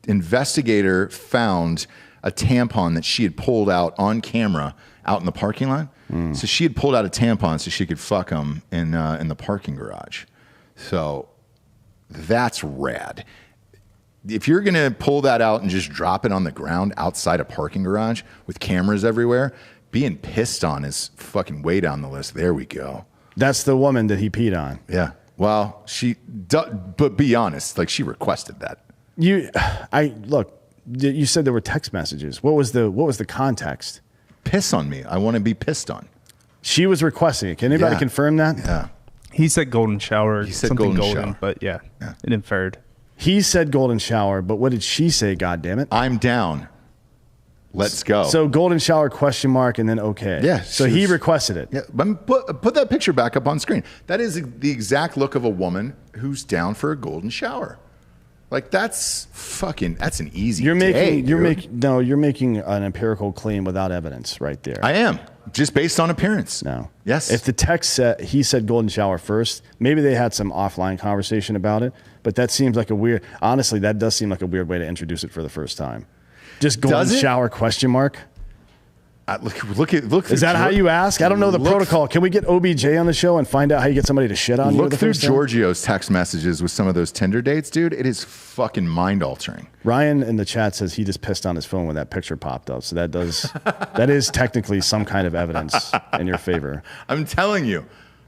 investigator found a tampon that she had pulled out on camera out in the parking lot. So she had pulled out a tampon so she could fuck him in the parking garage. So that's rad. If you're going to pull that out and just drop it on the ground outside a parking garage with cameras everywhere, being pissed on is fucking way down the list. There we go. That's the woman that he peed on. Yeah. Well, but be honest, like she requested that. You said there were text messages. What was the context? Piss on me. I want to be pissed on. She was requesting it. Can anybody confirm that? Yeah. He said golden shower. He said something golden shower. But yeah, it inferred. He said golden shower, but what did she say? God damn it! I'm down. Let's go. So golden shower ? And then okay. Yeah. So he requested it. Yeah. But put that picture back up on screen. That is the exact look of a woman who's down for a golden shower. Like that's an easy. You're making an empirical claim without evidence right there. I am. Just based on appearance. No. Yes. If the text said he said golden shower first, maybe they had some offline conversation about it. But that seems like honestly, that does seem like a weird way to introduce it for the first time. Just golden shower ? Look. Is that how you ask? I don't know the protocol. Can we get OBJ on the show and find out how you get somebody to shit on you? Look through Giorgio's text messages with some of those Tinder dates, dude. It is fucking mind altering. Ryan in the chat says he just pissed on his phone when that picture popped up. So that is technically some kind of evidence in your favor. I'm telling you.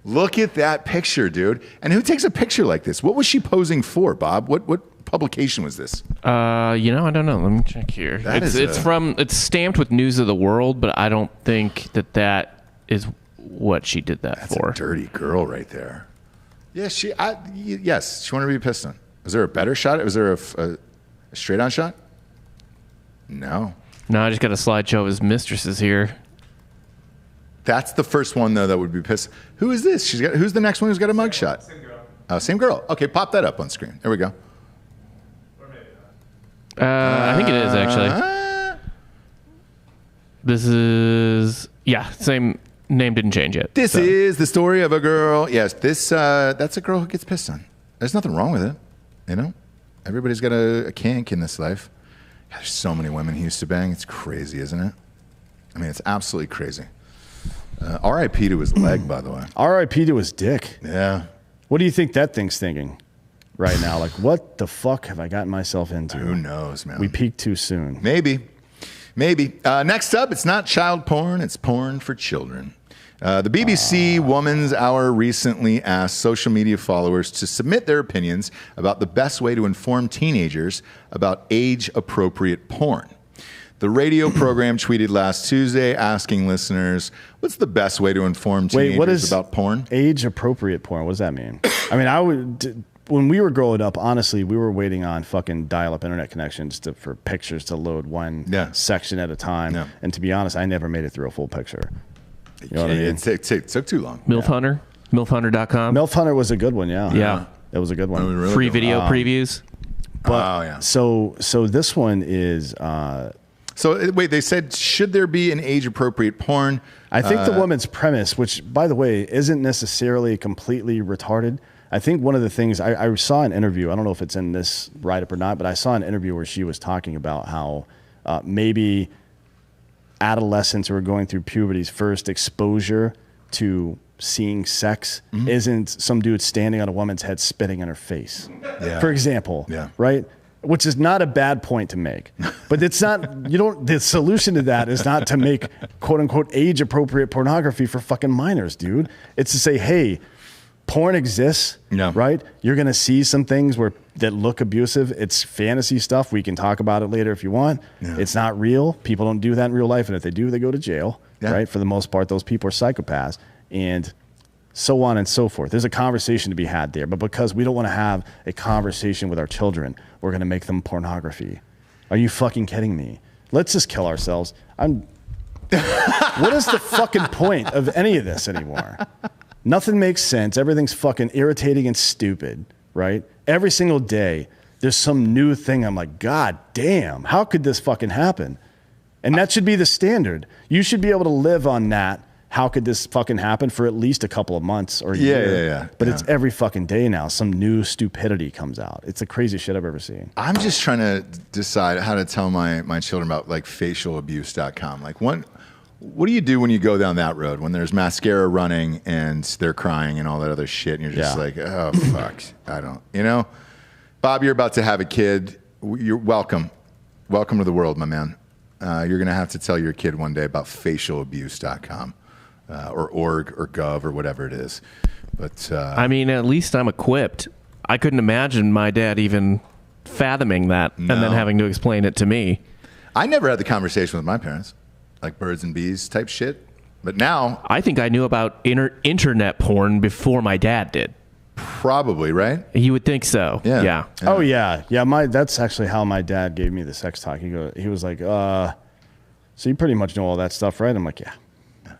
Look at that picture, dude. And who takes a picture like this? What was she posing for, Bob? What publication was this? I don't know. Let me check here. It's stamped with News of the World, but I don't think that is what she did that for. That's a dirty girl right there. Yeah, yes, she wanted to be pissed on. Was there a better shot? Was there a straight on shot? No. No, I just got a slideshow of his mistresses here. That's the first one though that would be pissed. Who is this? Who's the next one who's got a mugshot? Same girl. Oh, same girl. Okay, pop that up on screen. There we go. I think it is actually. This is same name didn't change yet. This is the story of a girl. Yes, that's a girl who gets pissed on. There's nothing wrong with it, you know. Everybody's got a kink in this life. There's so many women he used to bang. It's crazy, isn't it? I mean, it's absolutely crazy. R.I.P. to his leg, by the way. R.I.P. to his dick. Yeah. What do you think that thing's thinking right now? Like, what the fuck have I gotten myself into? Who knows, man? We peaked too soon. Maybe. Next up, it's not child porn, it's porn for children. The BBC Woman's Hour recently asked social media followers to submit their opinions about the best way to inform teenagers about age-appropriate porn. The radio program tweeted last Tuesday asking listeners, what's the best way to inform teenagers about porn? Age-appropriate porn? What does that mean? I mean, when we were growing up, honestly, we were waiting on fucking dial-up internet connections for pictures to load one section at a time. Yeah. And to be honest, I never made it through a full picture. You know what I mean? It took too long. MILF Hunter? MILFHunter.com? MILF Hunter was a good one, yeah. Yeah. It was a good one. Really free video previews. But, so this one is... So wait, they said, should there be an age-appropriate porn? I think the woman's premise, which, by the way, isn't necessarily completely retarded. I think one of the things, I saw an interview, I don't know if it's in this write-up or not, but I saw an interview where she was talking about how maybe adolescents who are going through puberty's first exposure to seeing sex isn't some dude standing on a woman's head spitting in her face, for example, right? Which is not a bad point to make, but it's not, the solution to that is not to make quote unquote age appropriate pornography for fucking minors, dude. It's to say, hey, porn exists, right? You're going to see some things that look abusive. It's fantasy stuff. We can talk about it later if you want. Yeah. It's not real. People don't do that in real life. And if they do, they go to jail, right? For the most part, those people are psychopaths. And so on and so forth. There's a conversation to be had there, but because we don't want to have a conversation with our children, we're going to make them pornography. Are you fucking kidding me? Let's just kill ourselves. What is the fucking point of any of this anymore? Nothing makes sense. Everything's fucking irritating and stupid, right? Every single day, there's some new thing. I'm like, God damn, how could this fucking happen? And that should be the standard. You should be able to live on that. How could this fucking happen for at least a couple of months or a year? But it's every fucking day now. Some new stupidity comes out. It's the craziest shit I've ever seen. I'm just trying to decide how to tell my children about like facialabuse.com. Like what do you do when you go down that road when there's mascara running and they're crying and all that other shit and you're just like, oh, fuck. I don't, Bob, you're about to have a kid. You're welcome. Welcome to the world, my man. you're going to have to tell your kid one day about facialabuse.com or org or gov or whatever it is. But I mean, at least I'm equipped. I couldn't imagine my dad even fathoming that and then having to explain it to me. I never had the conversation with my parents, like birds and bees type shit. But now, I think I knew about internet porn before my dad did. probably, right? You would think so. Yeah. Oh yeah. That's actually how my dad gave me the sex talk. He was like, so you pretty much know all that stuff, right? I'm like, yeah.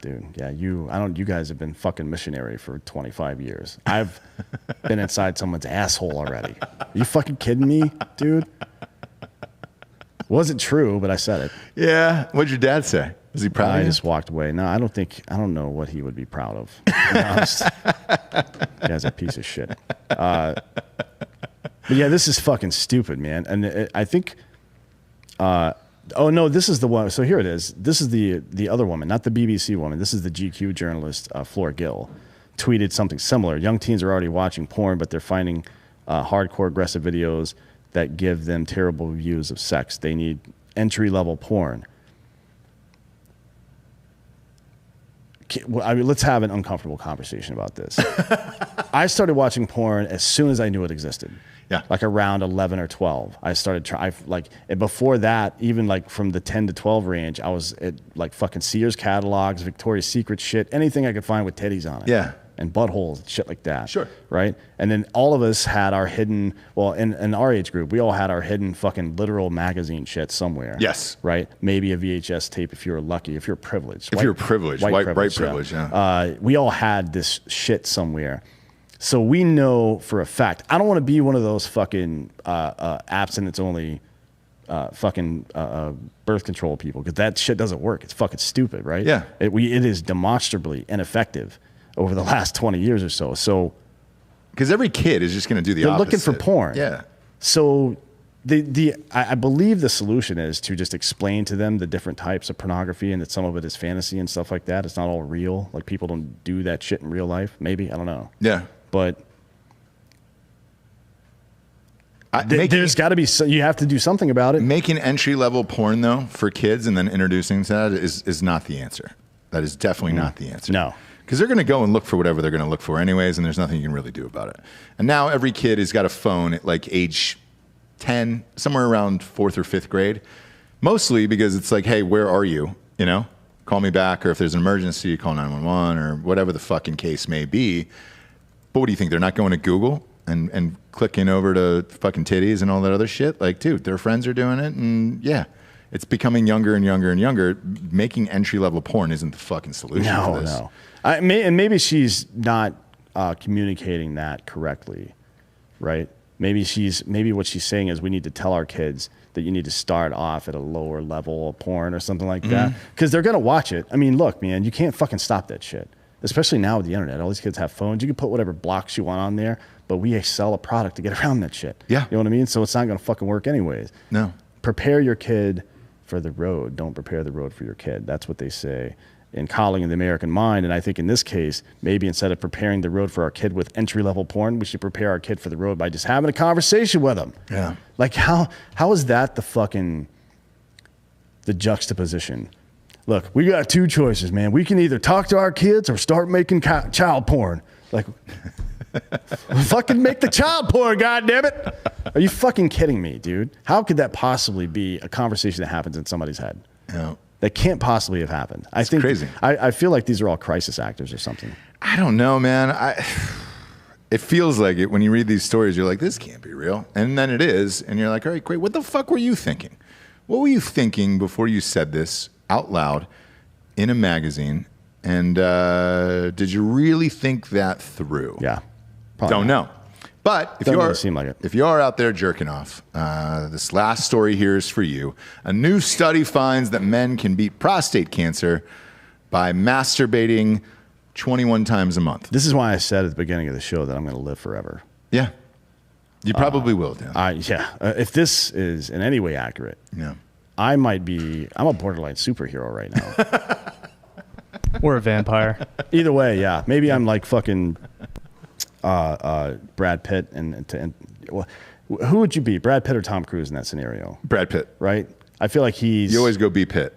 Dude, yeah, you guys have been fucking missionary for 25 years. I've been inside someone's asshole already. Are you fucking kidding me, dude? Wasn't true, but I said it. Yeah. What'd your dad say? Was he proud of I you? just walked away. No, I don't know what he would be proud of. To be honest. The guy's a piece of shit. But yeah, this is fucking stupid, man. And I think, oh no, this is the one. So here it is. This is the other woman, not the BBC woman. This is the GQ journalist, Flora Gill, tweeted something similar. Young teens are already watching porn, but they're finding hardcore aggressive videos that give them terrible views of sex. They need entry-level porn. I mean, let's have an uncomfortable conversation about this. I started watching porn as soon as I knew it existed. Yeah. Like around 11 or 12. I started and before that, even like from the 10 to 12 range, I was at like fucking Sears catalogs, Victoria's Secret shit, anything I could find with titties on it. Yeah. And buttholes, shit like that. Sure. Right? And then all of us had our hidden, well, in our age group, we all had our hidden fucking literal magazine shit somewhere. Yes. Right? Maybe a VHS tape if you were lucky, if you're privileged. If you're privileged, white privilege, yeah. We all had this shit somewhere. So we know for a fact, I don't want to be one of those fucking abstinence only fucking birth control people, because that shit doesn't work. It's fucking stupid, right? Yeah. It is demonstrably ineffective over the last 20 years or so. So because every kid is just going to do the they're opposite. looking for porn. Yeah. So I believe the solution is to just explain to them the different types of pornography and that some of it is fantasy and stuff like that. It's not all real. Like people don't do that shit in real life. Maybe, I don't know. Yeah. But there's got to be, you have to do something about it. Making entry-level porn, though, for kids and then introducing to that is not the answer. That is definitely not the answer. No. Because they're going to go and look for whatever they're going to look for anyways, and there's nothing you can really do about it. And now every kid has got a phone at like age 10, somewhere around 4th or 5th grade, mostly because it's like, hey, where are you? You know, call me back, or if there's an emergency, call 911 or whatever the fucking case may be. But what do you think? They're not going to Google and clicking over to fucking titties and all that other shit? Like, dude, their friends are doing it, and yeah. It's becoming younger and younger and younger. Making entry-level porn isn't the fucking solution for this. No. And maybe she's not communicating that correctly, right? Maybe what she's saying is we need to tell our kids that you need to start off at a lower level of porn or something like that, because they're gonna watch it. I mean, look, man, you can't fucking stop that shit. Especially now with the internet, all these kids have phones. You can put whatever blocks you want on there, but we sell a product to get around that shit. Yeah, you know what I mean. So it's not gonna fucking work anyways. No. Prepare your kid for the road. Don't prepare the road for your kid. That's what they say in Calling in the American Mind. And I think in this case, maybe instead of preparing the road for our kid with entry-level porn, we should prepare our kid for the road by just having a conversation with them. Yeah. Like how is that the juxtaposition? Look, we got two choices, man. We can either talk to our kids or start making child porn. Like, fucking make the child porn, goddammit. Are you fucking kidding me, dude? How could that possibly be a conversation that happens in somebody's head? Yeah. That can't possibly have happened. I think crazy. I feel like these are all crisis actors or something. I don't know, man. It feels like it when you read these stories. You're like, this can't be real. And then it is. And you're like, all right, great. What the fuck were you thinking? What were you thinking before you said this out loud in a magazine? And did you really think that through? Yeah. Don't know. But if Doesn't you are, really seem like it. if you are out there jerking off, this last story here is for you. A new study finds that men can beat prostate cancer by masturbating 21 times a month. This is why I said at the beginning of the show that I'm going to live forever. Yeah. You probably will, Dan. If this is in any way accurate, Yeah. I'm a borderline superhero right now. Or a vampire. Either way, yeah. Maybe I'm like fucking Brad Pitt and who would you be, Brad Pitt or Tom Cruise in that scenario? Brad Pitt. Right? I feel like he's. You always go B Pitt.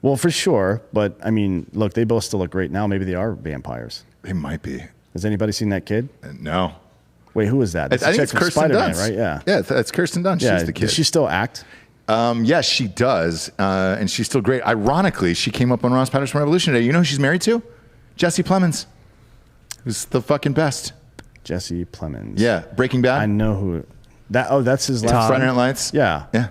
Well, for sure. But, I mean, look, they both still look great now. Maybe they are vampires. They might be. Has anybody seen that kid? No. Wait, who is that? I think it's Kirsten Spider-Man, Dunst. right? Yeah. Yeah, that's Kirsten Dunst. Yeah. She's the kid. Does she still act? Yes, she does. And she's still great. Ironically, she came up on Ross Patterson Revolution today. You know who she's married to? Jesse Plemons. Who's the fucking best. Jesse Plemons. Yeah. Breaking Bad. I know who. That's his last. Friday Night Lights. Yeah. Yeah.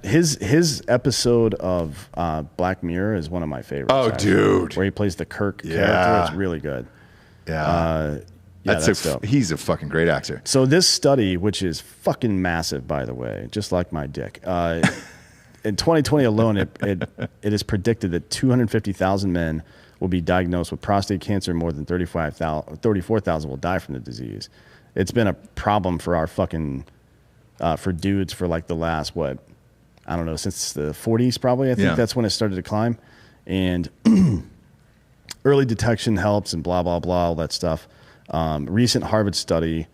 His episode of Black Mirror is one of my favorites. Oh, actually, dude. where he plays the Kirk Yeah. character. It's really good. Yeah. That's dope. He's a fucking great actor. So this study, which is fucking massive, by the way, just like my dick, in 2020 alone, it is predicted that 250,000 men will be diagnosed with prostate cancer. More than 34,000 will die from the disease. It's been a problem for our fucking for dudes for like the last I don't know, since the 40s probably. I think that's when it started to climb, and early detection helps and blah blah blah, all that stuff. Recent Harvard study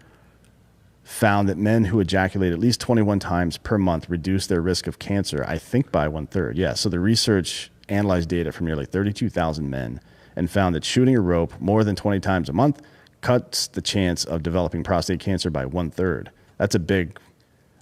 found that men who ejaculate at least 21 times per month reduce their risk of cancer, I think, by 1/3. Yeah, so the research analyzed data from nearly 32,000 men and found that shooting a rope more than 20 times a month cuts the chance of developing prostate cancer by 1/3. That's a big,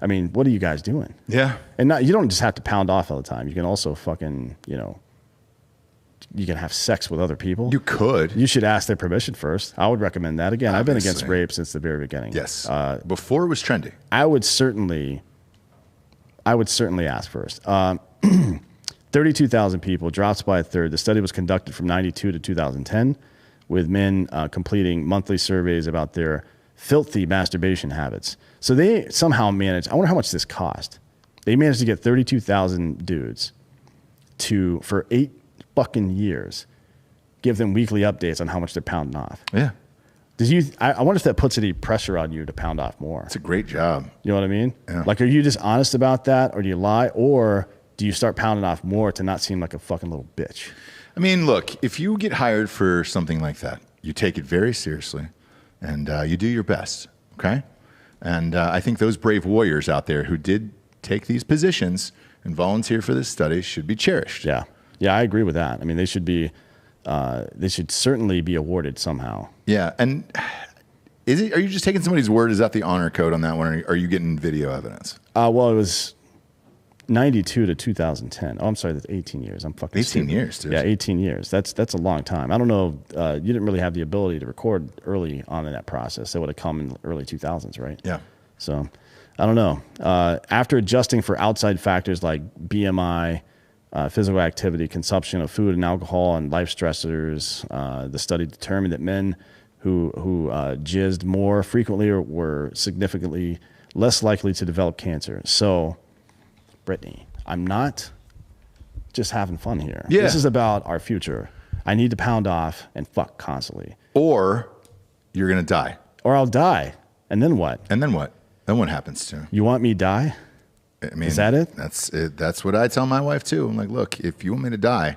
I mean, what are you guys doing? Yeah. And you don't just have to pound off all the time. You can also fucking, you can have sex with other people. You could. You should ask their permission first. I would recommend that. Again, I've been against Obviously. rape since the very beginning. Yes. Before it was trendy. I would certainly ask first. 32,000 people, drops by a third. The study was conducted from 92 to 2010 with men completing monthly surveys about their filthy masturbation habits. So they somehow managed, I wonder how much this cost. They managed to get 32,000 dudes for 8 fucking years, give them weekly updates on how much they're pounding off. Yeah. I wonder if that puts any pressure on you to pound off more. It's a great job. You know what I mean? Yeah. Like, are you just honest about that, or do you lie, or do you start pounding off more to not seem like a fucking little bitch? I mean, look, if you get hired for something like that, you take it very seriously and you do your best, okay? And I think those brave warriors out there who did take these positions and volunteer for this study should be cherished. Yeah. Yeah, I agree with that. I mean, they should certainly be awarded somehow. Yeah, and are you just taking somebody's word? Is that the honor code on that one, or are you getting video evidence? Well, it was 92 to 2010. Oh, I'm sorry, that's 18 years. I'm fucking 18 stupid. years, dude. Yeah, 18 years. That's a long time. I don't know. You didn't really have the ability to record early on in that process. That would have come in the early 2000s, right? Yeah. So, I don't know. After adjusting for outside factors like BMI, physical activity, consumption of food and alcohol, and life stressors, the study determined that men who jizzed more frequently were significantly less likely to develop cancer. So, Brittany, I'm not just having fun here. Yeah. This is about our future. I need to pound off and fuck constantly. Or you're going to die. Or I'll die. And then what? And then what? Then what happens to you? You want me to die? I mean, is that it? That's it. That's what I tell my wife too. I'm like, look, if you want me to die,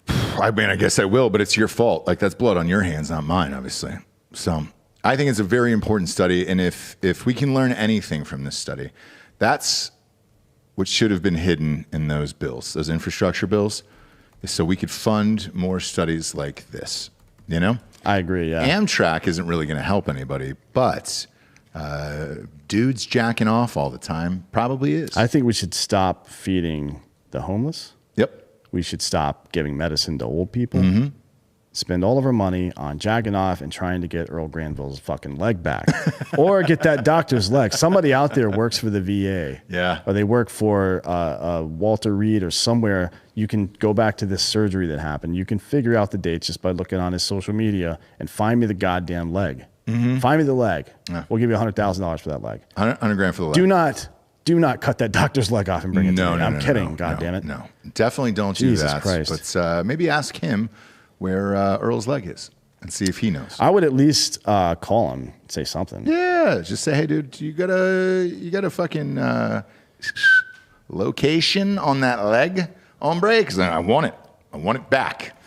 I mean, I guess I will, but it's your fault. Like, that's blood on your hands, not mine, obviously. So I think it's a very important study. And if we can learn anything from this study, that's what should have been hidden in those bills, those infrastructure bills, so we could fund more studies like this, you know? I agree, yeah. Amtrak isn't really going to help anybody, but dudes jacking off all the time probably is. I think we should stop feeding the homeless. Yep. We should stop giving medicine to old people. Mm-hmm. Spend all of our money on jacking off and trying to get Earl Granville's fucking leg back. Or get that doctor's leg. Somebody out there works for the VA. Yeah. Or they work for Walter Reed or somewhere. You can go back to this surgery that happened. You can figure out the dates just by looking on his social media and find me the goddamn leg. Mm-hmm. Find me the leg. Yeah. We'll give you $100,000 for that leg. $100,000 for the leg. Do not cut that doctor's leg off and bring it to me. I'm kidding. God damn it. No, definitely don't Jesus do that. Christ. But maybe ask him where Earl's leg is and see if he knows. I would at least call him, say something. Yeah, just say, hey, dude, you got a fucking location on that leg, hombre? Because I want it. I want it back.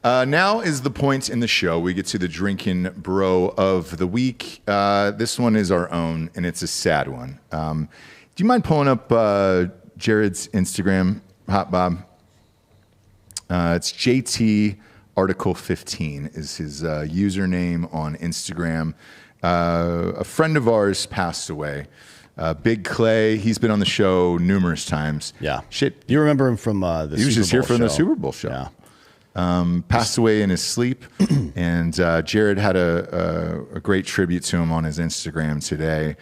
Now is the point in the show we get to the Drinkin' Bro of the week. This one is our own, and it's a sad one. you mind pulling up Jared's Instagram, Hot Bob? It's JT Article 15 is his username on Instagram. A friend of ours passed away. Big Clay, he's been on the show numerous times. Yeah. Shit. You remember him from the He was just here from the Super Bowl show. Yeah. Passed away in his sleep. And Jared had a great tribute to him on his Instagram today.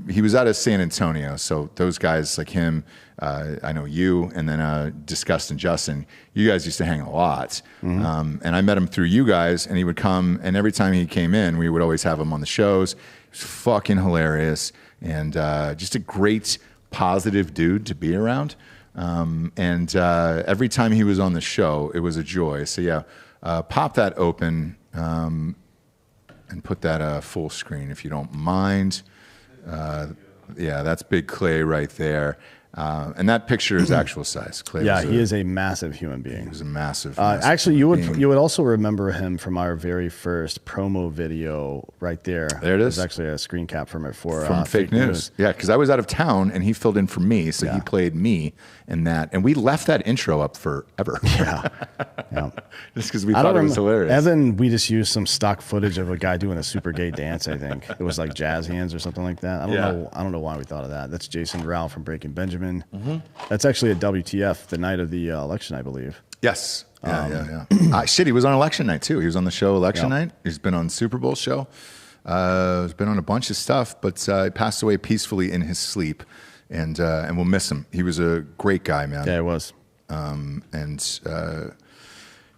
He was out of San Antonio. So those guys like him, I know you, and then Disgust and Justin, you guys used to hang a lot. And I met him through you guys, and he would come, and every time he came in, we would always have him on the shows. He was fucking hilarious, and just a great, positive dude to be around. And every time he was on the show, it was a joy. So yeah, pop that open and put that full screen if you don't mind. Yeah, that's Big Clay right there. And that picture is actual size. Clay he is a massive human being. He was a massive actually, you being. would also remember him from our very first promo video right there. There it is. There's actually a screen cap from it for Fake News. Yeah, because I was out of town and he filled in for me, so he played me in that, and we left that intro up forever. Yeah. Just because we thought it was hilarious. Evan, we just used some stock footage of a guy doing a super gay dance. I think it was like jazz hands or something like that. I don't know why we thought of that. That's Jason Rao from Breaking Benjamin. That's actually at WTF the night of the election, I believe. Yes. Yeah. Shit, he was on election night too. He was on the show election night. He's been on Super Bowl show. He's been on a bunch of stuff, but he passed away peacefully in his sleep, and we'll miss him. He was a great guy, man. Yeah, it was.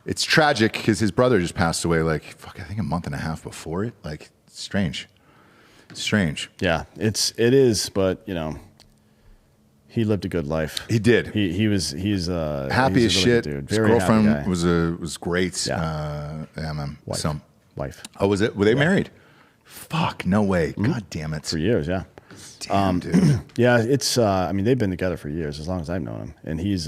It's tragic because his brother just passed away I think a month and a half before it. Like, it's strange. Yeah, it is, but he lived a good life. He did. He's happy as shit. Dude. His Very girlfriend was great. Yeah. Man. Wife. Oh, was it? Were they married? Fuck, no way. God damn it. For years, yeah. Damn, dude. Yeah, it's. I mean, they've been together for years, as long as I've known him, and he's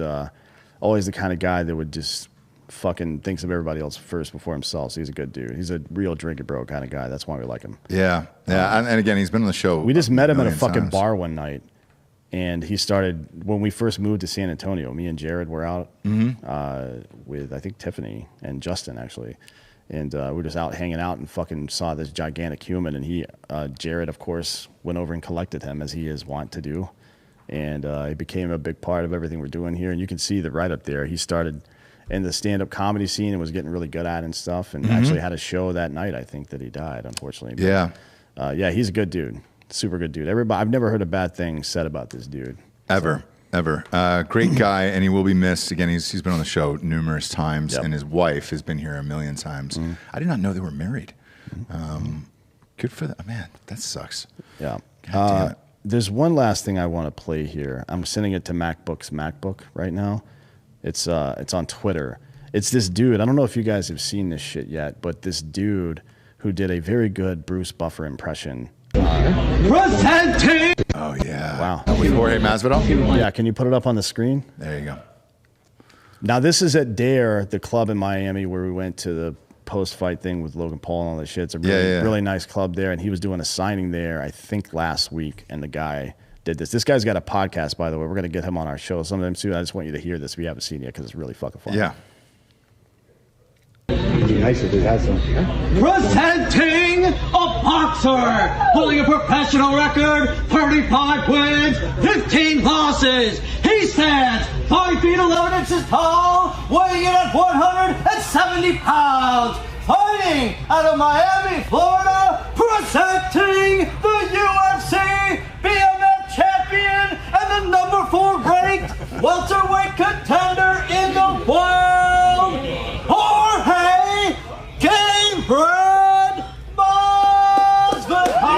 always the kind of guy that would just fucking thinks of everybody else first before himself. So he's a good dude. He's a real drinking bro kind of guy. That's why we like him. Yeah. And again, he's been on the show. We just met him at a fucking bar one night. And he started, when we first moved to San Antonio, me and Jared were out with, I think, Tiffany and Justin, actually. And we were just out hanging out and fucking saw this gigantic human. And Jared, of course, went over and collected him, as he is wont to do. And he became a big part of everything we're doing here. And you can see that right up there. He started in the stand-up comedy scene and was getting really good at it and stuff. And actually had a show that night, I think, that he died, unfortunately. But, yeah, he's a good dude. Super good dude. I've never heard a bad thing said about this dude. Ever. Great guy, and he will be missed. Again, he's been on the show numerous times, and his wife has been here a million times. I did not know they were married. Good for them. Man, that sucks. Yeah. God damn it. There's one last thing I want to play here. I'm sending it to MacBook's MacBook right now. It's on Twitter. It's this dude. I don't know if you guys have seen this shit yet, but this dude who did a very good Bruce Buffer impression. Presenting. Oh yeah! Wow. With Jorge Masvidal. Yeah, can you put it up on the screen? There you go. Now this is at Dare, the club in Miami where we went to the post-fight thing with Logan Paul and all that shit. It's a really nice club there, and he was doing a signing there, I think, last week, and the guy did this. This guy's got a podcast, by the way. We're gonna get him on our show sometime soon. I just want you to hear this. We haven't seen it yet because it's really fucking fun. Yeah. Presenting a boxer holding a professional record, 35 wins, 15 losses. He stands 5 feet 11 inches tall, weighing in at 170 pounds. Fighting out of Miami, Florida, presenting the UFC BMF champion and the number 4 ranked welterweight contender in the world, Jorge Game Bread Masvidal.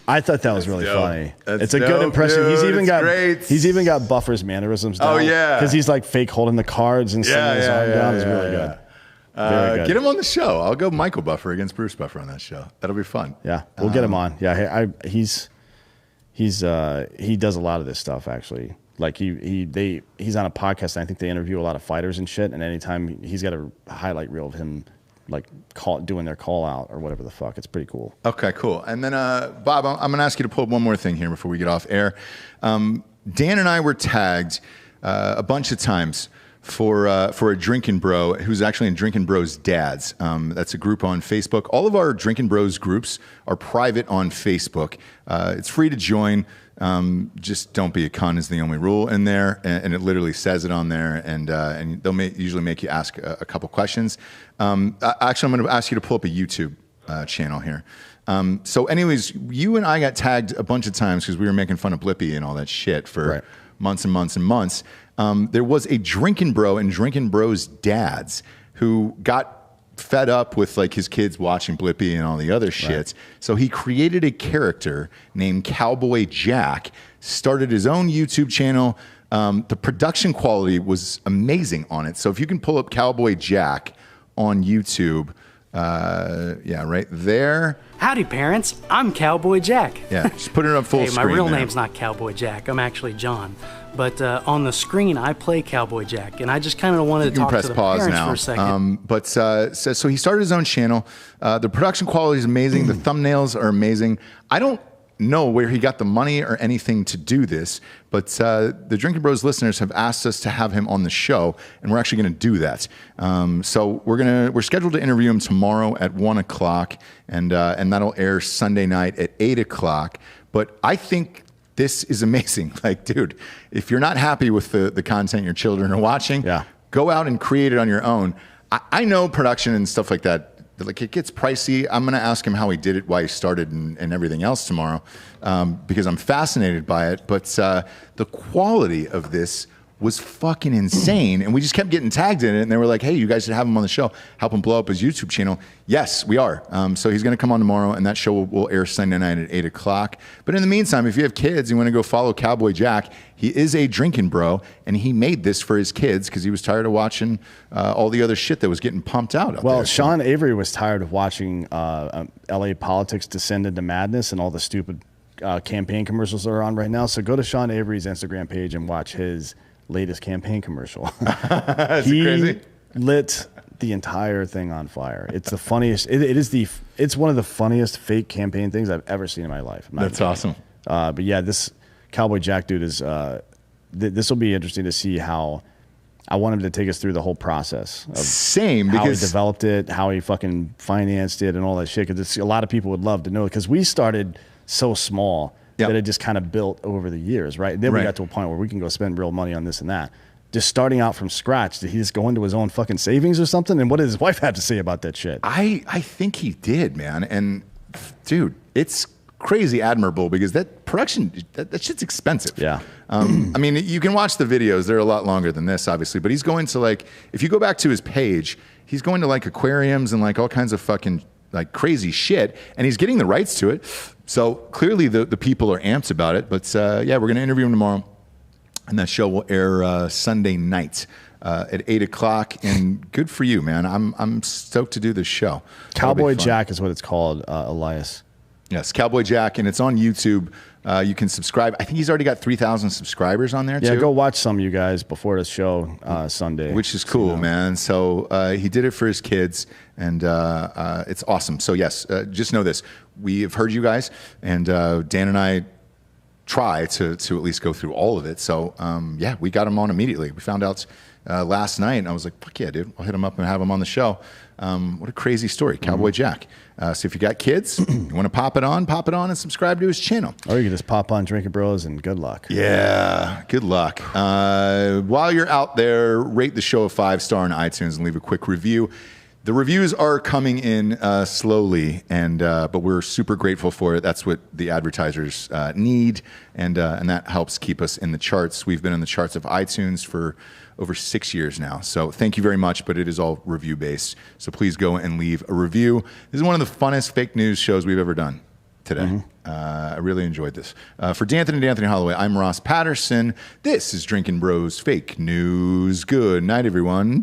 I thought that was really funny. That's it's a good dope, impression. dude. He's even got Buffer's mannerisms down. Oh, yeah. Because he's like fake holding the cards and sending his arm down. It's really good. Very good. Get him on the show. I'll go Michael Buffer against Bruce Buffer on that show. That'll be fun. Yeah, we'll get him on. Yeah, he does a lot of this stuff actually. Like he's on a podcast and I think they interview a lot of fighters and shit. And anytime he's got a highlight reel of him like doing their call out or whatever the fuck. It's pretty cool. Okay, cool. And then, Bob, I'm going to ask you to pull up one more thing here before we get off air. Dan and I were tagged a bunch of times for a Drinkin' Bro who's actually in Drinkin' Bros Dads. That's a group on Facebook. All of our Drinkin' Bros groups are private on Facebook. It's free to join. Just don't be a cunt is the only rule in there, and it literally says it on there. And they'll usually make you ask a couple questions. Actually, I'm going to ask you to pull up a YouTube channel here. So, anyways, you and I got tagged a bunch of times because we were making fun of Blippi and all that shit for months and months and months. There was a Drinkin' Bro and Drinkin' Bros Dads who got fed up with like his kids watching Blippi and all the other shits. Right. So he created a character named Cowboy Jack, started his own YouTube channel. The production quality was amazing on it. So if you can pull up Cowboy Jack on YouTube, right there. Howdy, parents. I'm Cowboy Jack. Yeah, just put it up full screen. Hey, my real there. name's not Cowboy Jack. I'm actually John. But on the screen, I play Cowboy Jack, and I just kind of wanted to talk to the parents now. For a second. So he started his own channel. The production quality is amazing. The thumbnails are amazing. I don't know where he got the money or anything to do this, but the Drinkin' Bros listeners have asked us to have him on the show, and we're actually going to do that. So we're scheduled to interview him tomorrow at 1:00, and that'll air Sunday night at 8:00. But I think this is amazing. Like, dude, if you're not happy with the content your children are watching, go out and create it on your own. I know production and stuff like that, like it gets pricey. I'm going to ask him how he did it, why he started, and everything else tomorrow, because I'm fascinated by it. But the quality of this was fucking insane. And we just kept getting tagged in it. And they were like, hey, you guys should have him on the show. Help him blow up his YouTube channel. Yes, we are. So he's going to come on tomorrow, and that show will air Sunday night at 8:00. But in the meantime, if you have kids, you want to go follow Cowboy Jack. He is a Drinkin' Bro, and he made this for his kids because he was tired of watching all the other shit that was getting pumped out. Well, there. Sean Avery was tired of watching LA politics descend into madness and all the stupid campaign commercials that are on right now. So go to Sean Avery's Instagram page and watch his latest campaign commercial. He crazy? lit the entire thing on fire. It's the funniest. It's one of the funniest fake campaign things I've ever seen in my life. That's awesome. But yeah, this Cowboy Jack dude is. This will be interesting to see how. I want him to take us through the whole process of how he developed it, how he fucking financed it, and all that shit. Because a lot of people would love to know. Because we started so small. That it just kind of built over the years, right? Then we got to a point where we can go spend real money on this and that. Just starting out from scratch, did he just go into his own fucking savings or something? And what did his wife have to say about that shit? I think he did, man. And dude, it's crazy admirable because that production, that shit's expensive. Yeah. I mean, you can watch the videos. They're a lot longer than this, obviously. But he's going to like, if you go back to his page, he's going to like aquariums and like all kinds of fucking like crazy shit. And he's getting the rights to it. So clearly the people are amped about it. But yeah, we're going to interview him tomorrow. And that show will air Sunday night at 8:00. And good for you, man. I'm stoked to do this show. Cowboy Jack is what it's called, Elias. Yes, Cowboy Jack, and it's on YouTube. You can subscribe. I think he's already got 3,000 subscribers on there, too. Yeah, go watch some, you guys, before the show Sunday. Which is cool, man. So he did it for his kids, and it's awesome. So, yes, just know this. We have heard you guys, and Dan and I try to at least go through all of it. So, yeah, we got him on immediately. We found out last night, and I was like, fuck yeah, dude. I'll hit him up and have him on the show. What a crazy story, Cowboy Jack. So if you got kids, you want to pop it on and subscribe to his channel. Or you can just pop on Drinkin' Bros and good luck. Yeah, good luck. While you're out there, rate the show a 5-star on iTunes and leave a quick review. The reviews are coming in slowly, but we're super grateful for it. That's what the advertisers need, and that helps keep us in the charts. We've been in the charts of iTunes for over 6 years now. So thank you very much, but it is all review-based. So please go and leave a review. This is one of the funnest fake news shows we've ever done today. I really enjoyed this. For D'Anthony and D'Anthony Holloway, I'm Ross Patterson. This is Drinkin' Bros Fake News. Good night, everyone.